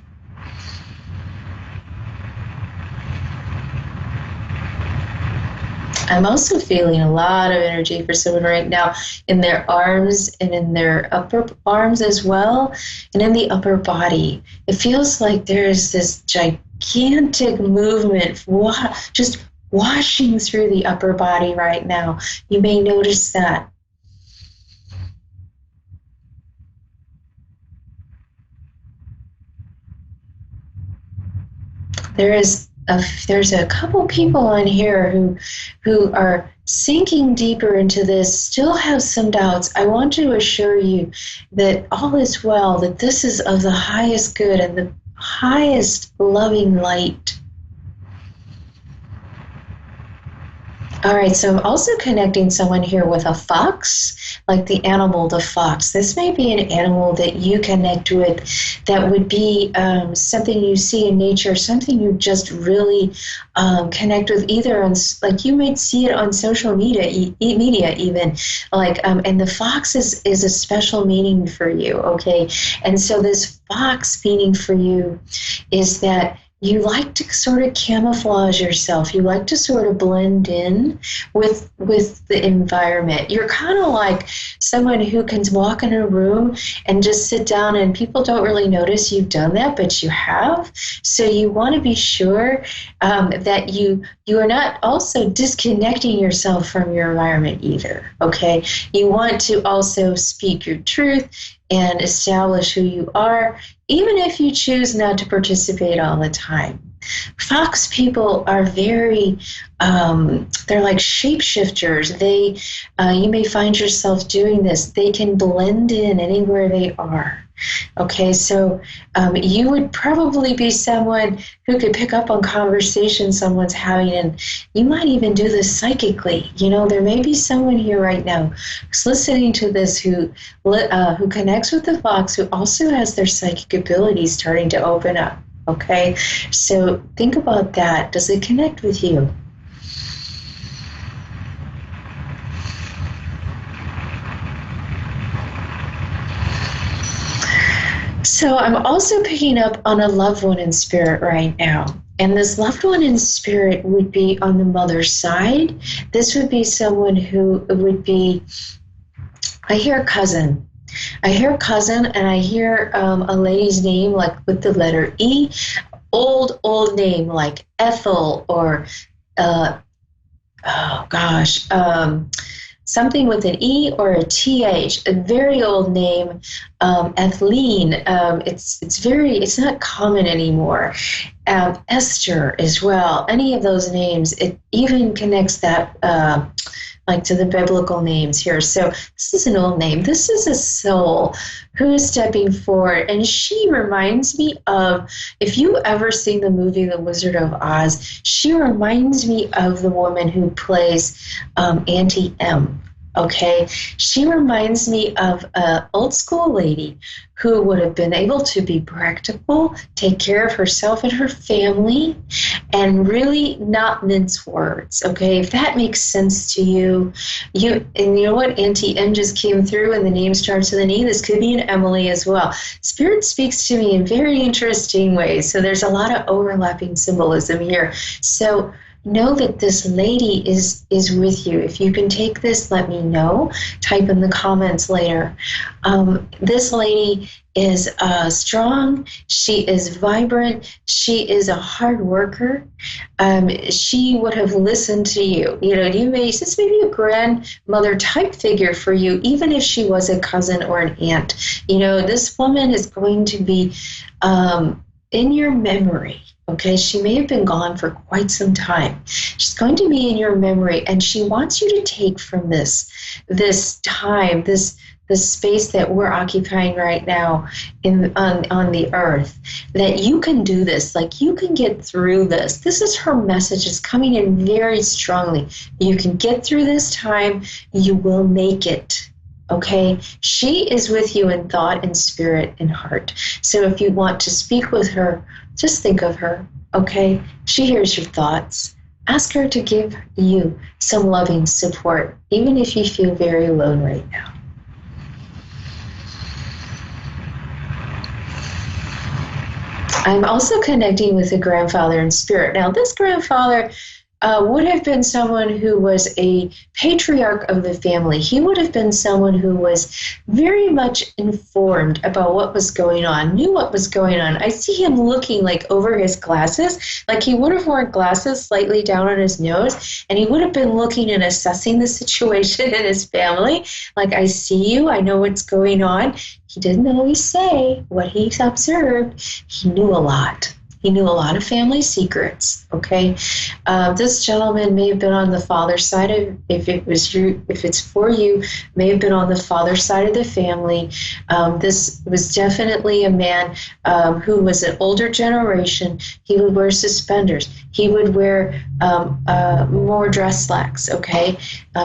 I'm also feeling a lot of energy for someone right now in their arms and in their upper arms as well, and in the upper body. It feels like there's this gigantic movement just washing through the upper body right now. You may notice that. There's a couple people in here who are sinking deeper into this, still have some doubts. I want to assure you that all is well, that this is of the highest good and the highest loving light. All right, so I'm also connecting someone here with a fox, like the animal, the fox. This may be an animal that you connect with that would be something you see in nature, something you just really connect with, either on, like you might see it on social media even, like, and the fox is a special meaning for you, okay? And so this fox meaning for you is that you like to sort of camouflage yourself. You like to sort of blend in with the environment. You're kind of like someone who can walk in a room and just sit down and people don't really notice you've done that, but you have. So you want to be sure that you are not also disconnecting yourself from your environment either, okay? You want to also speak your truth and establish who you are, even if you choose not to participate all the time. Fox people are very, they're like shapeshifters. You may find yourself doing this. They can blend in anywhere they are. Okay, so you would probably be someone who could pick up on conversations someone's having, and you might even do this psychically. You know, there may be someone here right now who's listening to this who connects with the fox, who also has their psychic abilities starting to open up. Okay, so think about that. Does it connect with you? So I'm also picking up on a loved one in spirit right now. And this loved one in spirit would be on the mother's side. This would be someone who would be, I hear cousin. I hear cousin, and I hear a lady's name like with the letter E, old name like Ethel or, something with an E or a TH, a very old name, Ethleen. It's not common anymore. Esther as well. Any of those names, it even connects that like to the biblical names here. So this is an old name. This is a soul who is stepping forward, and she reminds me of, if you ever seen the movie The Wizard of Oz, she reminds me of the woman who plays Auntie M. Okay, she reminds me of an old school lady who would have been able to be practical, take care of herself and her family, and really not mince words. Okay, if that makes sense to you, and you know what, Auntie M just came through, and the name starts with an E. This could be an Emily as well. Spirit speaks to me in very interesting ways, so there's a lot of overlapping symbolism here. So know that this lady is with you. If you can take this, let me know. Type in the comments later. This lady is strong. She is vibrant. She is a hard worker. She would have listened to you. You know, this may be a grandmother type figure for you, even if she was a cousin or an aunt. You know, this woman is going to be in your memory. Okay, she may have been gone for quite some time. She's going to be in your memory, and she wants you to take from this time, this space that we're occupying right now on the earth, that you can do this, like you can get through this. This is her message. It's coming in very strongly. You can get through this time. You will make it. Okay, she is with you in thought and spirit and heart. So if you want to speak with her, just think of her, okay? She hears your thoughts. Ask her to give you some loving support, even if you feel very alone right now. I'm also connecting with a grandfather in spirit. Now, this grandfather would have been someone who was a patriarch of the family. He would have been someone who was very much informed about what was going on, knew what was going on. I see him looking like over his glasses, like he would have worn glasses slightly down on his nose, and he would have been looking and assessing the situation in his family. Like, I see you, I know what's going on. He didn't always say what he observed. He knew a lot. He knew a lot of family secrets, okay? This gentleman may have been on the father's side of, if it's for you, may have been on the father's side of the family. This was definitely a man who was an older generation. He would wear suspenders. He would wear more dress slacks, okay?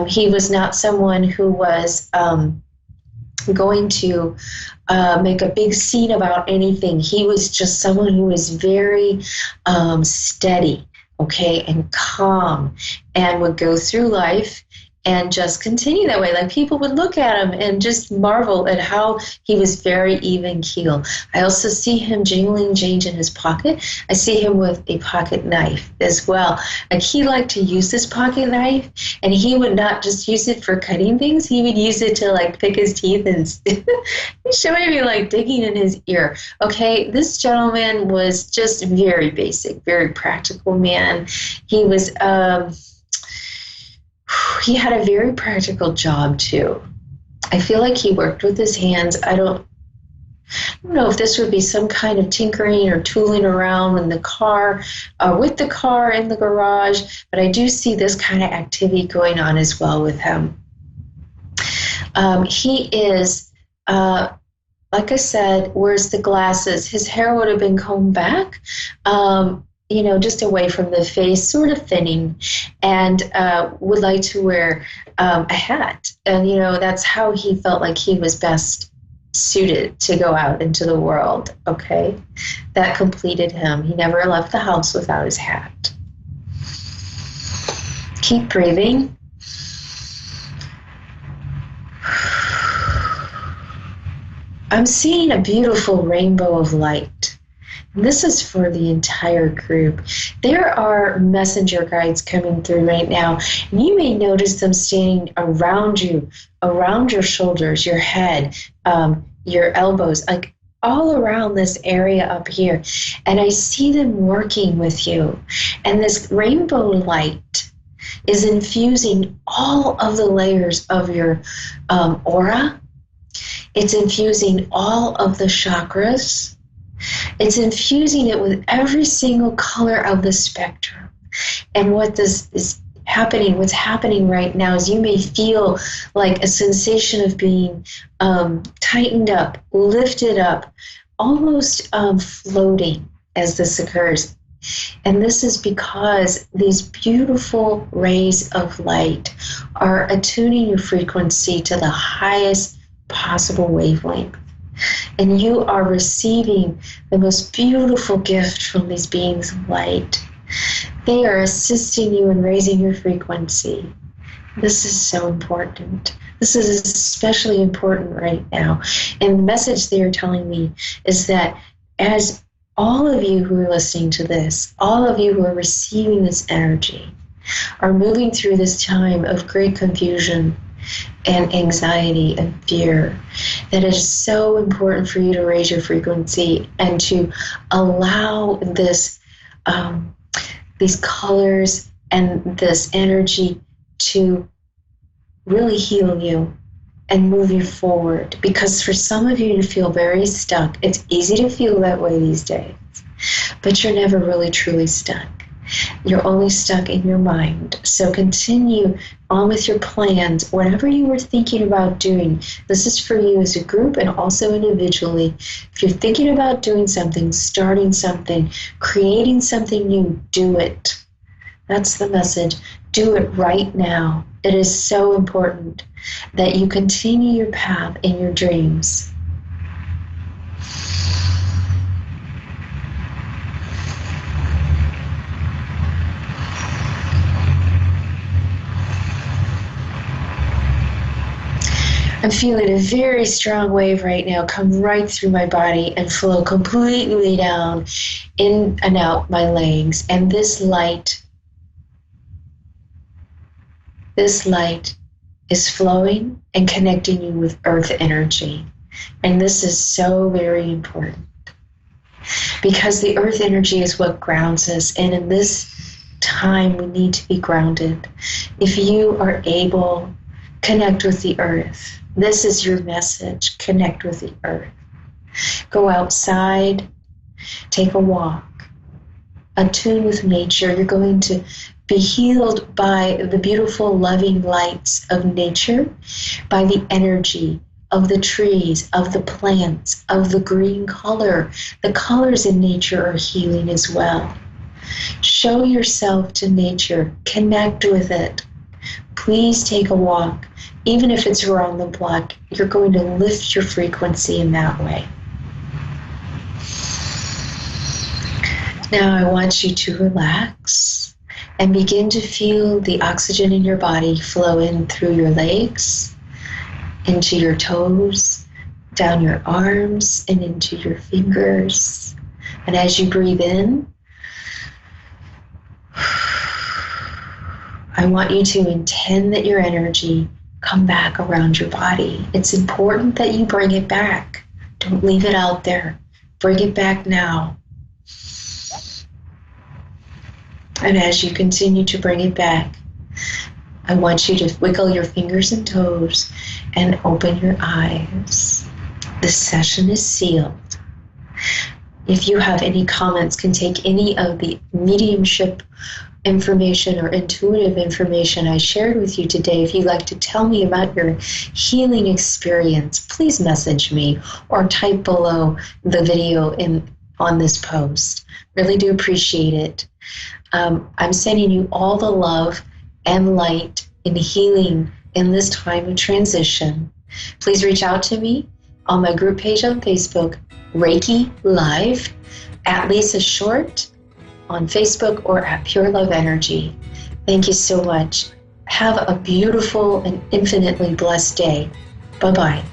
He was not someone who was going to make a big scene about anything. He was just someone who was very steady, okay, and calm, and would go through life and just continue that way. Like, people would look at him and just marvel at how he was very even keel. I also see him jingling change in his pocket. I see him with a pocket knife as well. Like, he liked to use this pocket knife, and he would not just use it for cutting things. He would use it to, like, pick his teeth and he's showing me, like, digging in his ear. Okay, this gentleman was just very basic, very practical man. He was, he had a very practical job too. I feel like he worked with his hands. I don't know if this would be some kind of tinkering or tooling around in the car, with the car in the garage, but I do see this kind of activity going on as well with him. He is, like I said, wears the glasses. His hair would have been combed back, just away from the face, sort of thinning, and would like to wear a hat. And, that's how he felt like he was best suited to go out into the world, okay? That completed him. He never left the house without his hat. Keep breathing. I'm seeing a beautiful rainbow of light. This is for the entire group. There are messenger guides coming through right now, and you may notice them standing around you, around your shoulders, your head, your elbows, like all around this area up here. And I see them working with you. And this rainbow light is infusing all of the layers of your aura. It's infusing all of the chakras. It's infusing it with every single color of the spectrum. And what this is happening, what's happening right now is you may feel like a sensation of being tightened up, lifted up, almost floating as this occurs. And this is because these beautiful rays of light are attuning your frequency to the highest possible wavelength. And you are receiving the most beautiful gift from these beings of light. They are assisting you in raising your frequency. This is so important. This is especially important right now. And the message they are telling me is that as all of you who are listening to this, all of you who are receiving this energy, are moving through this time of great confusion and anxiety and fear, that it is so important for you to raise your frequency and to allow this, these colors and this energy to really heal you and move you forward. Because for some of you to feel very stuck, it's easy to feel that way these days, but you're never really truly stuck. You're only stuck in your mind. So continue on with your plans, whatever you were thinking about doing. This is for you as a group and also individually. If you're thinking about doing something, starting something, creating something new, do it. That's the message. Do it right now. It is so important that you continue your path in your dreams. I'm feeling a very strong wave right now come right through my body and flow completely down in and out my legs. And this light this light is flowing and connecting you with earth energy. And this is so very important because the earth energy is what grounds us. And in this time, we need to be grounded. If you are able, connect with the earth. This is your message. Connect with the earth. Go outside, take a walk, attune with nature. You're going to be healed by the beautiful, loving lights of nature, by the energy of the trees, of the plants, of the green color. The colors in nature are healing as well. Show yourself to nature. Connect with it. Please take a walk. Even if it's around the block, you're going to lift your frequency in that way. Now I want you to relax and begin to feel the oxygen in your body flow in through your legs, into your toes, down your arms, and into your fingers. And as you breathe in, I want you to intend that your energy come back around your body. It's important that you bring it back. Don't leave it out there. Bring it back now. And as you continue to bring it back, I want you to wiggle your fingers and toes and open your eyes. This session is sealed. If you have any comments, can take any of the mediumship information or intuitive information I shared with you today. If you'd like to tell me about your healing experience, please message me or type below the video on this post. Really do appreciate it. I'm sending you all the love and light and healing in this time of transition. Please reach out to me on my group page on Facebook, Reiki Live, at Lisa Short on Facebook, or at Pure Love Energy. Thank you so much. Have a beautiful and infinitely blessed day. Bye-bye.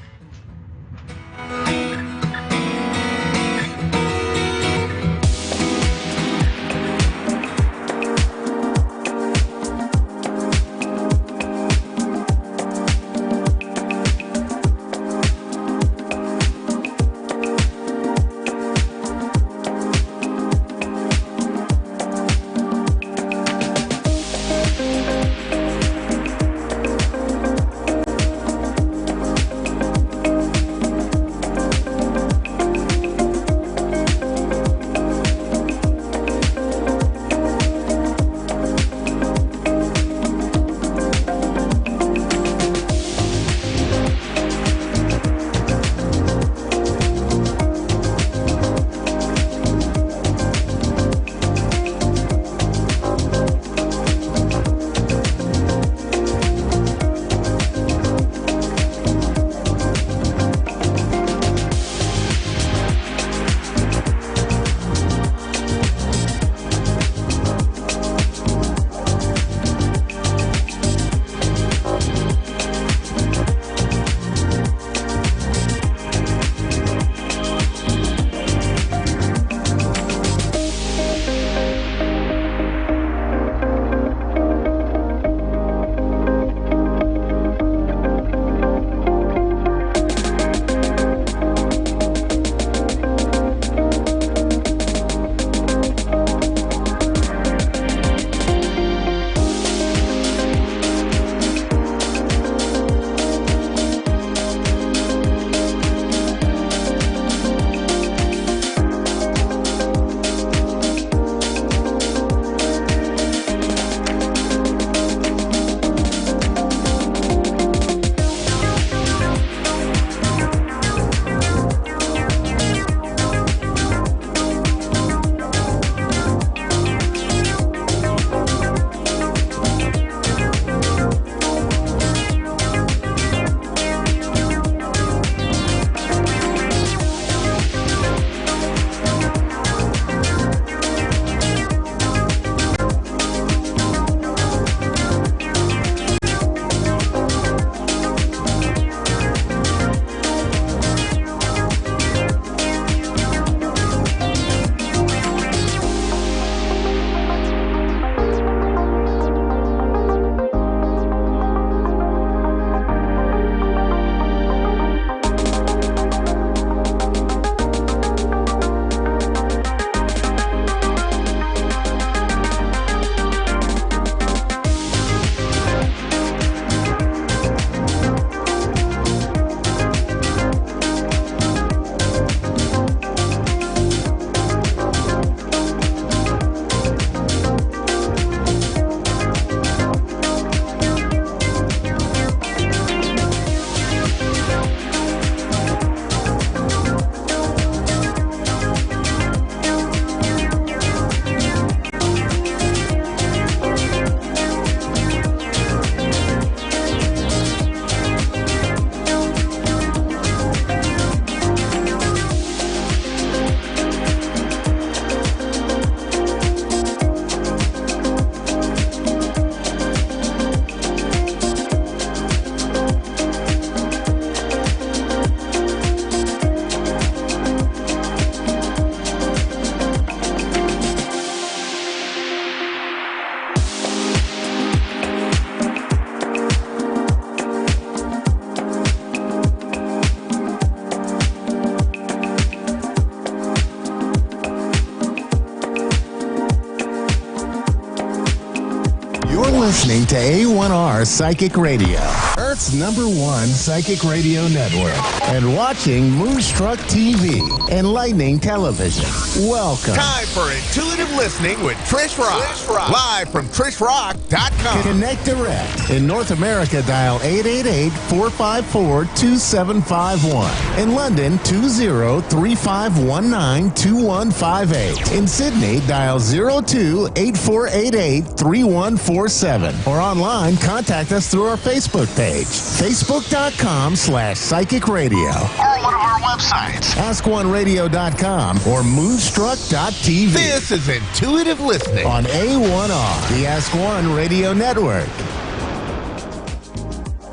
listening to A1R Psychic Radio, Earth's #1 psychic radio network, and watching Moonstruck TV, Enlightening Television. Welcome. Time for intuitive listening with Trish Rock. Live from TrishRock.com. Connect direct. In North America, dial 888-454-2751. In London, 20-3519-2158. In Sydney, dial 02-8488-3147. Or online, contact us through our Facebook page, facebook.com/psychic radio. Or one of our websites, askoneradio.com or moonstruck.tv. This is intuitive listening on A1R, the Ask One Radio Network.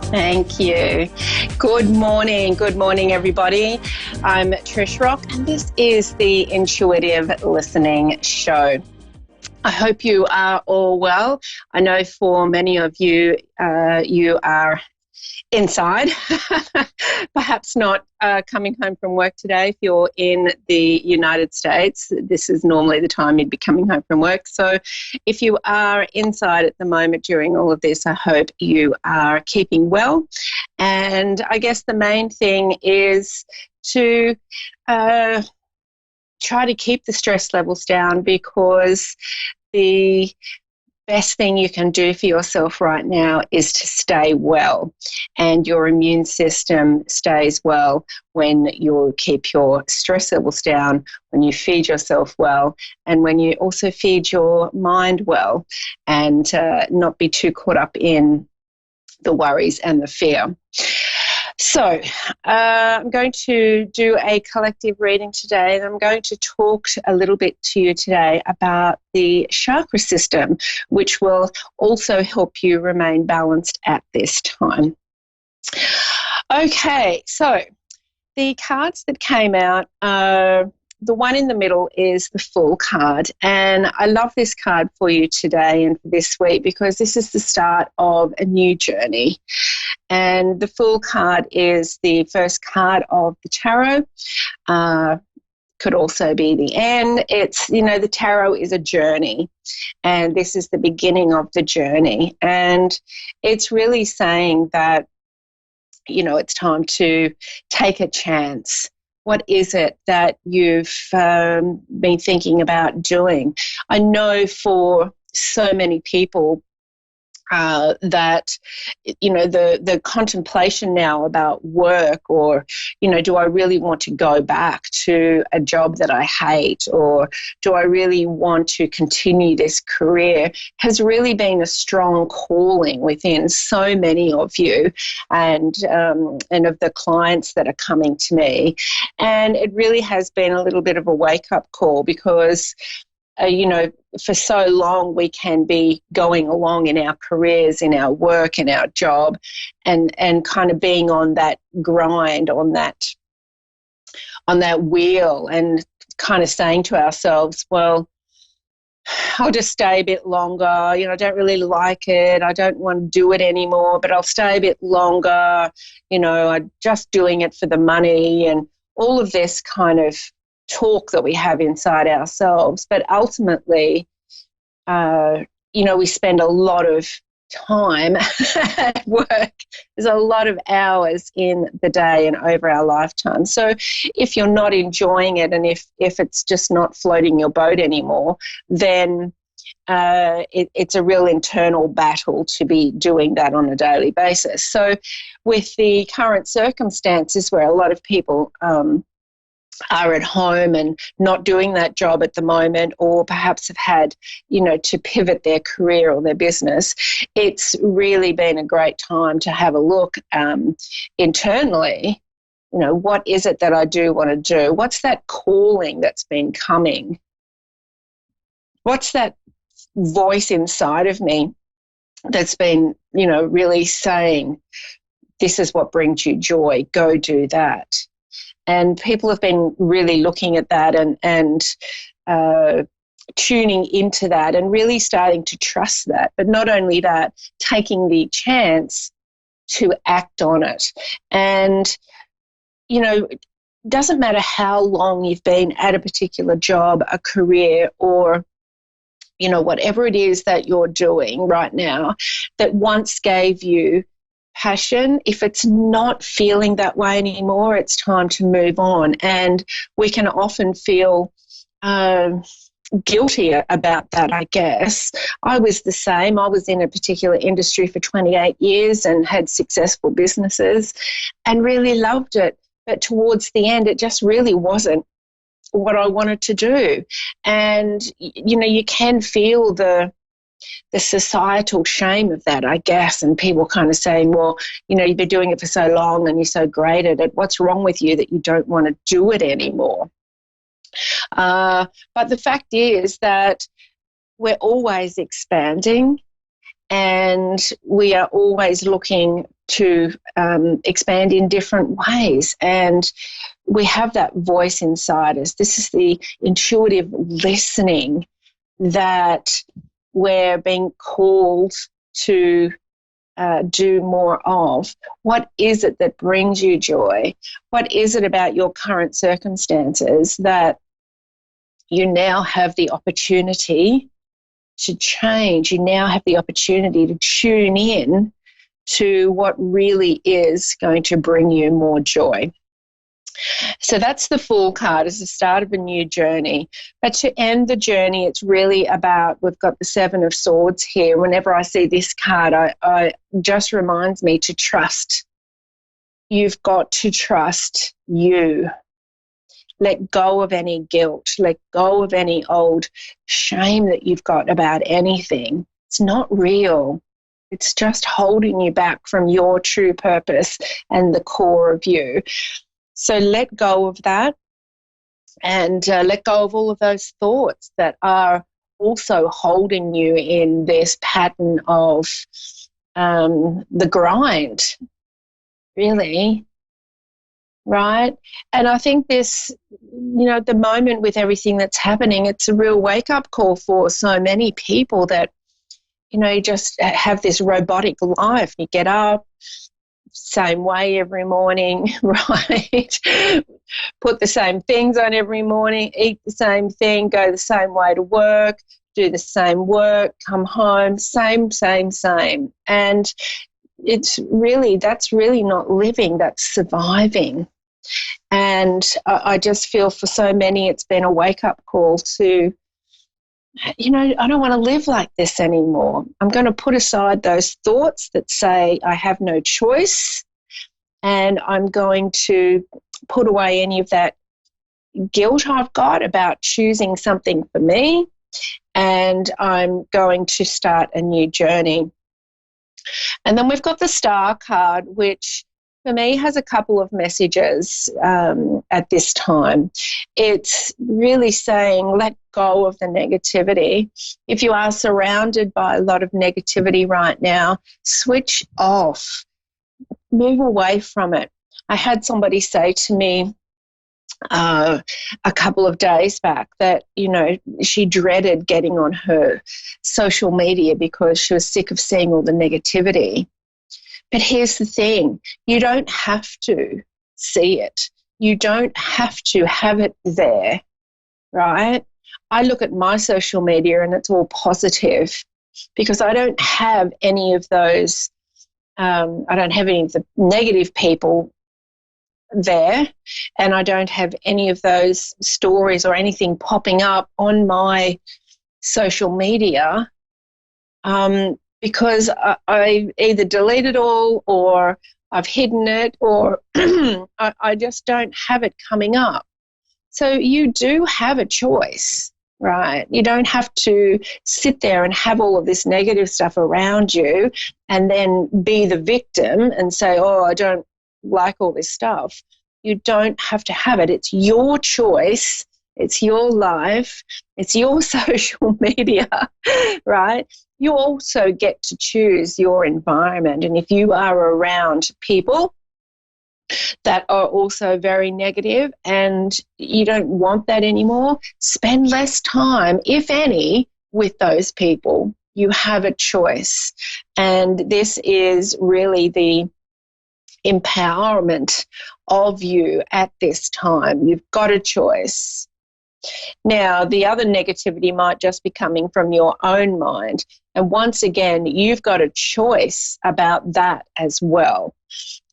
Thank you. Good morning, everybody. I'm Trish Rock, and this is the Intuitive Listening Show. I hope you are all well. I know for many of you, you are inside, perhaps not coming home from work today. If you're in the United States, this is normally the time you'd be coming home from work. So if you are inside at the moment during all of this, I hope you are keeping well. And I guess the main thing is to try to keep the stress levels down, because the best thing you can do for yourself right now is to stay well, and your immune system stays well when you keep your stress levels down, when you feed yourself well, and when you also feed your mind well, and not be too caught up in the worries and the fear. So I'm going to do a collective reading today, and I'm going to talk a little bit to you today about the chakra system, which will also help you remain balanced at this time. Okay, so the cards that came out, the one in the middle is the Fool card, and I love this card for you today and for this week, because this is the start of a new journey. And the Fool card is the first card of the tarot. Could also be the end. It's, the tarot is a journey, and this is the beginning of the journey. And it's really saying that, it's time to take a chance. What is it that you've been thinking about doing? I know for so many people that, the contemplation now about work, or, do I really want to go back to a job that I hate, or do I really want to continue this career, has really been a strong calling within so many of you, and of the clients that are coming to me. And it really has been a little bit of a wake-up call, because for so long we can be going along in our careers, in our work, in our job, and kind of being on that grind, on that wheel, and kind of saying to ourselves, well, I'll just stay a bit longer. I don't really like it. I don't want to do it anymore, but I'll stay a bit longer. I'm just doing it for the money, and all of this kind of talk that we have inside ourselves. But ultimately, we spend a lot of time at work. There's a lot of hours in the day and over our lifetime. So if you're not enjoying it, and if it's just not floating your boat anymore, then it's a real internal battle to be doing that on a daily basis. So with the current circumstances where a lot of people are at home and not doing that job at the moment, or perhaps have had, to pivot their career or their business, it's really been a great time to have a look internally. What is it that I do want to do? What's that calling that's been coming? What's that voice inside of me that's been, really saying, this is what brings you joy, go do that? And people have been really looking at that and tuning into that, and really starting to trust that. But not only that, taking the chance to act on it. And, it doesn't matter how long you've been at a particular job, a career, or, you know, whatever it is that you're doing right now that once gave you passion, if it's not feeling that way anymore, it's time to move on. And we can often feel guilty about that, I guess. I was the same. I was in a particular industry for 28 years and had successful businesses and really loved it. But towards the end, it just really wasn't what I wanted to do. And, you know, you can feel the societal shame of that, I guess, and people kind of saying, well, you know, you've been doing it for so long and you're so great at it. What's wrong with you that you don't want to do it anymore? But the fact is that we're always expanding and we are always looking to expand in different ways. And we have that voice inside us. This is the intuitive listening that we're being called to do more of. What is it that brings you joy? What is it about your current circumstances that you now have the opportunity to change? You now have the opportunity to tune in to what really is going to bring you more joy. So that's the Fool card, as the start of a new journey. But to end the journey, it's really about, we've got the Seven of Swords here. Whenever I see this card, I just reminds me to trust. You've got to trust you. Let go of any guilt. Let go of any old shame that you've got about anything. It's not real. It's just holding you back from your true purpose and the core of you. So let go of that and let go of all of those thoughts that are also holding you in this pattern of the grind, really, right? And I think this, you know, at the moment with everything that's happening, it's a real wake-up call for so many people that, you know, you just have this robotic life. You get up, same way every morning, right? Put the same things on every morning, eat the same thing, go the same way to work, do the same work, come home, same. And it's really, that's really not living, that's surviving. And I just feel for so many it's been a wake-up call to, you know, I don't want to live like this anymore. I'm going to put aside those thoughts that say I have no choice, and I'm going to put away any of that guilt I've got about choosing something for me, and I'm going to start a new journey. And then we've got the Star card, which for me has a couple of messages at this time. It's really saying let go of the negativity. If you are surrounded by a lot of negativity right now, switch off, move away from it. I had somebody say to me a couple of days back that, you know, she dreaded getting on her social media because she was sick of seeing all the negativity. But here's the thing, you don't have to see it. You don't have to have it there, right? I look at my social media and it's all positive because I don't have any of those, I don't have any of the negative people there, and I don't have any of those stories or anything popping up on my social media because I either delete it all or I've hidden it or I just don't have it coming up. So you do have a choice, right? You don't have to sit there and have all of this negative stuff around you and then be the victim and say, oh, I don't like all this stuff. You don't have to have it. It's your choice. It's your life. It's your social media, right? You also get to choose your environment. And if you are around people that are also very negative and you don't want that anymore, spend less time, if any, with those people. You have a choice. And this is really the empowerment of you at this time. You've got a choice. Now, the other negativity might just be coming from your own mind. And once again, you've got a choice about that as well.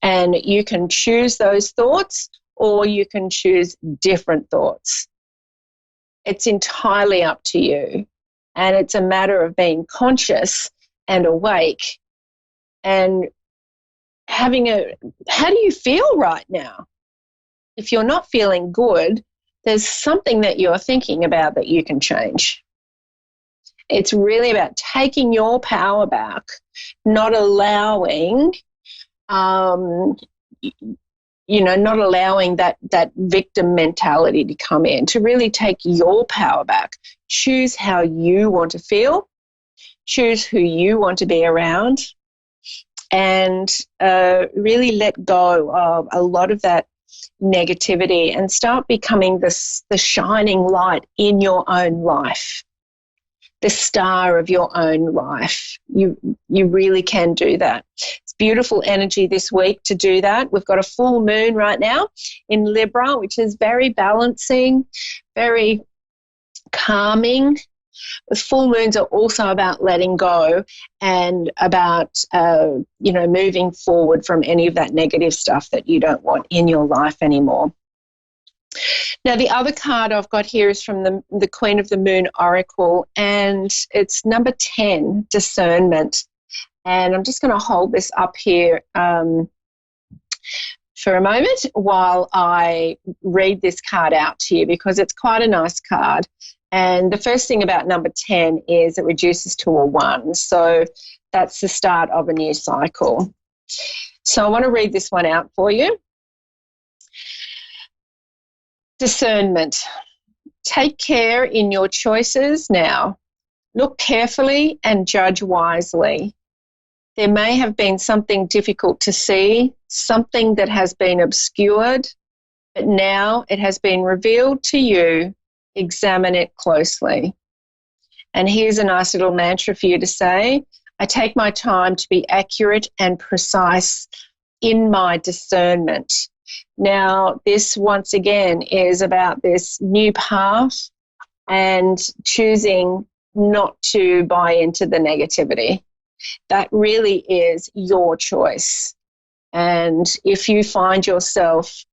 And you can choose those thoughts or you can choose different thoughts. It's entirely up to you. And it's a matter of being conscious and awake and how do you feel right now? If you're not feeling good, there's something that you're thinking about that you can change. It's really about taking your power back, not allowing, not allowing that victim mentality to come in, to really take your power back. Choose how you want to feel, choose who you want to be around, and really let go of a lot of that negativity and start becoming the shining light in your own life, the star of your own life. You really can do that. It's beautiful energy this week to do that. We've got a full moon right now in Libra, which is very balancing, very calming. The full moons are also about letting go and about, moving forward from any of that negative stuff that you don't want in your life anymore. Now, the other card I've got here is from the Queen of the Moon Oracle, and it's number 10, discernment. And I'm just going to hold this up here for a moment while I read this card out to you, because it's quite a nice card. And the first thing about number 10 is it reduces to a 1. So that's the start of a new cycle. So I want to read this one out for you. Discernment. Take care in your choices now. Look carefully and judge wisely. There may have been something difficult to see, something that has been obscured, but now it has been revealed to you. Examine it closely. And here's a nice little mantra for you to say. I take my time to be accurate and precise in my discernment. Now, this once again is about this new path and choosing not to buy into the negativity. That really is your choice. And if you find yourself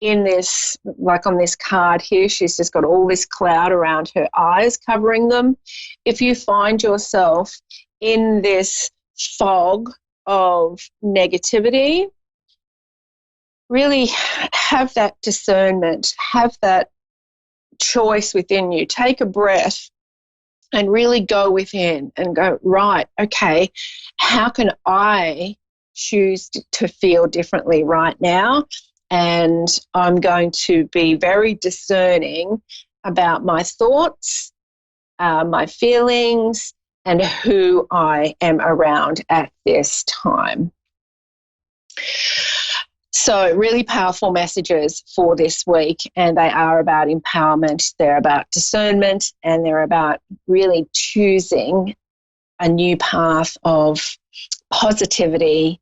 in this, like on this card here, she's just got all this cloud around her eyes covering them. If you find yourself in this fog of negativity, really have that discernment, have that choice within you. Take a breath and really go within and go, right, okay, how can I choose to feel differently right now? And I'm going to be very discerning about my thoughts, my feelings, and who I am around at this time. So really powerful messages for this week, and they are about empowerment, they're about discernment, and they're about really choosing a new path of positivity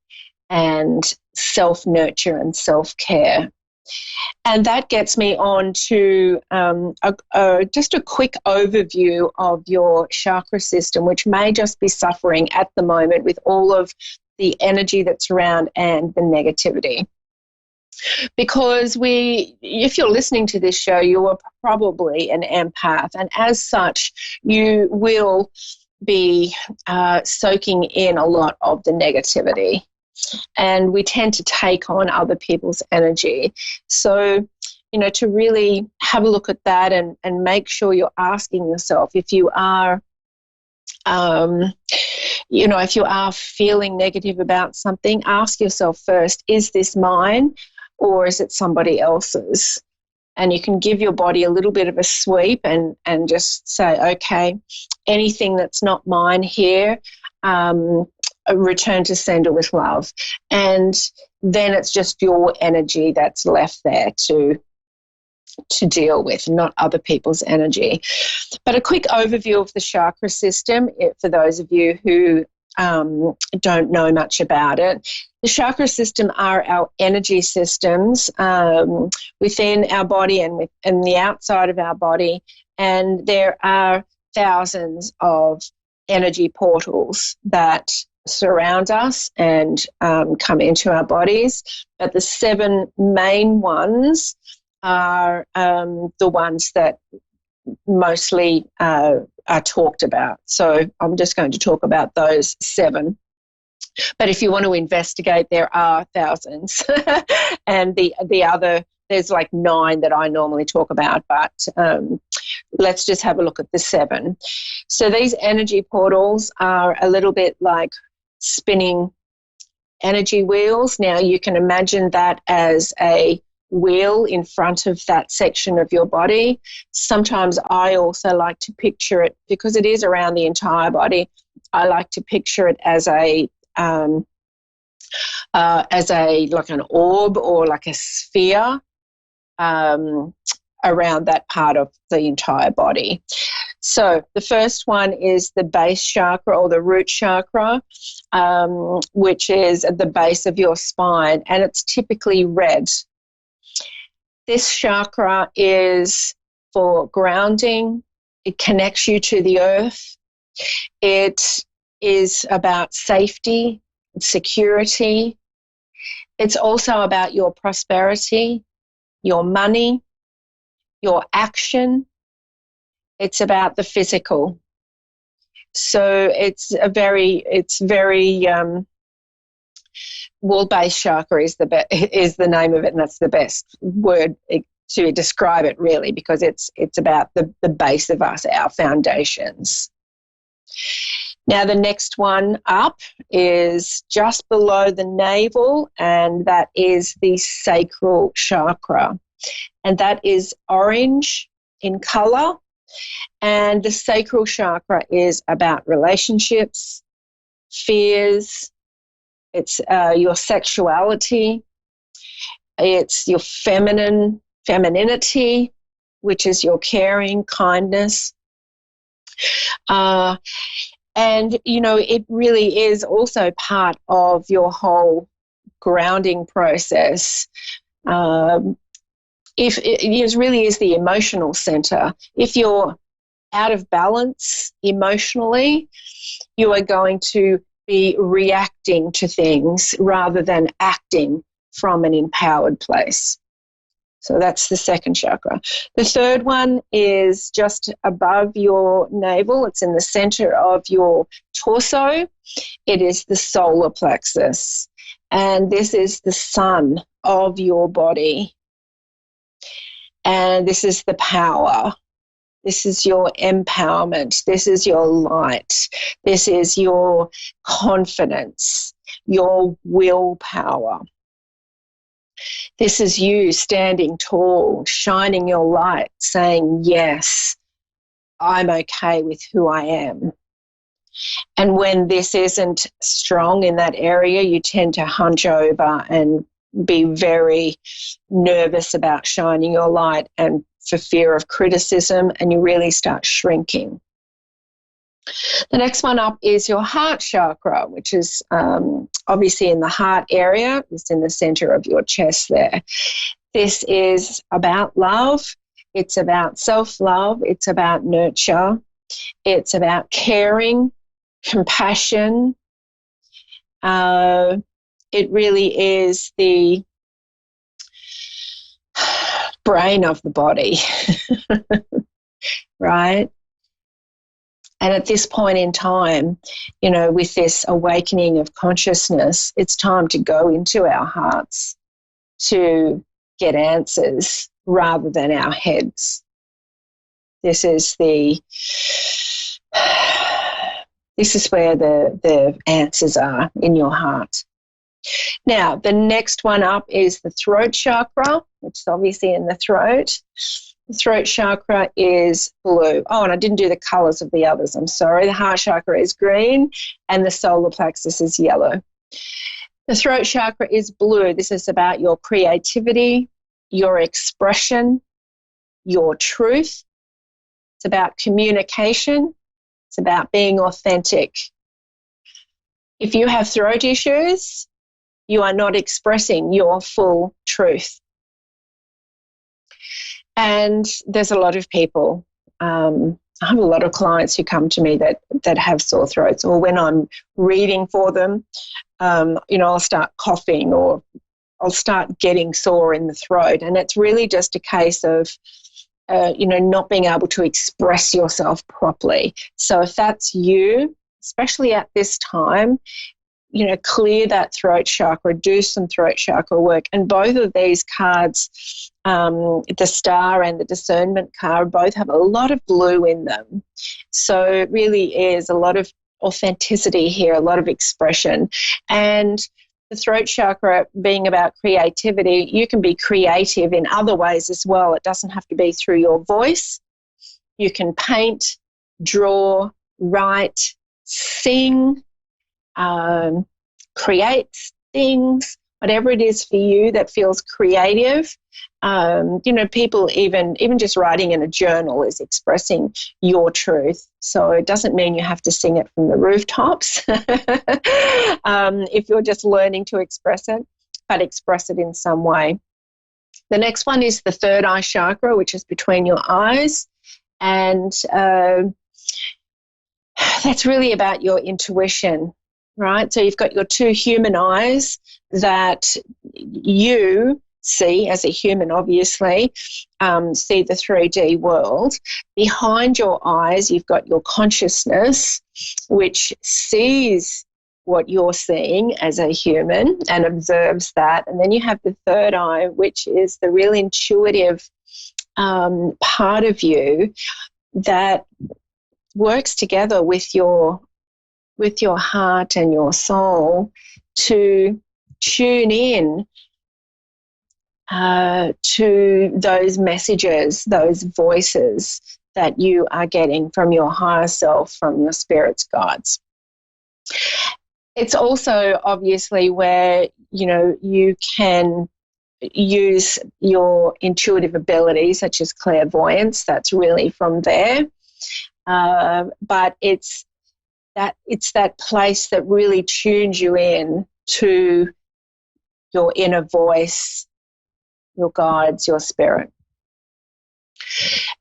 and self-nurture and self-care. And that gets me on to just a quick overview of your chakra system, which may just be suffering at the moment with all of the energy that's around and the negativity. Because if you're listening to this show, you are probably an empath, and as such, you will be soaking in a lot of the negativity. And we tend to take on other people's energy. So, to really have a look at that and make sure you're asking yourself if you are, if you are feeling negative about something, ask yourself first, is this mine or is it somebody else's? And you can give your body a little bit of a sweep and just say, okay, anything that's not mine here, return to sender with love. And then it's just your energy that's left there to deal with, not other people's energy. But a quick overview of the chakra system, for those of you who don't know much about it. The chakra system are our energy systems within our body and the outside of our body, and there are thousands of energy portals that surround us and come into our bodies. But the 7 main ones are the ones that mostly are talked about. So I'm just going to talk about those 7. But if you want to investigate, there are thousands. And the other, there's like 9 that I normally talk about, but let's just have a look at the 7. So these energy portals are a little bit like spinning energy wheels. Now you can imagine that as a wheel in front of that section of your body. Sometimes I also like to picture it, because it is around the entire body, I like to picture it as like an orb or like a sphere around that part of the entire body. So the first one is the base chakra or the root chakra, which is at the base of your spine, and it's typically red. This chakra is for grounding. It connects you to the earth. It is about safety, security. It's also about your prosperity, your money, your action. It's about the physical. So it's very wall-based chakra is the name of it, and that's the best word to describe it, really, because it's about the base of us, our foundations. Now the next one up is just below the navel, and that is the sacral chakra, and that is orange in colour. And the sacral chakra is about relationships, fears, it's your sexuality, it's your femininity, which is your caring, kindness. And, you know, it really is also part of your whole grounding process. If it really is the emotional center. If you're out of balance emotionally, you are going to be reacting to things rather than acting from an empowered place. So that's the second chakra. The third one is just above your navel. It's in the center of your torso. It is the solar plexus. And this is the sun of your body. And this is the power. This is your empowerment. This is your light. This is your confidence, your willpower. This is you standing tall, shining your light, saying, yes, I'm okay with who I am. And when this isn't strong in that area, you tend to hunch over and be very nervous about shining your light, and for fear of criticism, and you really start shrinking. The next one up is your heart chakra, which is obviously in the heart area. It's in the center of your chest there. This is about love. It's about self-love. It's about nurture. It's about caring, compassion. It really is the brain of the body, right? And at this point in time, you know, with this awakening of consciousness, it's time to go into our hearts to get answers rather than our heads. This is where the answers are, in your heart. Now, the next one up is the throat chakra, which is obviously in the throat. The throat chakra is blue. Oh, and I didn't do the colours of the others. I'm sorry. The heart chakra is green and the solar plexus is yellow. The throat chakra is blue. This is about your creativity, your expression, your truth. It's about communication. It's about being authentic. If you have throat issues, you are not expressing your full truth. And there's a lot of people, I have a lot of clients who come to me that have sore throats, or when I'm reading for them, I'll start coughing or I'll start getting sore in the throat. And it's really just a case of, not being able to express yourself properly. So if that's you, especially at this time, clear that throat chakra, do some throat chakra work. And both of these cards, the star and the discernment card, both have a lot of blue in them. So it really is a lot of authenticity here, a lot of expression. And the throat chakra being about creativity, you can be creative in other ways as well. It doesn't have to be through your voice. You can paint, draw, write, sing, create things, whatever it is for you that feels creative. People even just writing in a journal is expressing your truth. So it doesn't mean you have to sing it from the rooftops if you're just learning to express it, but express it in some way. The next one is the third eye chakra, which is between your eyes. And that's really about your intuition, right? So you've got your two human eyes that you see as a human, obviously, see the 3D world. Behind your eyes, you've got your consciousness, which sees what you're seeing as a human and observes that. And then you have the third eye, which is the real intuitive part of you that works together with your heart and your soul to tune in to those messages, those voices that you are getting from your higher self, from your spirit's guides. It's also obviously where, you can use your intuitive abilities, such as clairvoyance. That's really from there. But it's that place that really tunes you in to your inner voice, your guides, your spirit.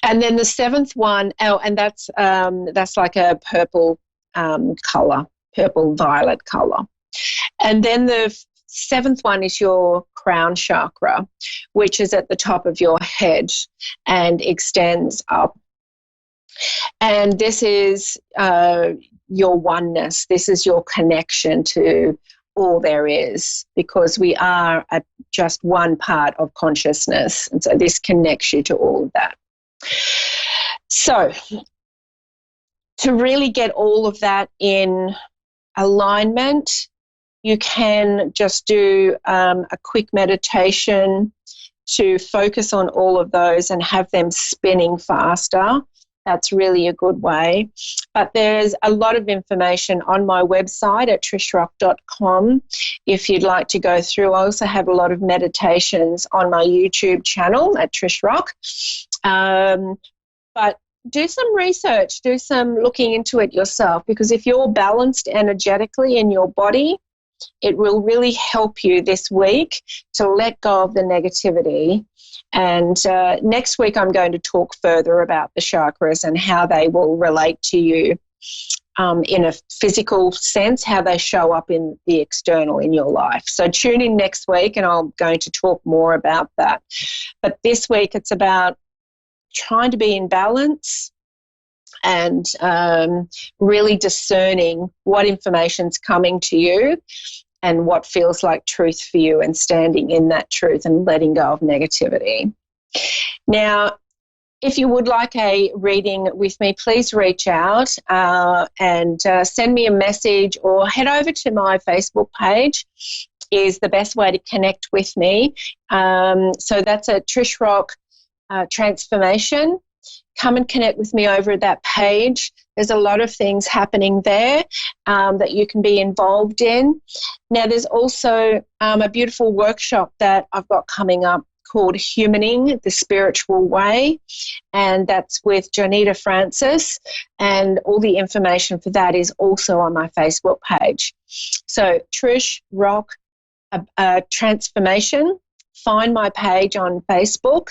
And then the seventh one, and that's like a purple colour, purple violet colour. And then the seventh one is your crown chakra, which is at the top of your head and extends up. And this is your oneness. This is your connection to all there is, because we are just one part of consciousness. And so this connects you to all of that. So to really get all of that in alignment, you can just do a quick meditation to focus on all of those and have them spinning faster. That's really a good way. But there's a lot of information on my website at trishrock.com if you'd like to go through. I also have a lot of meditations on my YouTube channel at Trish Rock. But do some research, do some looking into it yourself, because if you're balanced energetically in your body, it will really help you this week to let go of the negativity. And next week I'm going to talk further about the chakras and how they will relate to you in a physical sense, how they show up in the external in your life. So tune in next week and I'm going to talk more about that. But this week it's about trying to be in balance and really discerning what information's coming to you and what feels like truth for you, and standing in that truth and letting go of negativity. Now, if you would like a reading with me, please reach out and send me a message, or head over to my Facebook page is the best way to connect with me. So that's a Trish Rock Transformation. Come and connect with me over at that page. There's a lot of things happening there that you can be involved in. Now, there's also a beautiful workshop that I've got coming up called Humaning the Spiritual Way, and that's with Jonita Francis, and all the information for that is also on my Facebook page. So Trish Rock a transformation, find my page on Facebook,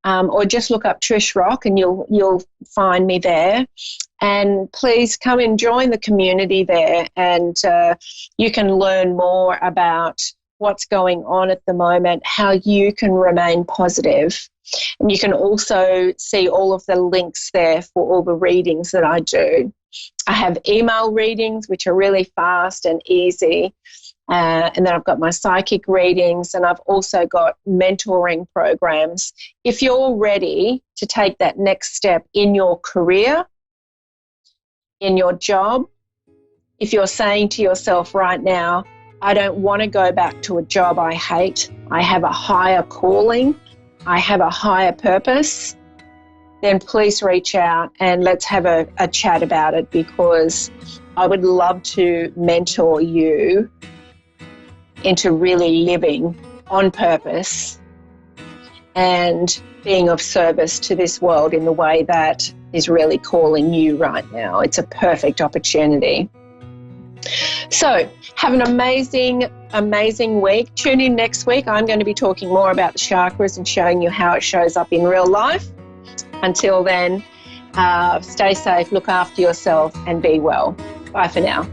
or just look up Trish Rock and you'll find me there. And please come and join the community there, and you can learn more about what's going on at the moment, how you can remain positive. And you can also see all of the links there for all the readings that I do. I have email readings, which are really fast and easy. And then I've got my psychic readings, and I've also got mentoring programs. If you're ready to take that next step in your career, in your job, if you're saying to yourself right now, I don't want to go back to a job I hate, I have a higher calling, I have a higher purpose, then please reach out and let's have a chat about it, because I would love to mentor you into really living on purpose and being of service to this world in the way that is really calling you right now. It's a perfect opportunity. So have an amazing, amazing week. Tune in next week. I'm going to be talking more about the chakras and showing you how it shows up in real life. Until then, stay safe, look after yourself, and be well. Bye for now.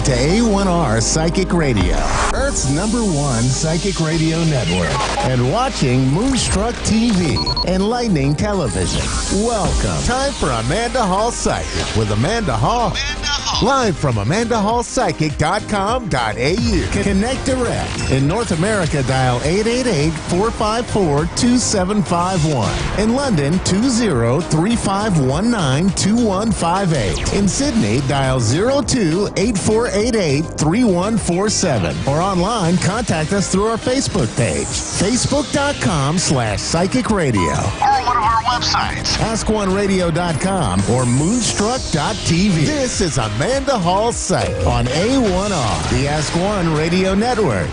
To A1R Psychic Radio, Earth's #1 psychic radio network, and watching Moonstruck TV, Enlightening Television. Welcome. Time for Amanda Hall Psychic with Amanda Hall. Live from AmandaHallPsychic.com.au. Connect direct. In North America, dial 888-454-2751. In London, 20-3519-2158. In Sydney, dial 02-8488-3147. Or online, contact us through our Facebook page, facebook.com/Psychic Radio. Or one of our websites, AskOneRadio.com or Moonstruck.tv. This is Amanda Hall Psychic on A1R, the Ask One Radio Network.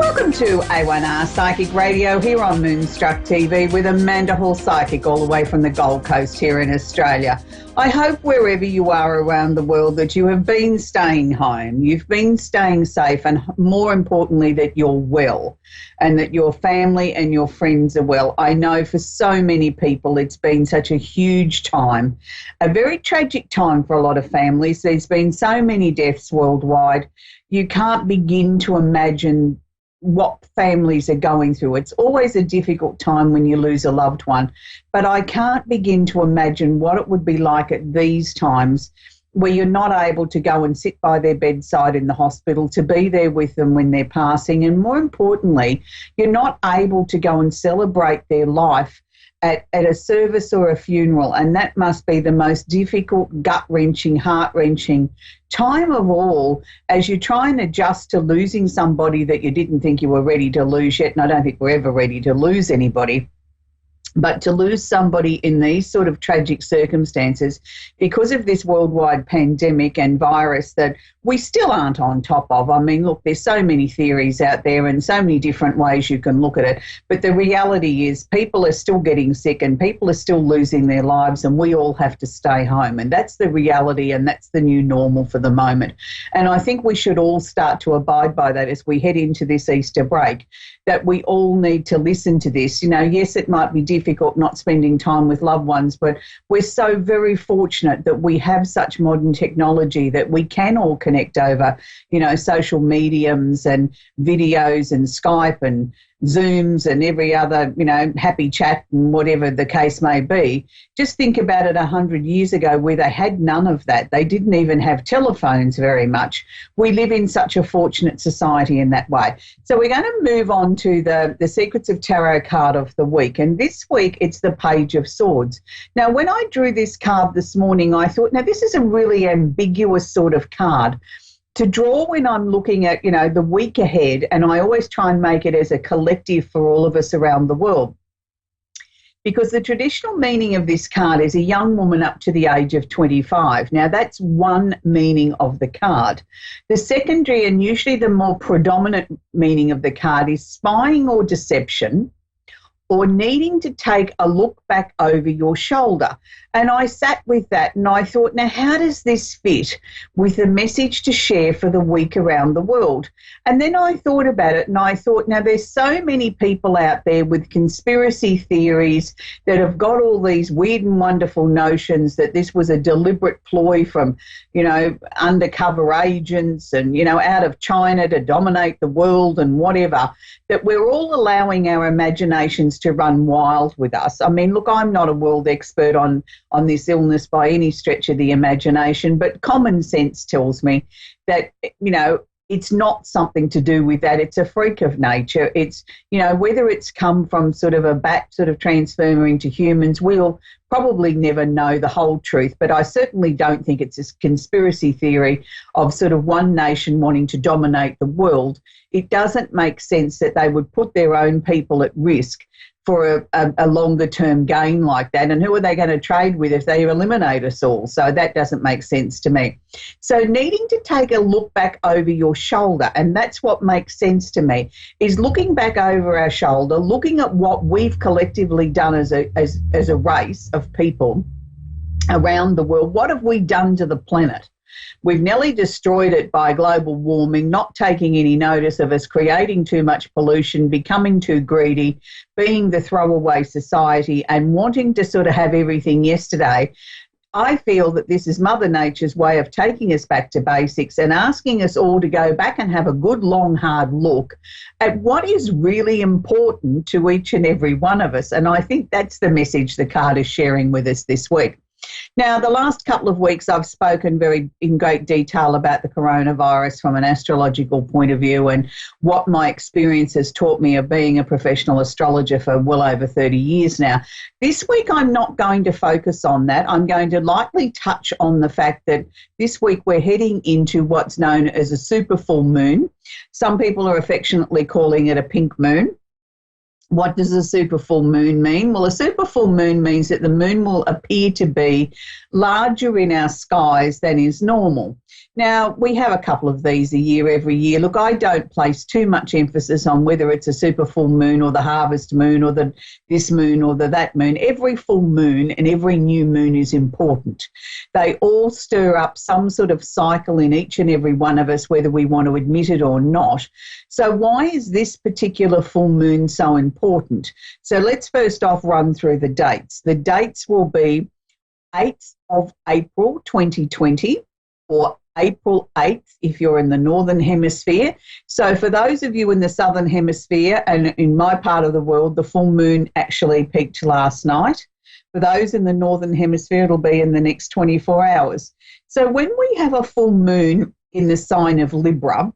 Welcome to A1R Psychic Radio here on Moonstruck TV with Amanda Hall Psychic all the way from the Gold Coast here in Australia. I hope wherever you are around the world that you have been staying home, you've been staying safe, and more importantly that you're well and that your family and your friends are well. I know for so many people it's been such a huge time, a very tragic time for a lot of families. There's been so many deaths worldwide. You can't begin to imagine what families are going through. It's always a difficult time when you lose a loved one, but I can't begin to imagine what it would be like at these times where you're not able to go and sit by their bedside in the hospital, to be there with them when they're passing, and more importantly, you're not able to go and celebrate their life at a service or a funeral, and that must be the most difficult, gut-wrenching, heart-wrenching time of all as you try and adjust to losing somebody that you didn't think you were ready to lose yet, and I don't think we're ever ready to lose anybody. But to lose somebody in these sort of tragic circumstances because of this worldwide pandemic and virus that we still aren't on top of. I mean, look, there's so many theories out there and so many different ways you can look at it. But the reality is people are still getting sick and people are still losing their lives, and we all have to stay home. And that's the reality, and that's the new normal for the moment. And I think we should all start to abide by that as we head into this Easter break, that we all need to listen to this. You know, yes, it might be difficult not spending time with loved ones, but we're so very fortunate that we have such modern technology that we can all connect over, you know, social mediums and videos and Skype and Zooms and every other, you know, happy chat and whatever the case may be. Just think about it 100 years ago where they had none of that. They didn't even have telephones very much. We live in such a fortunate society in that way. So we're going to move on to the Secrets of Tarot card of the week. And this week it's the Page of Swords. Now, when I drew this card this morning, I thought, now this is a really ambiguous sort of card to draw when I'm looking at, you know, the week ahead, and I always try and make it as a collective for all of us around the world. Because the traditional meaning of this card is a young woman up to the age of 25. Now, that's one meaning of the card. The secondary and usually the more predominant meaning of the card is spying or deception, or needing to take a look back over your shoulder. And I sat with that and I thought, now how does this fit with the message to share for the week around the world? And then I thought about it and I thought, now there's so many people out there with conspiracy theories that have got all these weird and wonderful notions that this was a deliberate ploy from, you know, undercover agents and, you know, out of China to dominate the world and whatever, that we're all allowing our imaginations to run wild with us. I mean, look, I'm not a world expert on this illness by any stretch of the imagination, but common sense tells me that, you know, it's not something to do with that. It's a freak of nature. It's, you know, whether it's come from sort of a bat sort of transforming to humans, we'll probably never know the whole truth, but I certainly don't think it's a conspiracy theory of sort of one nation wanting to dominate the world. It doesn't make sense that they would put their own people at risk for a longer term gain like that. And who are they going to trade with if they eliminate us all? So that doesn't make sense to me. So needing to take a look back over your shoulder, and that's what makes sense to me, is looking back over our shoulder, looking at what we've collectively done as a race of people around the world. What have we done to the planet? We've nearly destroyed it by global warming, not taking any notice of us, creating too much pollution, becoming too greedy, being the throwaway society and wanting to sort of have everything yesterday. I feel that this is Mother Nature's way of taking us back to basics and asking us all to go back and have a good, long, hard look at what is really important to each and every one of us. And I think that's the message the card is sharing with us this week. Now, the last couple of weeks I've spoken in great detail about the coronavirus from an astrological point of view and what my experience has taught me of being a professional astrologer for well over 30 years now. This week I'm not going to focus on that. I'm going to lightly touch on the fact that this week we're heading into what's known as a super full moon. Some people are affectionately calling it a pink moon. What does a super full moon mean? Well, a super full moon means that the moon will appear to be larger in our skies than is normal. Now, we have a couple of these a year every year. Look, I don't place too much emphasis on whether it's a super full moon or the harvest moon or this moon or that moon. Every full moon and every new moon is important. They all stir up some sort of cycle in each and every one of us, whether we want to admit it or not. So why is this particular full moon so important? So let's first off run through the dates. The dates will be 8th of April 2020 or April 8th if you're in the Northern Hemisphere. So for those of you in the Southern Hemisphere and in my part of the world, the full moon actually peaked last night. For those in the Northern Hemisphere, it'll be in the next 24 hours. So when we have a full moon in the sign of Libra,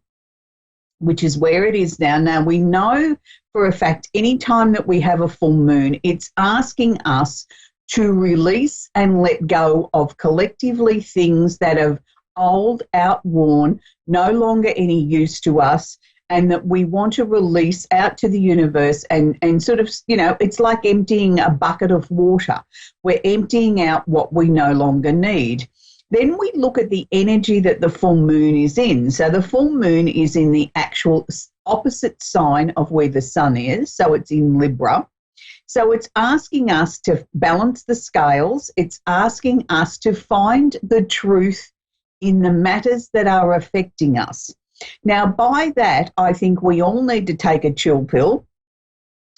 which is where it is now we know for a fact any time that we have a full moon, it's asking us to release and let go of collectively things that have old, outworn, no longer any use to us, and that we want to release out to the universe and sort of, it's like emptying a bucket of water. We're emptying out what we no longer need. Then we look at the energy that the full moon is in. So the full moon is in the actual opposite sign of where the sun is, so it's in Libra. So it's asking us to balance the scales. It's asking us to find the truth in the matters that are affecting us. Now, by that, I think we all need to take a chill pill.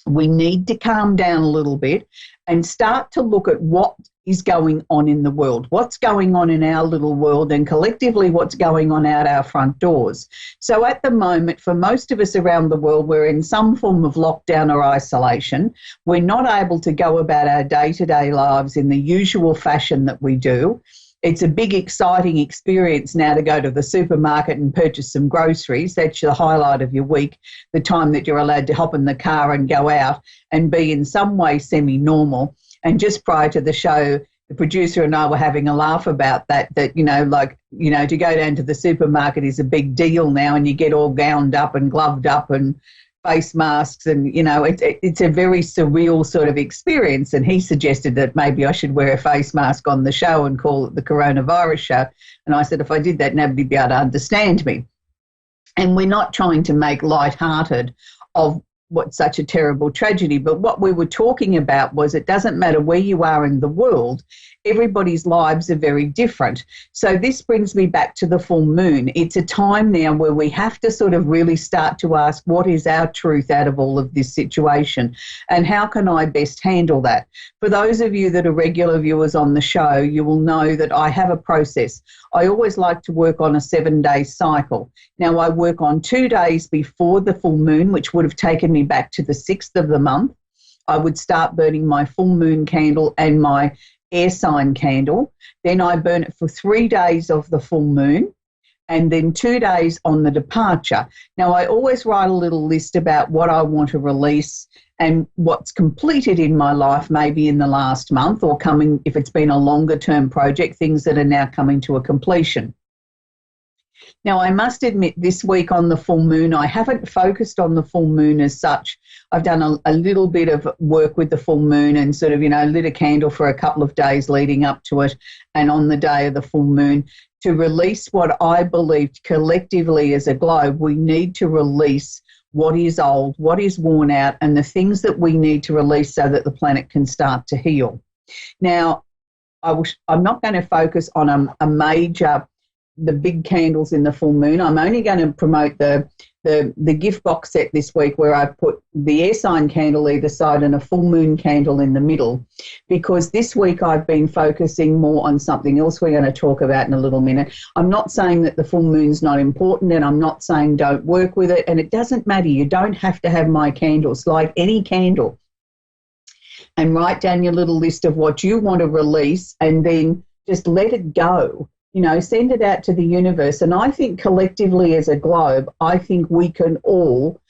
We need to calm down a little bit and start to look at what is going on in the world, what's going on in our little world, and collectively what's going on out our front doors. So at the moment, for most of us around the world, we're in some form of lockdown or isolation. We're not able to go about our day-to-day lives in the usual fashion that we do. It's a big, exciting experience now to go to the supermarket and purchase some groceries. That's the highlight of your week, the time that you're allowed to hop in the car and go out and be in some way semi-normal. And just prior to the show, the producer and I were having a laugh about that, to go down to the supermarket is a big deal now, and you get all gowned up and gloved up and face masks, and it's a very surreal sort of experience. And he suggested that maybe I should wear a face mask on the show and call it the coronavirus show. And I said if I did that, nobody'd be able to understand me. And we're not trying to make lighthearted of what's such a terrible tragedy, but what we were talking about was it doesn't matter where you are in the world, everybody's lives are very different. So this brings me back to the full moon. It's a time now where we have to sort of really start to ask, what is our truth out of all of this situation, and how can I best handle that? For those of you that are regular viewers on the show, you will know that I have a process. I always like to work on a 7-day cycle. Now, I work on 2 days before the full moon, which would have taken me back to the 6th of the month. I would start burning my full moon candle and my air sign candle. Then I burn it for 3 days of the full moon, and then 2 days on the departure. Now, I always write a little list about what I want to release and what's completed in my life, maybe in the last month, or coming, if it's been a longer term project, things that are now coming to a completion. Now, I must admit, this week on the full moon, I haven't focused on the full moon as such. I've done a little bit of work with the full moon and sort of, lit a candle for a couple of days leading up to it, and on the day of the full moon, to release what I believed collectively as a globe, we need to release what is old, what is worn out, and the things that we need to release so that the planet can start to heal. Now, I'm not going to focus on a major, the big candles in the full moon. I'm only going to promote the gift box set this week, where I've put the air sign candle either side and a full moon candle in the middle, because this week I've been focusing more on something else we're going to talk about in a little minute. I'm not saying that the full moon's not important, and I'm not saying don't work with it, and it doesn't matter. You don't have to have my candles, like any candle. And write down your little list of what you want to release, and then just let it go. Send it out to the universe. And I think collectively as a globe, I think we can all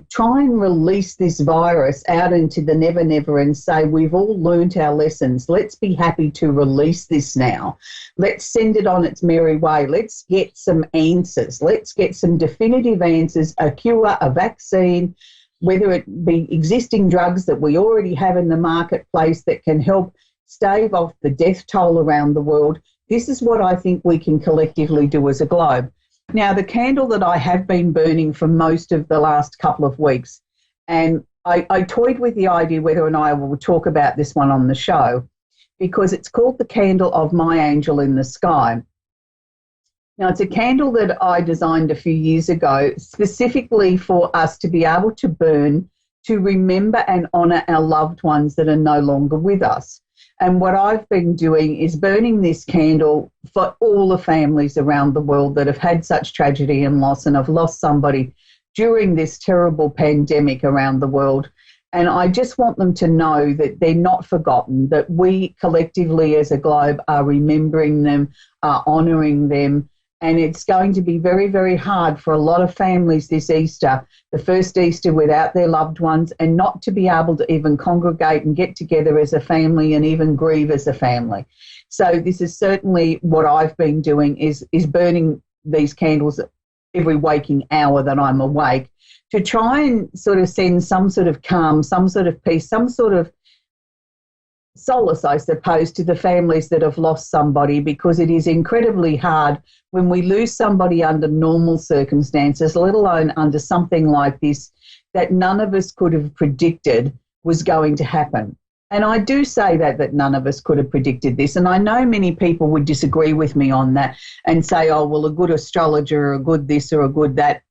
try and release this virus out into the never, never, and say we've all learnt our lessons. Let's be happy to release this now. Let's send it on its merry way. Let's get some answers. Let's get some definitive answers, a cure, a vaccine, whether it be existing drugs that we already have in the marketplace that can help stave off the death toll around the world. this is what I think we can collectively do as a globe. Now, the candle that I have been burning for most of the last couple of weeks, and I toyed with the idea whether or not I will talk about this one on the show, because it's called the Candle of My Angel in the Sky. Now, it's a candle that I designed a few years ago specifically for us to be able to burn to remember and honour our loved ones that are no longer with us. And what I've been doing is burning this candle for all the families around the world that have had such tragedy and loss and have lost somebody during this terrible pandemic around the world. And I just want them to know that they're not forgotten, that we collectively as a globe are remembering them, are honouring them. And it's going to be very, very hard for a lot of families this Easter, the first Easter without their loved ones, and not to be able to even congregate and get together as a family and even grieve as a family. So this is certainly what I've been doing, is burning these candles every waking hour that I'm awake, to try and sort of send some sort of calm, some sort of peace, some sort of solace, I suppose, to the families that have lost somebody, because it is incredibly hard when we lose somebody under normal circumstances, let alone under something like this, that none of us could have predicted was going to happen. And I do say that none of us could have predicted this. And I know many people would disagree with me on that and say, oh, well, a good astrologer or a good this or a good that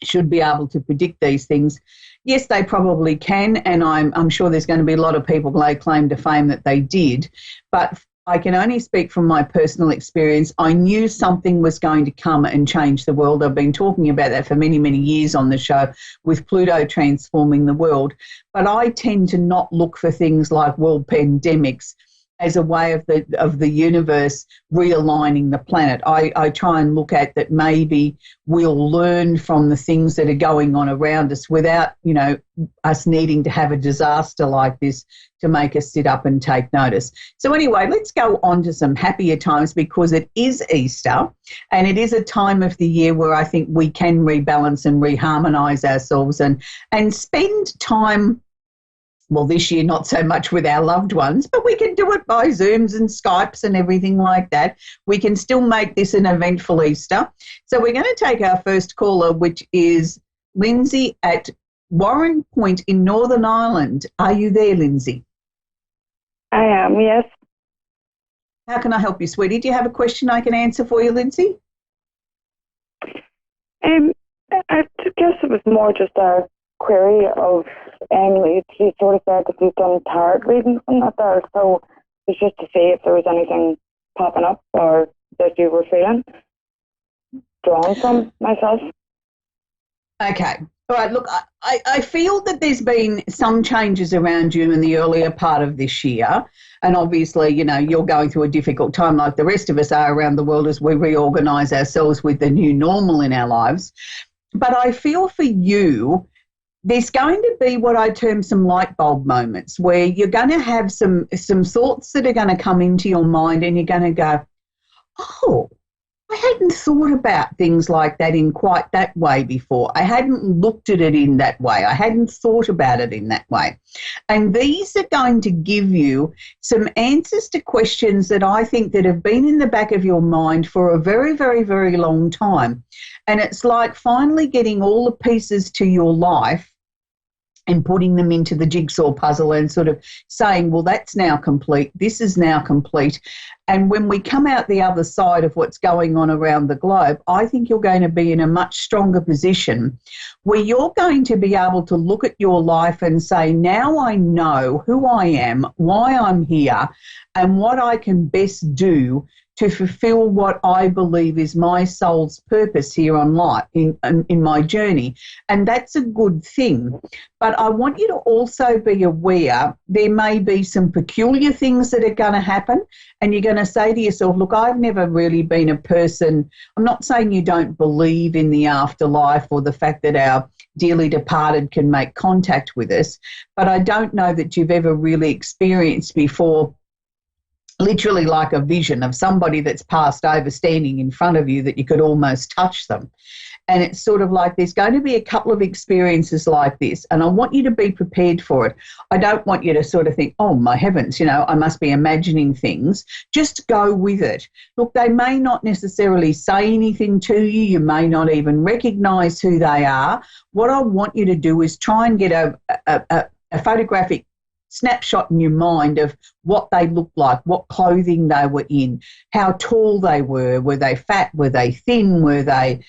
should be able to predict these things. Yes, they probably can, and I'm sure there's going to be a lot of people lay claim to fame that they did. But I can only speak from my personal experience. I knew something was going to come and change the world. I've been talking about that for many, many years on the show with Pluto transforming the world. But I tend to not look for things like world pandemics as a way of the universe realigning the planet. I try and look at that maybe we'll learn from the things that are going on around us without, us needing to have a disaster like this to make us sit up and take notice. So anyway, let's go on to some happier times, because it is Easter and it is a time of the year where I think we can rebalance and reharmonise ourselves and spend time. Well, this year, not so much with our loved ones, but we can do it by Zooms and Skypes and everything like that. We can still make this an eventful Easter. So we're going to take our first caller, which is Lindsay at Warren Point in Northern Ireland. Are you there, Lindsay? I am, yes. How can I help you, sweetie? Do you have a question I can answer for you, Lindsay? I guess it was more just a query of Emily. She sort of said that you've done tarot readings from that there, so it's just to see if there was anything popping up or that you were feeling drawn from myself. Okay. All right, look, I feel that there's been some changes around you in the earlier part of this year, and obviously, you're going through a difficult time like the rest of us are around the world as we reorganise ourselves with the new normal in our lives. But I feel for you, there's going to be what I term some light bulb moments where you're going to have some thoughts that are going to come into your mind and you're going to go, oh, I hadn't thought about things like that in quite that way before. I hadn't looked at it in that way. I hadn't thought about it in that way. And these are going to give you some answers to questions that I think that have been in the back of your mind for a very, very, very long time. And it's like finally getting all the pieces to your life and putting them into the jigsaw puzzle and sort of saying, well, that's now complete, this is now complete. And when we come out the other side of what's going on around the globe, I think you're going to be in a much stronger position where you're going to be able to look at your life and say, now I know who I am, why I'm here, and what I can best do to fulfill what I believe is my soul's purpose here on life, in my journey. And that's a good thing. But I want you to also be aware there may be some peculiar things that are going to happen, and you're going to say to yourself, look, I've never really been a person, I'm not saying you don't believe in the afterlife or the fact that our dearly departed can make contact with us, but I don't know that you've ever really experienced before literally like a vision of somebody that's passed over standing in front of you that you could almost touch them. And it's sort of like there's going to be a couple of experiences like this, and I want you to be prepared for it. I don't want you to sort of think, oh, my heavens, I must be imagining things. Just go with it. Look, they may not necessarily say anything to you. You may not even recognise who they are. What I want you to do is try and get a photographic snapshot in your mind of what they looked like, what clothing they were in, how tall they were they fat, were they thin, were they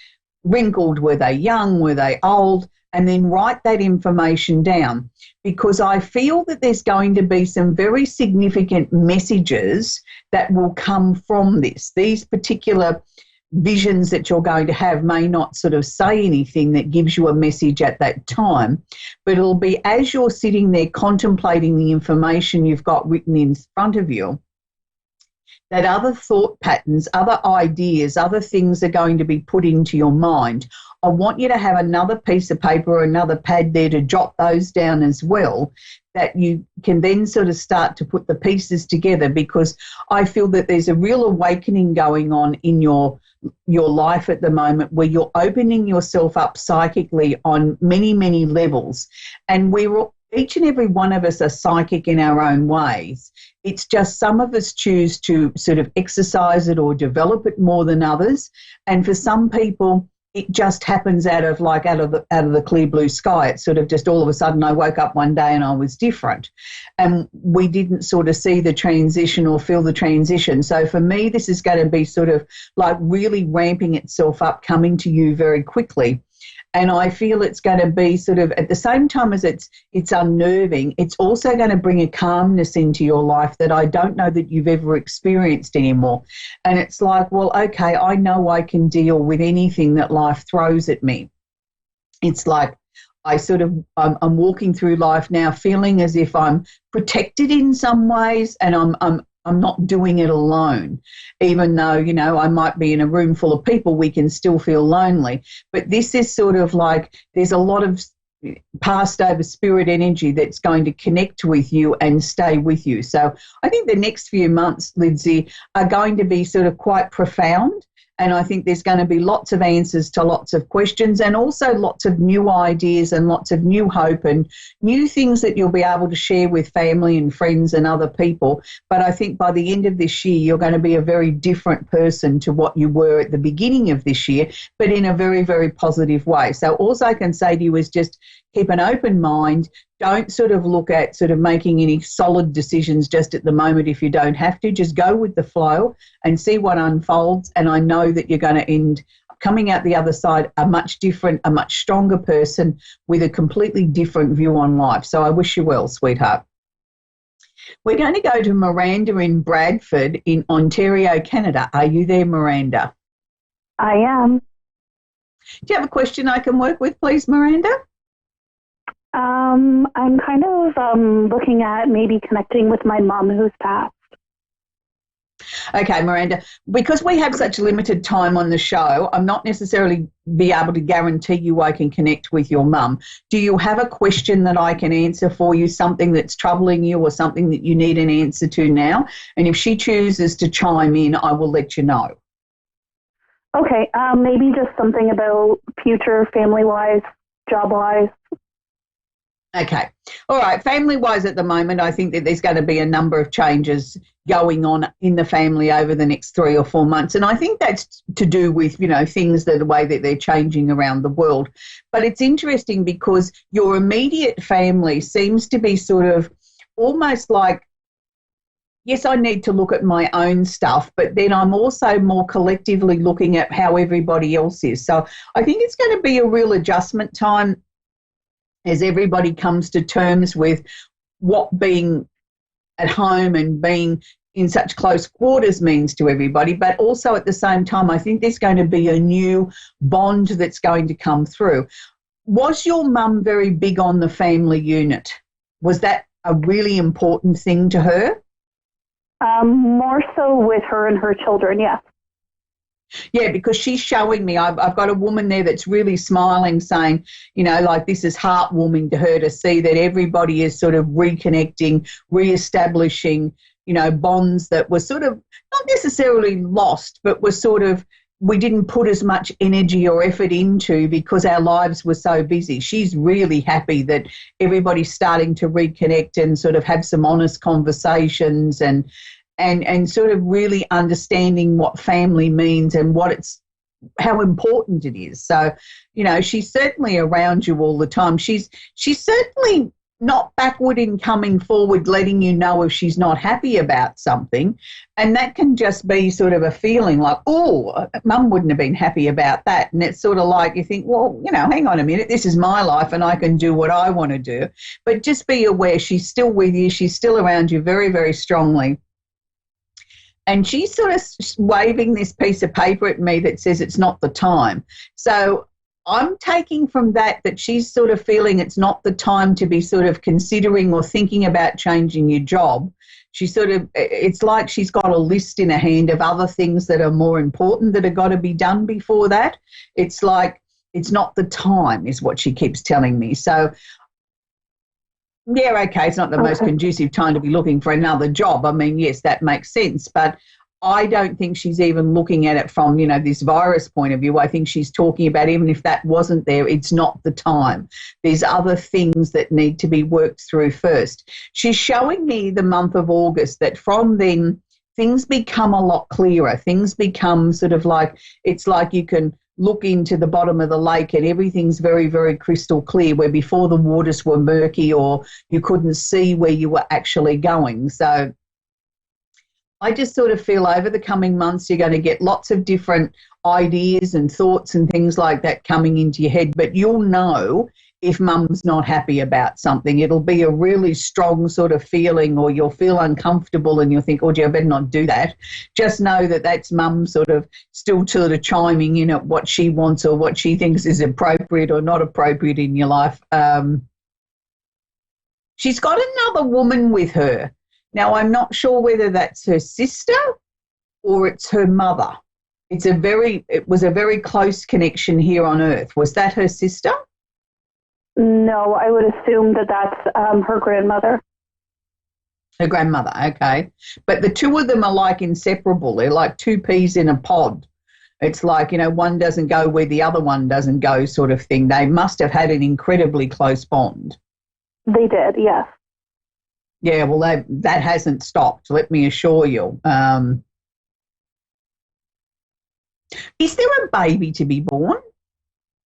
wrinkled, were they young, were they old, and then write that information down, because I feel that there's going to be some very significant messages that will come from this. These particular visions that you're going to have may not sort of say anything that gives you a message at that time, but it'll be as you're sitting there contemplating the information you've got written in front of you, that other thought patterns, other ideas, other things are going to be put into your mind. I want you to have another piece of paper or another pad there to jot those down as well, that you can then sort of start to put the pieces together, because I feel that there's a real awakening going on in your life at the moment, where you're opening yourself up psychically on many, many levels. And each and every one of us are psychic in our own ways. It's just some of us choose to sort of exercise it or develop it more than others. And for some people, it just happens out of the clear blue sky. It's sort of just all of a sudden I woke up one day and I was different. And we didn't sort of see the transition or feel the transition. So for me, this is going to be sort of like really ramping itself up, coming to you very quickly. And I feel it's going to be sort of, at the same time as it's unnerving, it's also going to bring a calmness into your life that I don't know that you've ever experienced anymore. And it's like, well, okay, I know I can deal with anything that life throws at me. It's like I'm walking through life now feeling as if I'm protected in some ways, and I'm not doing it alone. Even though, I might be in a room full of people, we can still feel lonely. But this is sort of like there's a lot of passed over spirit energy that's going to connect with you and stay with you. So I think the next few months, Lindsay, are going to be sort of quite profound. And I think there's going to be lots of answers to lots of questions, and also lots of new ideas and lots of new hope and new things that you'll be able to share with family and friends and other people. But I think by the end of this year, you're going to be a very different person to what you were at the beginning of this year, but in a very, very positive way. So all I can say to you is just keep an open mind. Don't sort of look at sort of making any solid decisions just at the moment if you don't have to. Just go with the flow and see what unfolds. And I know that you're going to end coming out the other side a much different, a much stronger person with a completely different view on life. So I wish you well, sweetheart. We're going to go to Miranda in Bradford in Ontario, Canada. Are you there, Miranda? I am. Do you have a question I can work with, please, Miranda? I'm kind of looking at maybe connecting with my mom who's passed. Okay, Miranda, because we have such limited time on the show, I'm not necessarily be able to guarantee you I can connect with your mum. Do you have a question that I can answer for you, something that's troubling you or something that you need an answer to now? And if she chooses to chime in, I will let you know. Okay, maybe just something about future family-wise, job-wise. Okay. All right. Family-wise at the moment, I think that there's going to be a number of changes going on in the family over the next 3 or 4 months. And I think that's to do with, things that the way that they're changing around the world. But it's interesting because your immediate family seems to be sort of almost like, yes, I need to look at my own stuff, but then I'm also more collectively looking at how everybody else is. So I think it's going to be a real adjustment time as everybody comes to terms with what being at home and being in such close quarters means to everybody. But also at the same time, I think there's going to be a new bond that's going to come through. Was your mum very big on the family unit? Was that a really important thing to her? More so with her and her children, yes. Yeah, because she's showing me, I've got a woman there that's really smiling, saying, like this is heartwarming to her to see that everybody is sort of reconnecting, reestablishing, bonds that were sort of not necessarily lost, but were sort of, we didn't put as much energy or effort into because our lives were so busy. She's really happy that everybody's starting to reconnect and sort of have some honest conversations and sort of really understanding what family means and how important it is. So, you know, she's certainly around you all the time. She's certainly not backward in coming forward, letting you know if she's not happy about something. And that can just be sort of a feeling like, oh, mum wouldn't have been happy about that. And it's sort of like you think, well, you know, hang on a minute, this is my life and I can do what I want to do. But just be aware she's still with you. She's still around you very, very strongly. And she's sort of waving this piece of paper at me that says it's not the time. So I'm taking from that she's sort of feeling it's not the time to be sort of considering or thinking about changing your job. It's like she's got a list in her hand of other things that are more important that have got to be done before that. It's like it's not the time is what she keeps telling me. So, yeah, okay, it's not the most conducive time to be looking for another job. I mean, yes, that makes sense, but I don't think she's even looking at it from, you know, this virus point of view. I think she's talking about even if that wasn't there, it's not the time. There's other things that need to be worked through first. She's showing me the month of August that from then things become a lot clearer. Things become sort of like, it's like you can look into the bottom of the lake and everything's very, very crystal clear, where before the waters were murky or you couldn't see where you were actually going. So I just sort of feel over the coming months you're going to get lots of different ideas and thoughts and things like that coming into your head, but you'll know if mum's not happy about something. It'll be a really strong sort of feeling, or you'll feel uncomfortable and you'll think, oh, gee, I better not do that. Just know that that's mum sort of still sort of chiming in at what she wants or what she thinks is appropriate or not appropriate in your life. She's got another woman with her. Now, I'm not sure whether that's her sister or it's her mother. It was a very close connection here on Earth. Was that her sister? No, I would assume that that's her grandmother. Her grandmother, okay. But the two of them are like inseparable. They're like two peas in a pod. It's like, you know, one doesn't go where the other one doesn't go sort of thing. They must have had an incredibly close bond. They did, yes. Yeah, well, that hasn't stopped, let me assure you. Is there a baby to be born?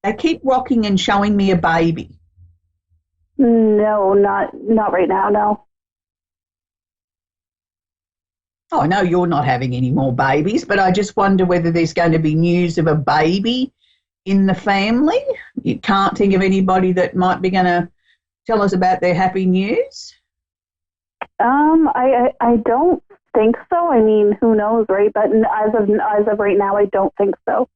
They keep rocking and showing me a baby. No, not right now, no. Oh, I know you're not having any more babies, but I just wonder whether there's going to be news of a baby in the family. You can't think of anybody that might be going to tell us about their happy news? I don't think so. I mean, who knows, right? But as of right now, I don't think so.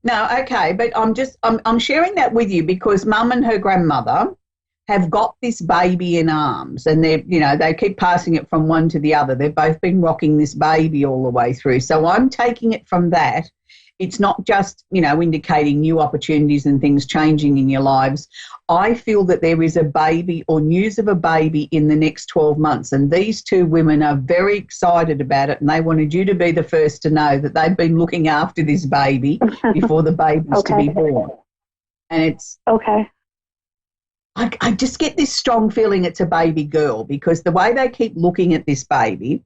No, okay, but I'm sharing that with you because Mum and her grandmother have got this baby in arms, and they keep passing it from one to the other. They've both been rocking this baby all the way through. So I'm taking it from that. It's not just, indicating new opportunities and things changing in your lives. I feel that there is a baby or news of a baby in the next 12 months, and these two women are very excited about it, and they wanted you to be the first to know that they've been looking after this baby before the baby's to be born. And it's... Okay. I just get this strong feeling it's a baby girl because the way they keep looking at this baby,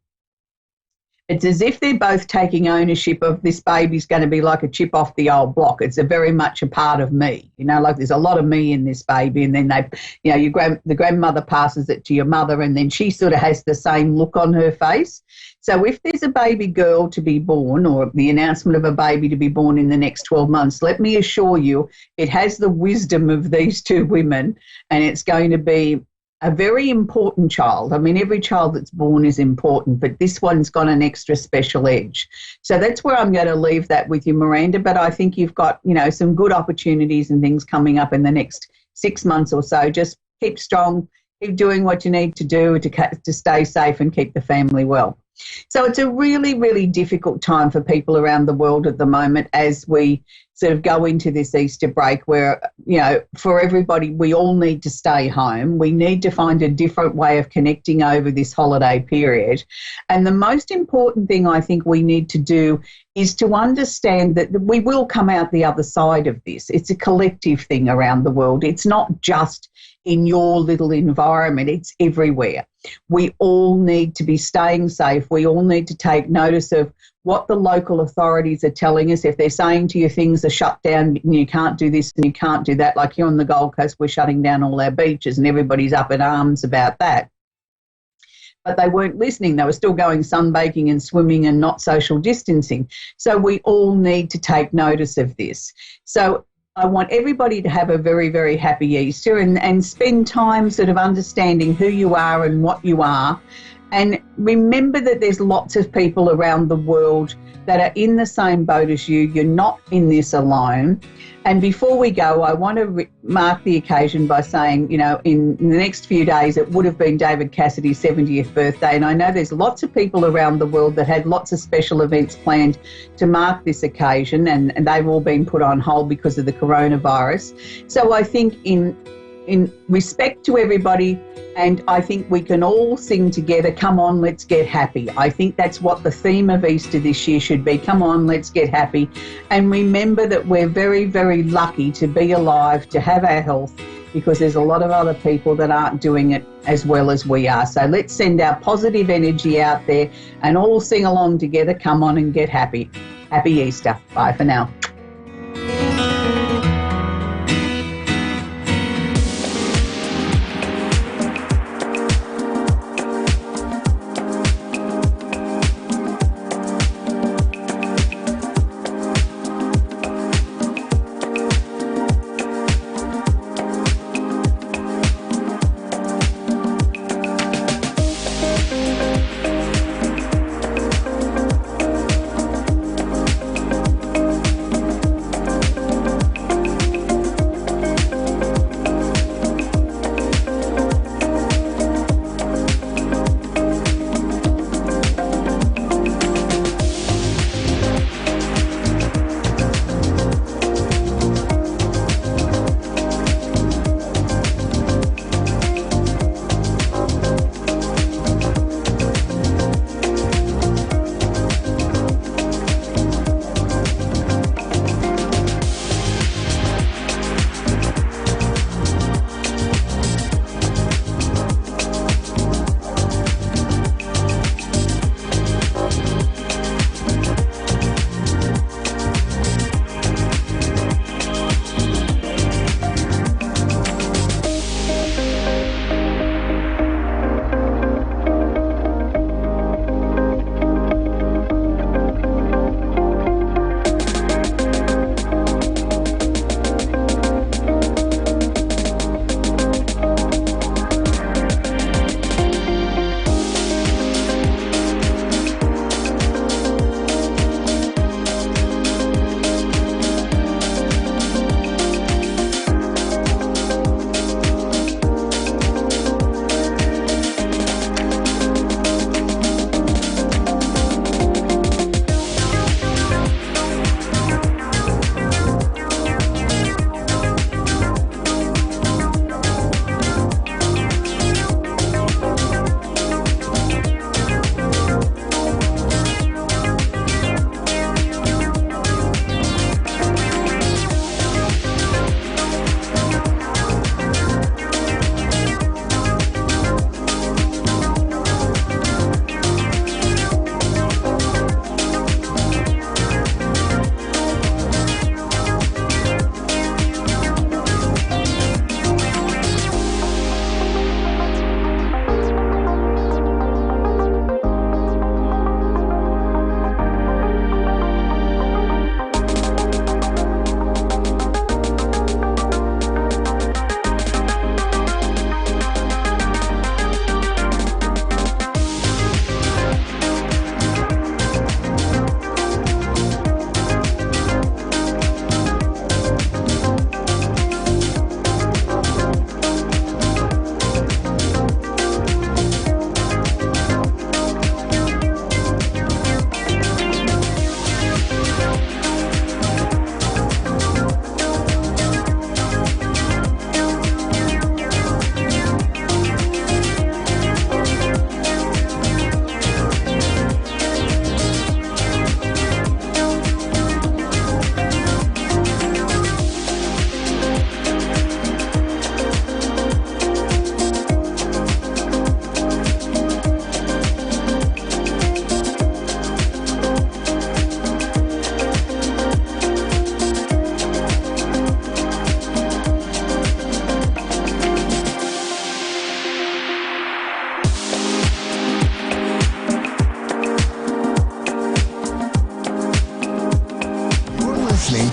it's as if they're both taking ownership of this baby's going to be like a chip off the old block. It's very much a part of me, like there's a lot of me in this baby, and then the grandmother passes it to your mother, and then she sort of has the same look on her face. So if there's a baby girl to be born or the announcement of a baby to be born in the next 12 months, let me assure you it has the wisdom of these two women, and it's going to be a very important child. I mean, every child that's born is important, but this one's got an extra special edge. So that's where I'm going to leave that with you, Miranda. But I think you've got, some good opportunities and things coming up in the next 6 months or so. Just keep strong, keep doing what you need to do to stay safe and keep the family well. So it's a really, really difficult time for people around the world at the moment as we sort of go into this Easter break where, you know, for everybody, we all need to stay home. We need to find a different way of connecting over this holiday period. And the most important thing I think we need to do is to understand that we will come out the other side of this. It's a collective thing around the world. It's not just in your little environment, it's everywhere. We all need to be staying safe. We all need to take notice of what the local authorities are telling us. If they're saying to you things are shut down and you can't do this and you can't do that, like here on the Gold Coast, we're shutting down all our beaches and everybody's up in arms about that. But they weren't listening. They were still going sunbaking and swimming and not social distancing. So we all need to take notice of this. So I want everybody to have a very, very happy Easter and spend time sort of understanding who you are and what you are. And remember that there's lots of people around the world that are in the same boat as you. You're not in this alone. And before we go, I want to mark the occasion by saying, you know, in the next few days, it would have been David Cassidy's 70th birthday. And I know there's lots of people around the world that had lots of special events planned to mark this occasion, and they've all been put on hold because of the coronavirus. So I think in respect to everybody, and I think we can all sing together, come on, let's get happy. I think that's what the theme of Easter this year should be. Come on, let's get happy. And remember that we're very, very lucky to be alive, to have our health, because there's a lot of other people that aren't doing it as well as we are. So let's send our positive energy out there and all sing along together. Come on and get happy. Happy Easter. Bye for now.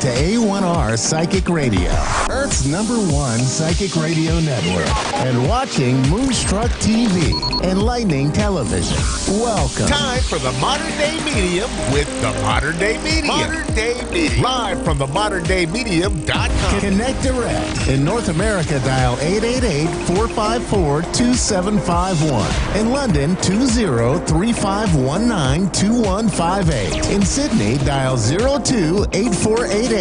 to A1R Psychic Radio, Earth's #1 psychic radio network, and watching Moonstruck TV, enlightening television. Welcome. Time for the Modern Day Medium with the Modern Day Medium. Modern Day Medium. Live from the moderndayMedium.com. Connect direct. In North America, dial 888-454-2751. In London, 20-3519-2158. In Sydney, dial 02-8488-3147.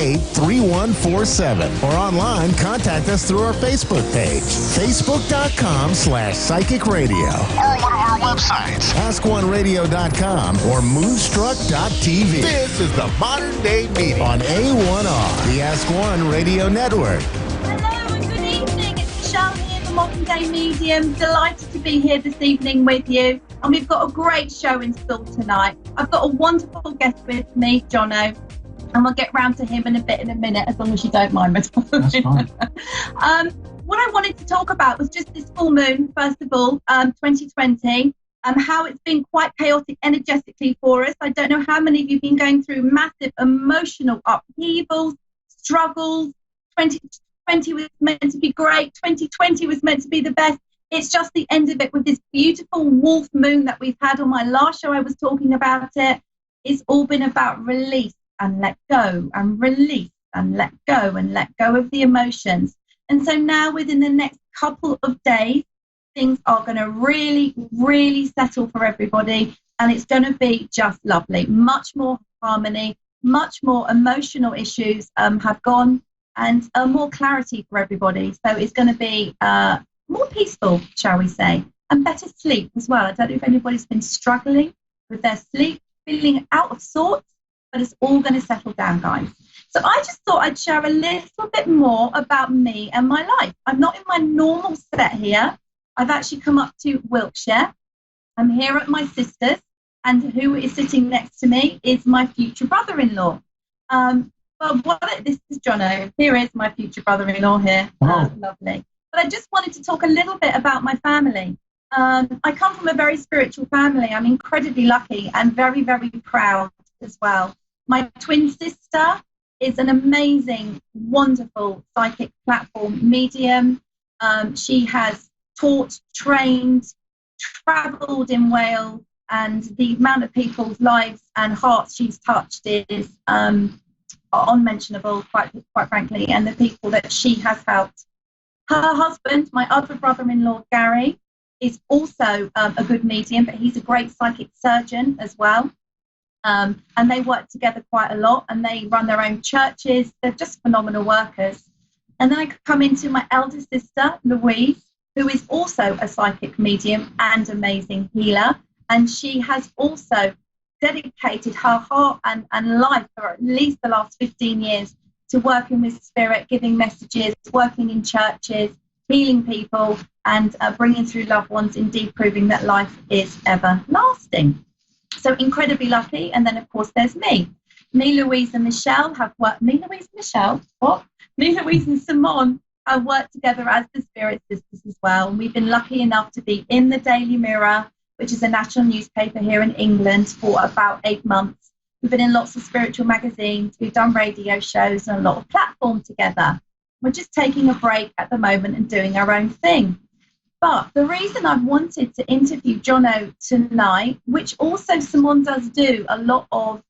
Or online, contact us through our Facebook page, facebook.com/psychic radio. Or one of our websites, askoneradio.com or moonstruck.tv. This is the Modern Day Medium on A1R, the Ask One Radio Network. Hello and good evening. It's Michelle here, the Modern Day Medium. Delighted to be here this evening with you. And we've got a great show in store tonight. I've got a wonderful guest with me, Jono. And we'll get round to him in a minute, as long as you don't mind. That's fine. What I wanted to talk about was just this full moon, first of all, 2020. How it's been quite chaotic energetically for us. I don't know how many of you have been going through massive emotional upheavals, struggles. 2020 was meant to be great. 2020 was meant to be the best. It's just the end of it with this beautiful wolf moon that we've had on my last show. I was talking about it. It's all been about release and let go, and release and let go of the emotions. And so now within the next couple of days, things are going to really, really settle for everybody, and it's going to be just lovely. Much more harmony, much more emotional issues have gone, and more clarity for everybody. So it's going to be more peaceful, shall we say, and better sleep as well. I don't know if anybody's been struggling with their sleep, feeling out of sorts, but it's all going to settle down, guys. So I just thought I'd share a little bit more about me and my life. I'm not in my normal set here. I've actually come up to Wiltshire. I'm here at my sister's, and who is sitting next to me is my future brother-in-law. This is Jono. Here is my future brother-in-law here. Lovely. But I just wanted to talk a little bit about my family. I come from a very spiritual family. I'm incredibly lucky and very, very proud as well. My twin sister is an amazing, wonderful psychic platform medium. She has taught, trained, travelled in Wales, and the amount of people's lives and hearts she's touched is unmentionable, quite frankly, and the people that she has helped. Her husband, my other brother-in-law, Gary, is also a good medium, but he's a great psychic surgeon as well. And they work together quite a lot, and they run their own churches. They're just phenomenal workers. And then I come into my eldest sister, Louise, who is also a psychic medium and amazing healer. And she has also dedicated her heart and life for at least the last 15 years to working with spirit, giving messages, working in churches, healing people, and bringing through loved ones, indeed proving that life is everlasting. So incredibly lucky. And then, of course, there's me. Me, Louise and Michelle have worked. Me, Louise and Michelle? What? Me, Louise and Simone have worked together as the Spirit Sisters as well. And we've been lucky enough to be in the Daily Mirror, which is a national newspaper here in England, for about 8 months. We've been in lots of spiritual magazines. We've done radio shows and a lot of platform together. We're just taking a break at the moment and doing our own thing. But the reason I've wanted to interview Jono tonight, which also Simone does do a lot of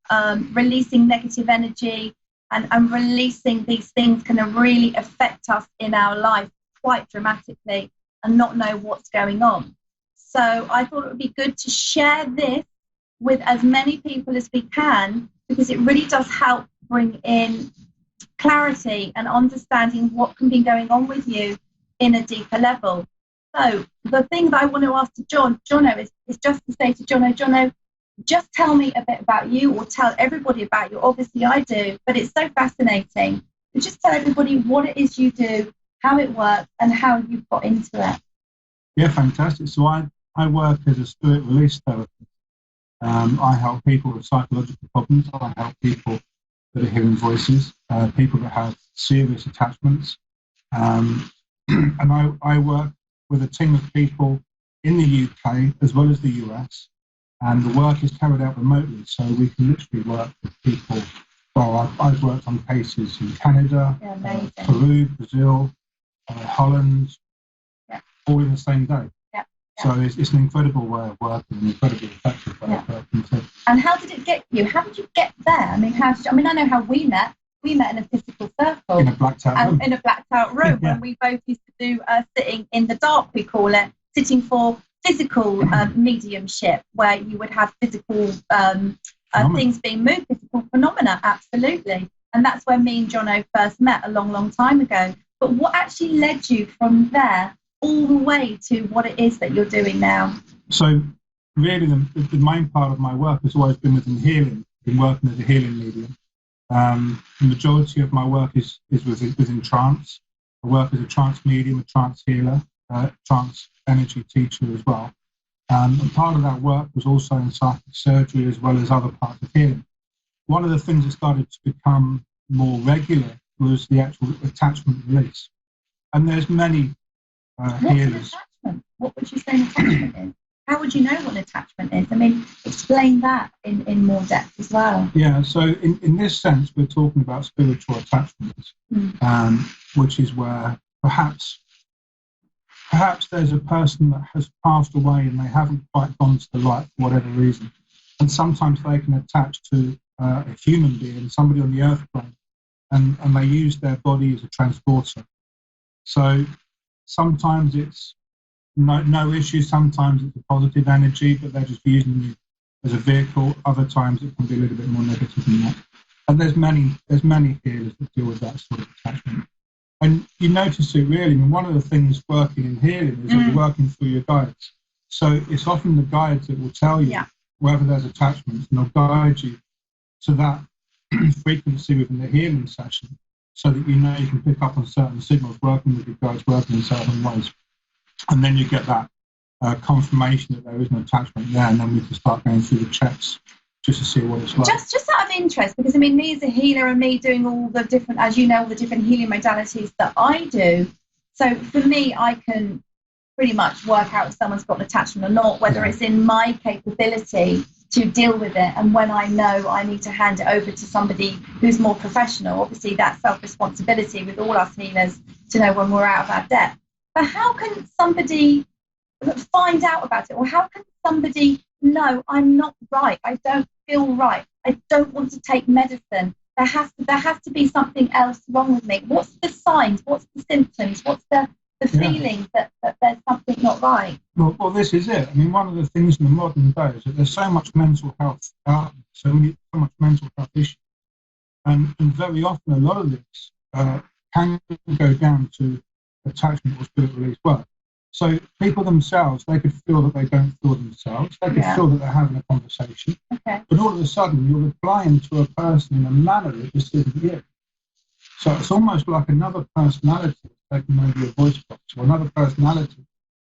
releasing negative energy and releasing these things can really affect us in our life quite dramatically and not know what's going on. So I thought it would be good to share this with as many people as we can, because it really does help bring in clarity and understanding what can be going on with you in a deeper level. So the thing that I want to ask to Jono is just to say to Jono, just tell me a bit about you, or tell everybody about you. Obviously I do, but it's so fascinating. So just tell everybody what it is you do, how it works, and how you got into it. Yeah, fantastic. So I work as a spirit release therapist. I help people with psychological problems. I help people that are hearing voices, people that have serious attachments. And I work with a team of people in the UK as well as the US, and the work is carried out remotely, so we can literally work with people well, I've worked on cases in Canada, amazing. Peru, Brazil, Holland, all in the same day. So it's an incredible way of working, an incredibly effective way of working. So, and how did it get you? How did you get there? I mean, I know how we met. We met in a physical circle. In a blacked out room. In a blacked out room when we both used to do sitting in the dark, we call it, sitting for physical mediumship, where you would have physical things being moved, physical phenomena, absolutely. And that's where me and Jono first met a long, long time ago. But what actually led you from there all the way to what it is that you're doing now? So really the main part of my work has always been within healing, been working as a healing medium. The majority of my work is within trance. I work as a trance medium, a trance healer, trance energy teacher as well. And part of that work was also in psychic surgery as well as other parts of healing. One of the things that started to become more regular was the actual attachment release. And there's many healers. What would you say an attachment is? How would you know what an attachment is? I mean, explain that in more depth as well. Yeah, so in this sense, we're talking about spiritual attachments, which is where perhaps there's a person that has passed away and they haven't quite gone to the light for whatever reason. And sometimes they can attach to a human being, somebody on the earth plane, and they use their body as a transporter. So sometimes it's no issue, sometimes it's a positive energy, but they're just using you as a vehicle. Other times it can be a little bit more negative than that. And there's many healers that deal with that sort of attachment. And you notice it really, I mean, one of the things working in healing is that you're working through your guides. So it's often the guides that will tell you whether there's attachments, and they'll guide you to that frequency within the healing session so that you know you can pick up on certain signals working with your guides, working in certain ways. And then you get that confirmation that there is an attachment there, and then we can start going through the checks just to see what it's like. Just out of interest, because I mean, me as a healer and me doing all the different, as you know, all the different healing modalities that I do. So for me, I can pretty much work out if someone's got an attachment or not, whether it's in my capability to deal with it. And when I know I need to hand it over to somebody who's more professional, obviously that's self-responsibility with all us healers to know when we're out of our depth. But how can somebody find out about it? Or how can somebody know I'm not right? I don't feel right. I don't want to take medicine. There has to be something else wrong with me. What's the signs? What's the symptoms? What's the feeling that there's something not right? Well, this is it. I mean, one of the things in the modern day is that there's so much mental health out there, so much mental health issues. And very often a lot of this can go down to attachment or spirit release work. So people themselves, they could feel that they don't feel themselves. They could feel that they're having a conversation. But all of a sudden, you're replying to a person in a manner that just isn't you. So it's almost like another personality has taken over your voice box, or another personality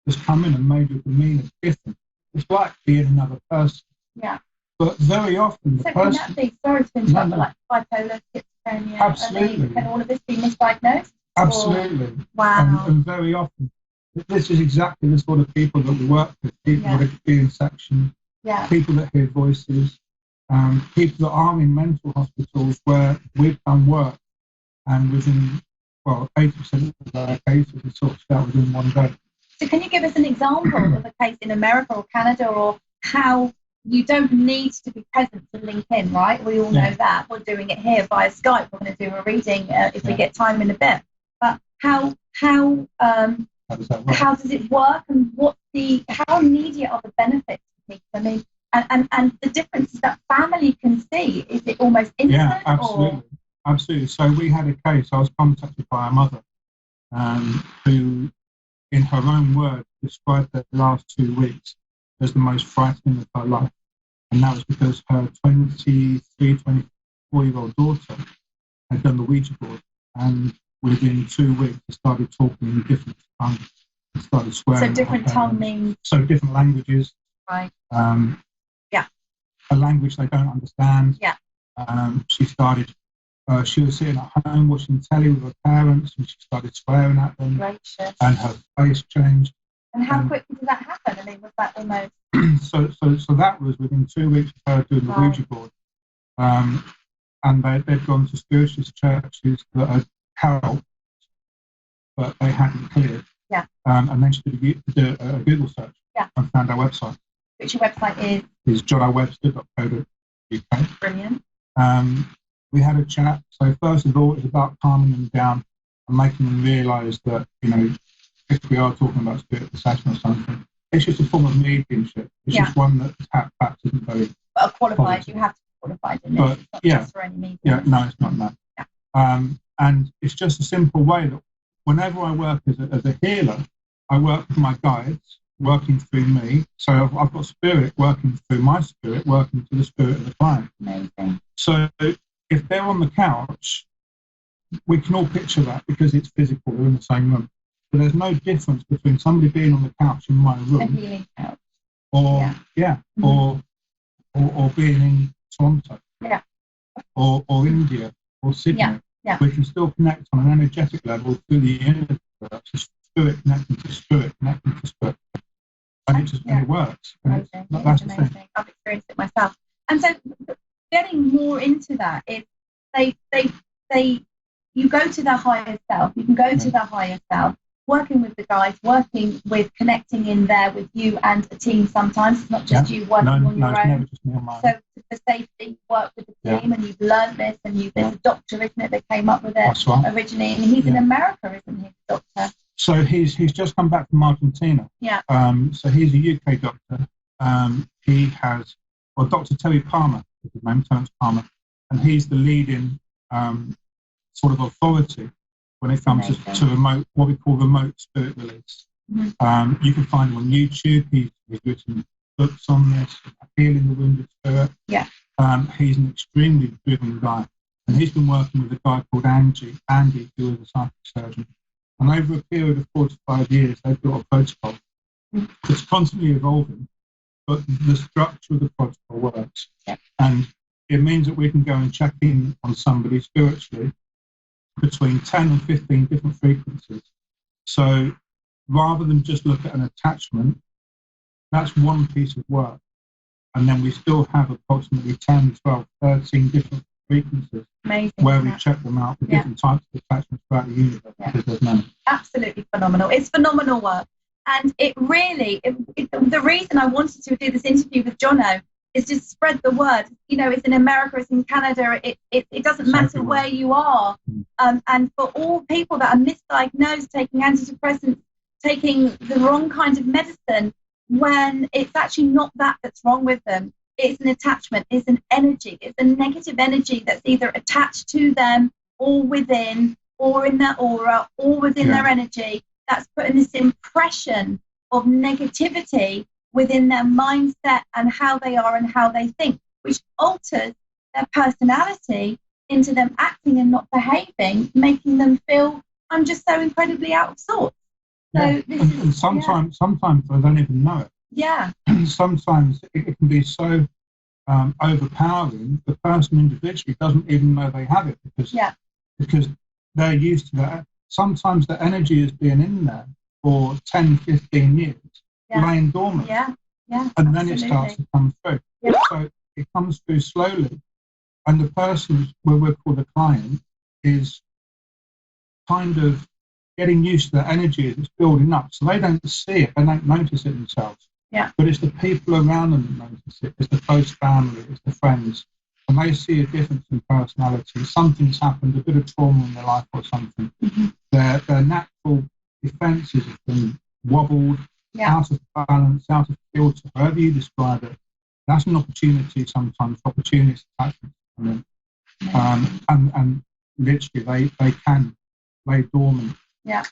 has come in and made your demeanour different. It's like being another person. Yeah. But very often the person... Can that be, sorry to interrupt, but like bipolar, schizophrenia, absolutely. Can all of this be misdiagnosed? Absolutely. Or, wow. And very often, this is exactly the sort of people that we work with, people that are being sectioned, people that hear voices, people that are in mental hospitals where we've done work, and within, 80% of our cases are sorted out within one day. So can you give us an example of a case in America or Canada, or how you don't need to be present to link in, right? We all know that. We're doing it here via Skype. We're going to do a reading if we get time in a bit. But how does it work, and how immediate are the benefits to people? I mean, and the difference is that family can see. Is it almost instant? Yeah, absolutely. Absolutely. So we had a case, I was contacted by a mother who, in her own words, described the last 2 weeks as the most frightening of her life. And that was because her 24-year-old daughter had done the Ouija board, and within 2 weeks they started talking in different tongues and started swearing. So different tongue means? So different languages. Right. A language they don't understand. Yeah. She started... she was sitting at home watching telly with her parents, and she started swearing at them. Gracious. And her face changed. And how quickly did that happen? I mean, was that almost... So that was within 2 weeks of her doing the Ouija board. and they'd gone to spiritualist churches that had helped, but they hadn't cleared. Yeah. And then she did a Google search and found our website. Which your website is? Is johnowebster.co.uk. Brilliant. We had a chat. So first of all, it's about calming them down and making them realise that, you know, if we are talking about spirit possession or something, it's just a form of mediumship. It's just one that perhaps isn't very qualified. You have to be qualified in this. But It's not just for any medium. yeah, no, it's not that. Yeah. And it's just a simple way that whenever I work as a healer, I work with my guides working through me. So I've got spirit working through my spirit, working to the spirit of the client. Amazing. So if they're on the couch, we can all picture that because it's physical, they're in the same room. But there's no difference between somebody being on the couch in my room A healing couch. or or being in Toronto or India or Sydney. Yeah. We can still connect on an energetic level through the universe, spirit connecting to spirit, connecting to spirit. And it works. And that's the thing. I've experienced it myself. And so getting more into that is you go to the higher self, you can go to the higher self, working with the guys, working with connecting in there with you and a team sometimes. It's not just you working on your own. Never just me on my own. So for safety, work with the team, and you've learned this, and there's a doctor, isn't it, that came up with it originally, and he's in America, isn't he, the doctor? So he's just come back from Argentina. Yeah. So he's a UK doctor. He has, Dr. Terry Palmer is his name, Terence Palmer, and he's the leading sort of authority when it comes to remote, what we call remote spirit release. Mm-hmm. You can find him on YouTube. He's written books on this, Healing the Wounded Spirit. Yeah. He's an extremely driven guy, and he's been working with a guy called Andy, who is a psychic surgeon. And over a period of 4 to 5 years, they've built a protocol that's constantly evolving, but the structure of the protocol works. Yeah. And it means that we can go and check in on somebody spiritually between 10 and 15 different frequencies. So rather than just look at an attachment, that's one piece of work. And then we still have approximately 10, 12, 13 different frequencies. Amazing, where we check them out with different types of attachments throughout the universe. Because there's many. Absolutely phenomenal. It's phenomenal work. And it really, the reason I wanted to do this interview with Jono is to spread the word. You know, it's in America, it's in Canada, it doesn't matter where you are. And for all people that are misdiagnosed, taking antidepressants, taking the wrong kind of medicine, when it's actually not that's wrong with them. It's an attachment, it's an energy, it's a negative energy that's either attached to them or within, or in their aura, or within their energy, that's putting this impression of negativity within their mindset and how they are and how they think, which alters their personality into them acting and not behaving, making them feel, I'm just so incredibly out of sorts. So and sometimes I don't even know it. Yeah. Sometimes it can be so overpowering, the person individually doesn't even know they have it because they're used to that. Sometimes the energy is being in there for 10, 15 years, laying dormant. And then it starts to come through. So it comes through slowly. And the person, where we're called the client, is kind of getting used to the energy as it's building up. So they don't see it, they don't notice it themselves. But it's the people around them that notice it. It's the close family, it's the friends. And they see a difference in personality. Something's happened, a bit of trauma in their life or something. Their natural defences have been wobbled, out of balance, out of filter, however you describe it. That's an opportunity sometimes, opportunity attachments come in. And literally they can lay dormant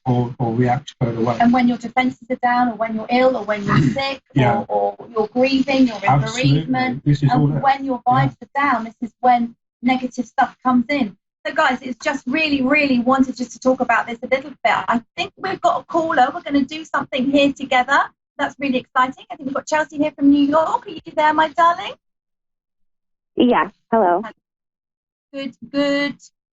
or react straight away. And when your defences are down, or when you're ill, or when you're sick, or you're grieving, you're in bereavement, and when your vibes are down, this is when negative stuff comes in. So guys, it's just really wanted just to talk about this a little bit. I think we've got a caller. We're going to do something here together. That's really exciting. I think we've got Chelsea here from New York. Are you there, my darling? Yeah, hello. Good.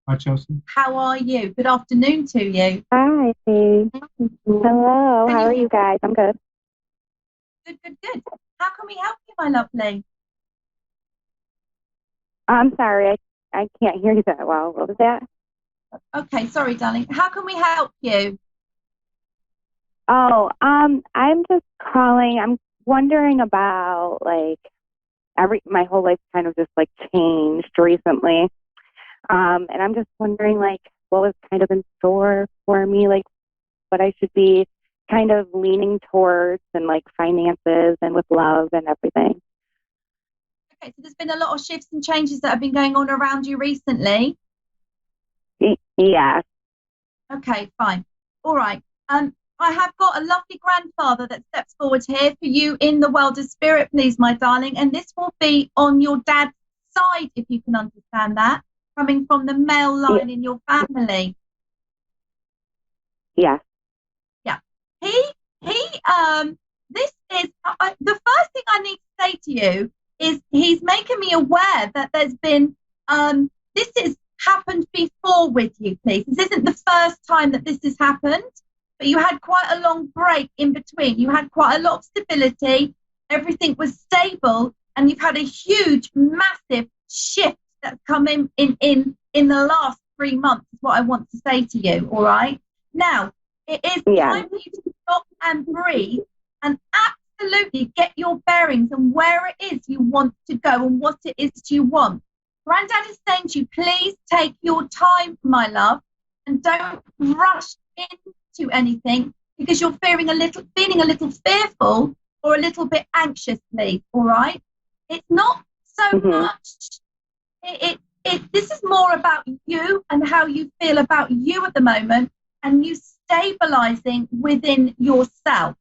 Hi, Chelsea. How are you? Good afternoon to you. Hi. Hello. How are you guys? I'm good. Good. How can we help you, my lovely? I'm sorry. I can't hear you that well. What was that? Okay, sorry, darling. How can we help you? Oh, I'm just calling. I'm wondering about like my whole life kind of just like changed recently. And I'm just wondering like what was kind of in store for me, like what I should be kind of leaning towards and like finances and with love and everything. Okay, so there's been a lot of shifts and changes that have been going on around you recently. Yeah. Okay, fine. All right. I have got a lovely grandfather that steps forward here for you in the world of spirit, please, my darling. And this will be on your dad's side, if you can understand that, coming from the male line in your family. Yeah. Yeah. This is the first thing I need to say to you is he's making me aware that there's been this has happened before with you, please. This isn't the first time that this has happened, but you had quite a long break in between. You had quite a lot of stability, everything was stable, and you've had a huge, massive shift that's come in the last 3 months, is what I want to say to you, all right? Now, it is time for you to stop and breathe and absolutely get your bearings and where it is you want to go and what it is you want. Granddad is saying to you, please take your time, my love, and don't rush into anything because you're feeling a little fearful or a little bit anxious, please, all right? It's not so much. This is more about you and how you feel about you at the moment and you stabilizing within yourself.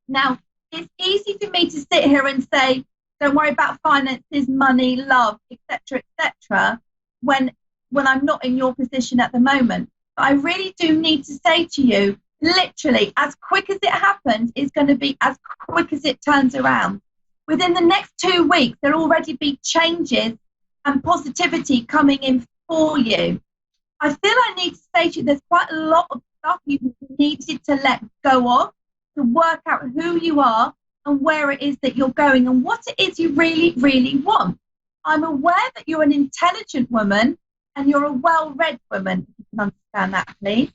Now, it's easy for me to sit here and say, don't worry about finances, money, love, etc., when I'm not in your position at the moment. But I really do need to say to you, literally, as quick as it happens, is going to be as quick as it turns around. Within the next 2 weeks, there'll already be changes and positivity coming in for you. I feel I need to say to you, there's quite a lot of stuff you needed to let go of to work out who you are and where it is that you're going and what it is you really, really want. I'm aware that you're an intelligent woman and you're a well-read woman, if you can understand that, please.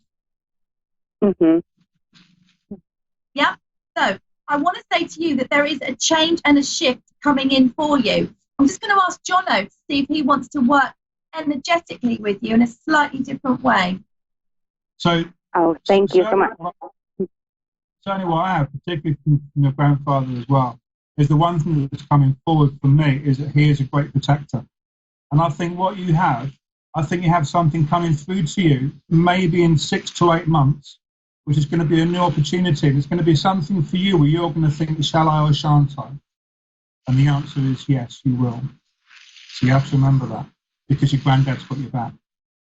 Yeah, so I want to say to you that there is a change and a shift coming in for you. I'm just going to ask Jono to see if he wants to work energetically with you in a slightly different way. So, thank you so much. Certainly what I have, particularly from your grandfather as well, is the one thing that's coming forward for me is that he is a great protector. And I think what you have, I think you have something coming through to you, maybe in 6 to 8 months, which is going to be a new opportunity. And it's going to be something for you where you're going to think, shall I or shan't I? And the answer is yes, you will. So you have to remember that, because your granddad's got your back.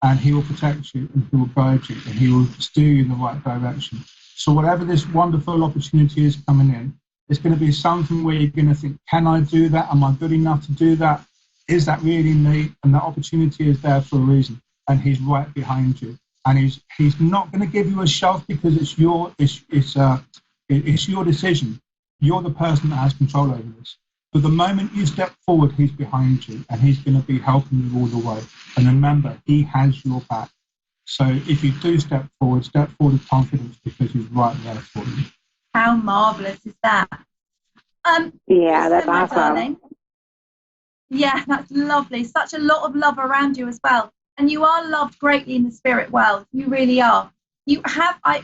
And he will protect you, and he will guide you, and he will steer you in the right direction. So whatever this wonderful opportunity is coming in, it's going to be something where you're going to think, can I do that? Am I good enough to do that? Is that really me? And that opportunity is there for a reason. And he's right behind you. And he's not going to give you a shove because it's your decision. You're the person that has control over this. But the moment you step forward, he's behind you and he's going to be helping you all the way. And remember, he has your back. So if you do step forward with confidence because he's right there for you. How marvellous is that? Yeah, that's awesome. Darling. Yeah, that's lovely. Such a lot of love around you as well. And you are loved greatly in the spirit world. You really are. You have a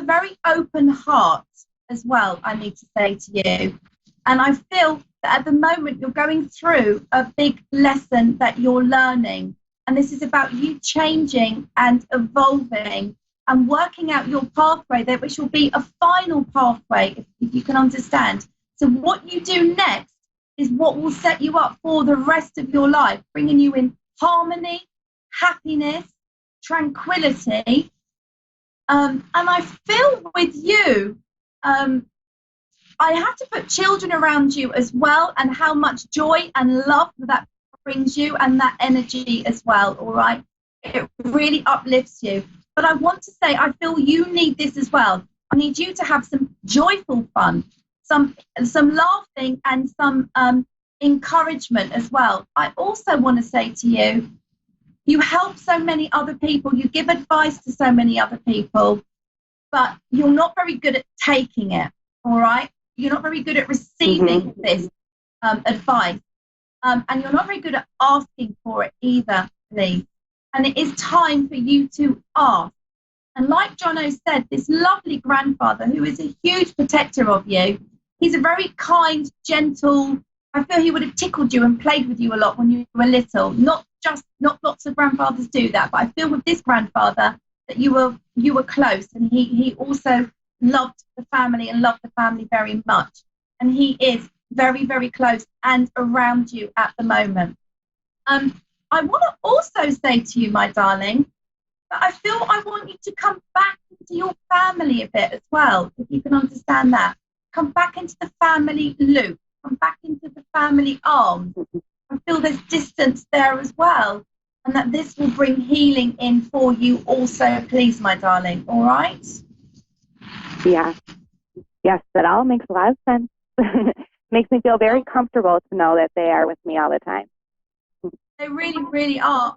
very open heart as well, I need to say to you. And I feel that at the moment you're going through a big lesson that you're learning. And this is about you changing and evolving and working out your pathway there, which will be a final pathway, if you can understand. So what you do next is what will set you up for the rest of your life, bringing you in harmony, happiness, tranquility. And I feel with you, I have to put children around you as well and how much joy and love that brings you and that energy as well, all right? It really uplifts you. But I want to say, I feel you need this as well. I need you to have some joyful fun, some laughing and some encouragement as well. I also want to say to you, you help so many other people, you give advice to so many other people, but you're not very good at taking it, all right? You're not very good at receiving this advice, and you're not very good at asking for it either, please. And it is time for you to ask. And like Jono said, this lovely grandfather, who is a huge protector of you, he's a very kind, gentle, I feel he would have tickled you and played with you a lot when you were little. Not lots of grandfathers do that, but I feel with this grandfather that you were close, and he also loved the family and loved the family very much. And he is very, very close and around you at the moment. I want to also say to you, my darling, that I feel I want you to come back into your family a bit as well, if you can understand that. Come back into the family loop. Come back into the family arms. I feel there's distance there as well, and that this will bring healing in for you also, please, my darling. All right? Yeah. Yes, that all makes a lot of sense. Makes me feel very comfortable to know that they are with me all the time. They really, really are.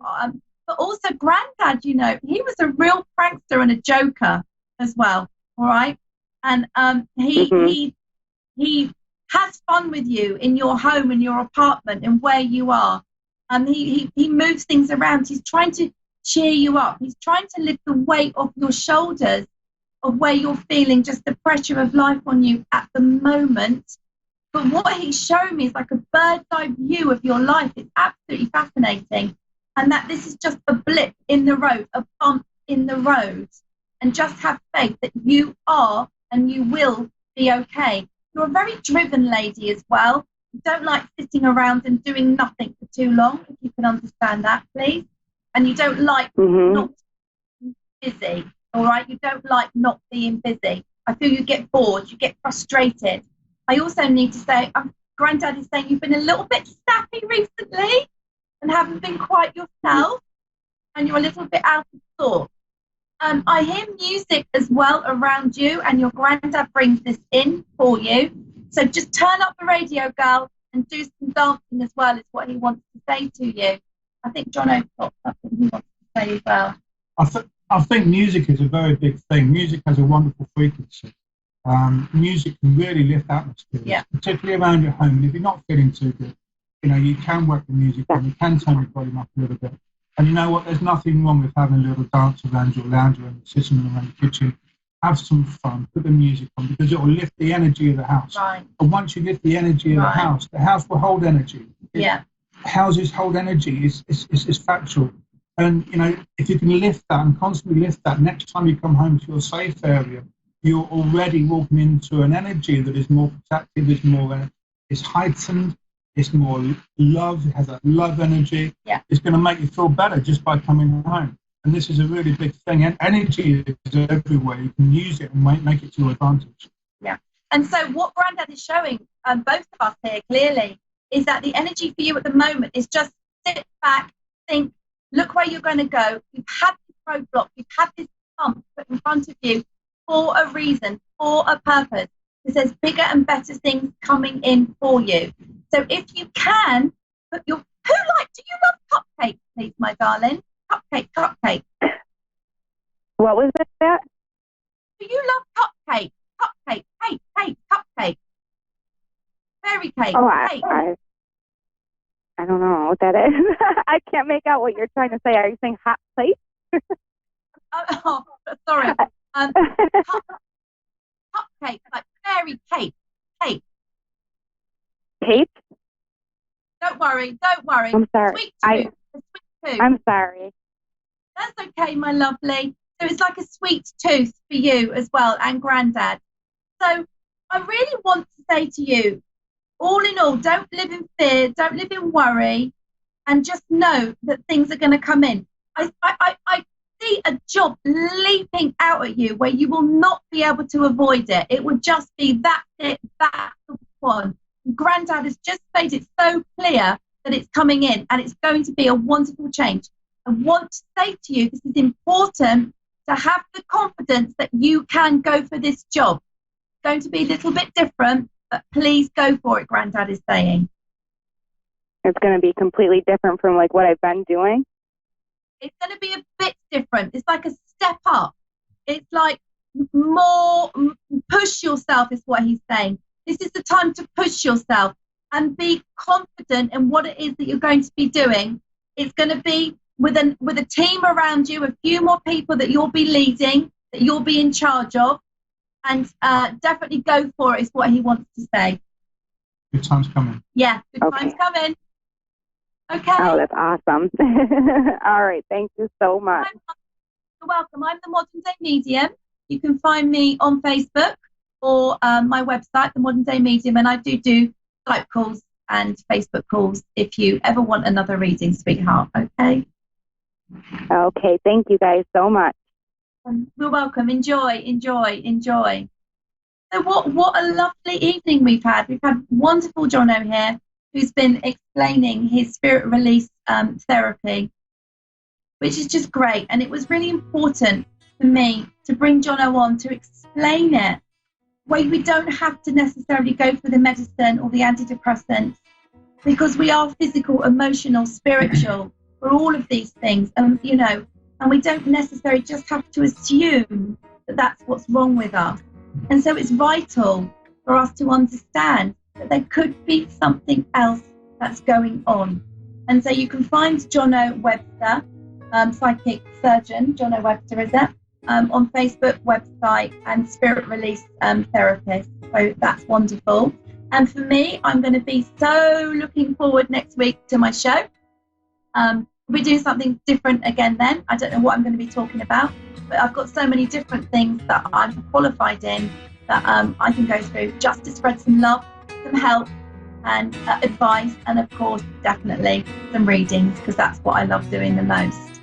But also, Granddad, you know, he was a real prankster and a joker as well. All right? And he has fun with you in your home, in your apartment, and where you are. He moves things around. He's trying to cheer you up. He's trying to lift the weight off your shoulders of where you're feeling just the pressure of life on you at the moment. But what he's shown me is like a bird's eye view of your life. It's absolutely fascinating. And that this is just a blip in the road, a bump in the road. And just have faith that you are and you will be okay. You're a very driven lady as well. You don't like sitting around and doing nothing for too long, if you can understand that, please. And you don't like not being busy, all right? You don't like not being busy. I feel you get bored, you get frustrated. I also need to say, Granddad is saying you've been a little bit snappy recently and haven't been quite yourself, and you're a little bit out of sorts. I hear music as well around you, and your granddad brings this in for you. So just turn up the radio, girl, and do some dancing as well, is what he wants to say to you. I think Jono's got something he wants to say as well. I think music is a very big thing. Music has a wonderful frequency. Music can really lift atmospheres, particularly around your home. And if you're not feeling too good, you know, you can work the music on, you can turn your volume up a little bit. And you know what? There's nothing wrong with having a little dance around your lounge or sitting around the kitchen. Have some fun. Put the music on, because it will lift the energy of the house. Right. And once you lift the energy of the house will hold energy. Houses hold energy. It's factual. And you know, if you can lift that and constantly lift that, next time you come home to your safe area, you're already walking into an energy that is more protective, is heightened. It's more love, it has that love energy. Yeah. It's going to make you feel better just by coming home. And this is a really big thing. And energy is everywhere. You can use it and make it to your advantage. Yeah. And so what Grandad is showing both of us here clearly is that the energy for you at the moment is just sit back, think, look where you're going to go. You've had this roadblock. You've had this bump put in front of you for a reason, for a purpose. There's bigger and better things coming in for you. So if you can, put your... do you love cupcakes, please, my darling? Cupcake. What was that? Do you love cupcake? Cupcake. Fairy cake. Oh, cake. I don't know what that is. I can't make out what you're trying to say. Are you saying hot plate? Sorry. Cupcake, like fairy cake. Cake? Don't worry. I'm sorry. Sweet tooth. I'm sorry. That's okay, my lovely. So it's like a sweet tooth for you as well, and Grandad. So I really want to say to you, all in all, don't live in fear, don't live in worry, and just know that things are going to come in. I see a job leaping out at you where you will not be able to avoid it. It would just be that's the one. Grandad has just made it so clear that it's coming in, and it's going to be a wonderful change. I want to say to you, this is important to have the confidence that you can go for this job. It's going to be a little bit different, but please go for it, Grandad is saying. It's going to be completely different from like what I've been doing. It's going to be a bit different. It's like a step up. It's like more push yourself is what he's saying. This is the time to push yourself and be confident in what it is that you're going to be doing. It's going to be with a team around you, a few more people that you'll be leading, that you'll be in charge of, and definitely go for it is what he wants to say. Good times coming. Yeah, good times coming. Okay. Oh, that's awesome. All right. Thank you so much. You're welcome. I'm the Modern Day Medium. You can find me on Facebook or my website, The Modern Day Medium, and I do Skype calls and Facebook calls if you ever want another reading, sweetheart. Okay? Okay. Thank you guys so much. You're welcome. Enjoy. So what a lovely evening we've had. We've had wonderful Jono here, who's been explaining his spirit release therapy, which is just great. And it was really important for me to bring Jono on to explain it, where we don't have to necessarily go for the medicine or the antidepressants, because we are physical, emotional, spiritual, for all of these things. And we don't necessarily just have to assume that that's what's wrong with us. And so it's vital for us to understand that there could be something else that's going on. And so you can find Jono Webster, psychic surgeon, Jono Webster is it, on Facebook, website, and spirit release therapist. So that's wonderful. And for me, I'm going to be so looking forward next week to my show. We're doing something different again then. I don't know what I'm going to be talking about, but I've got so many different things that I'm qualified in that I can go through, just to spread some love, some help, and advice, and of course, definitely some readings, because that's what I love doing the most.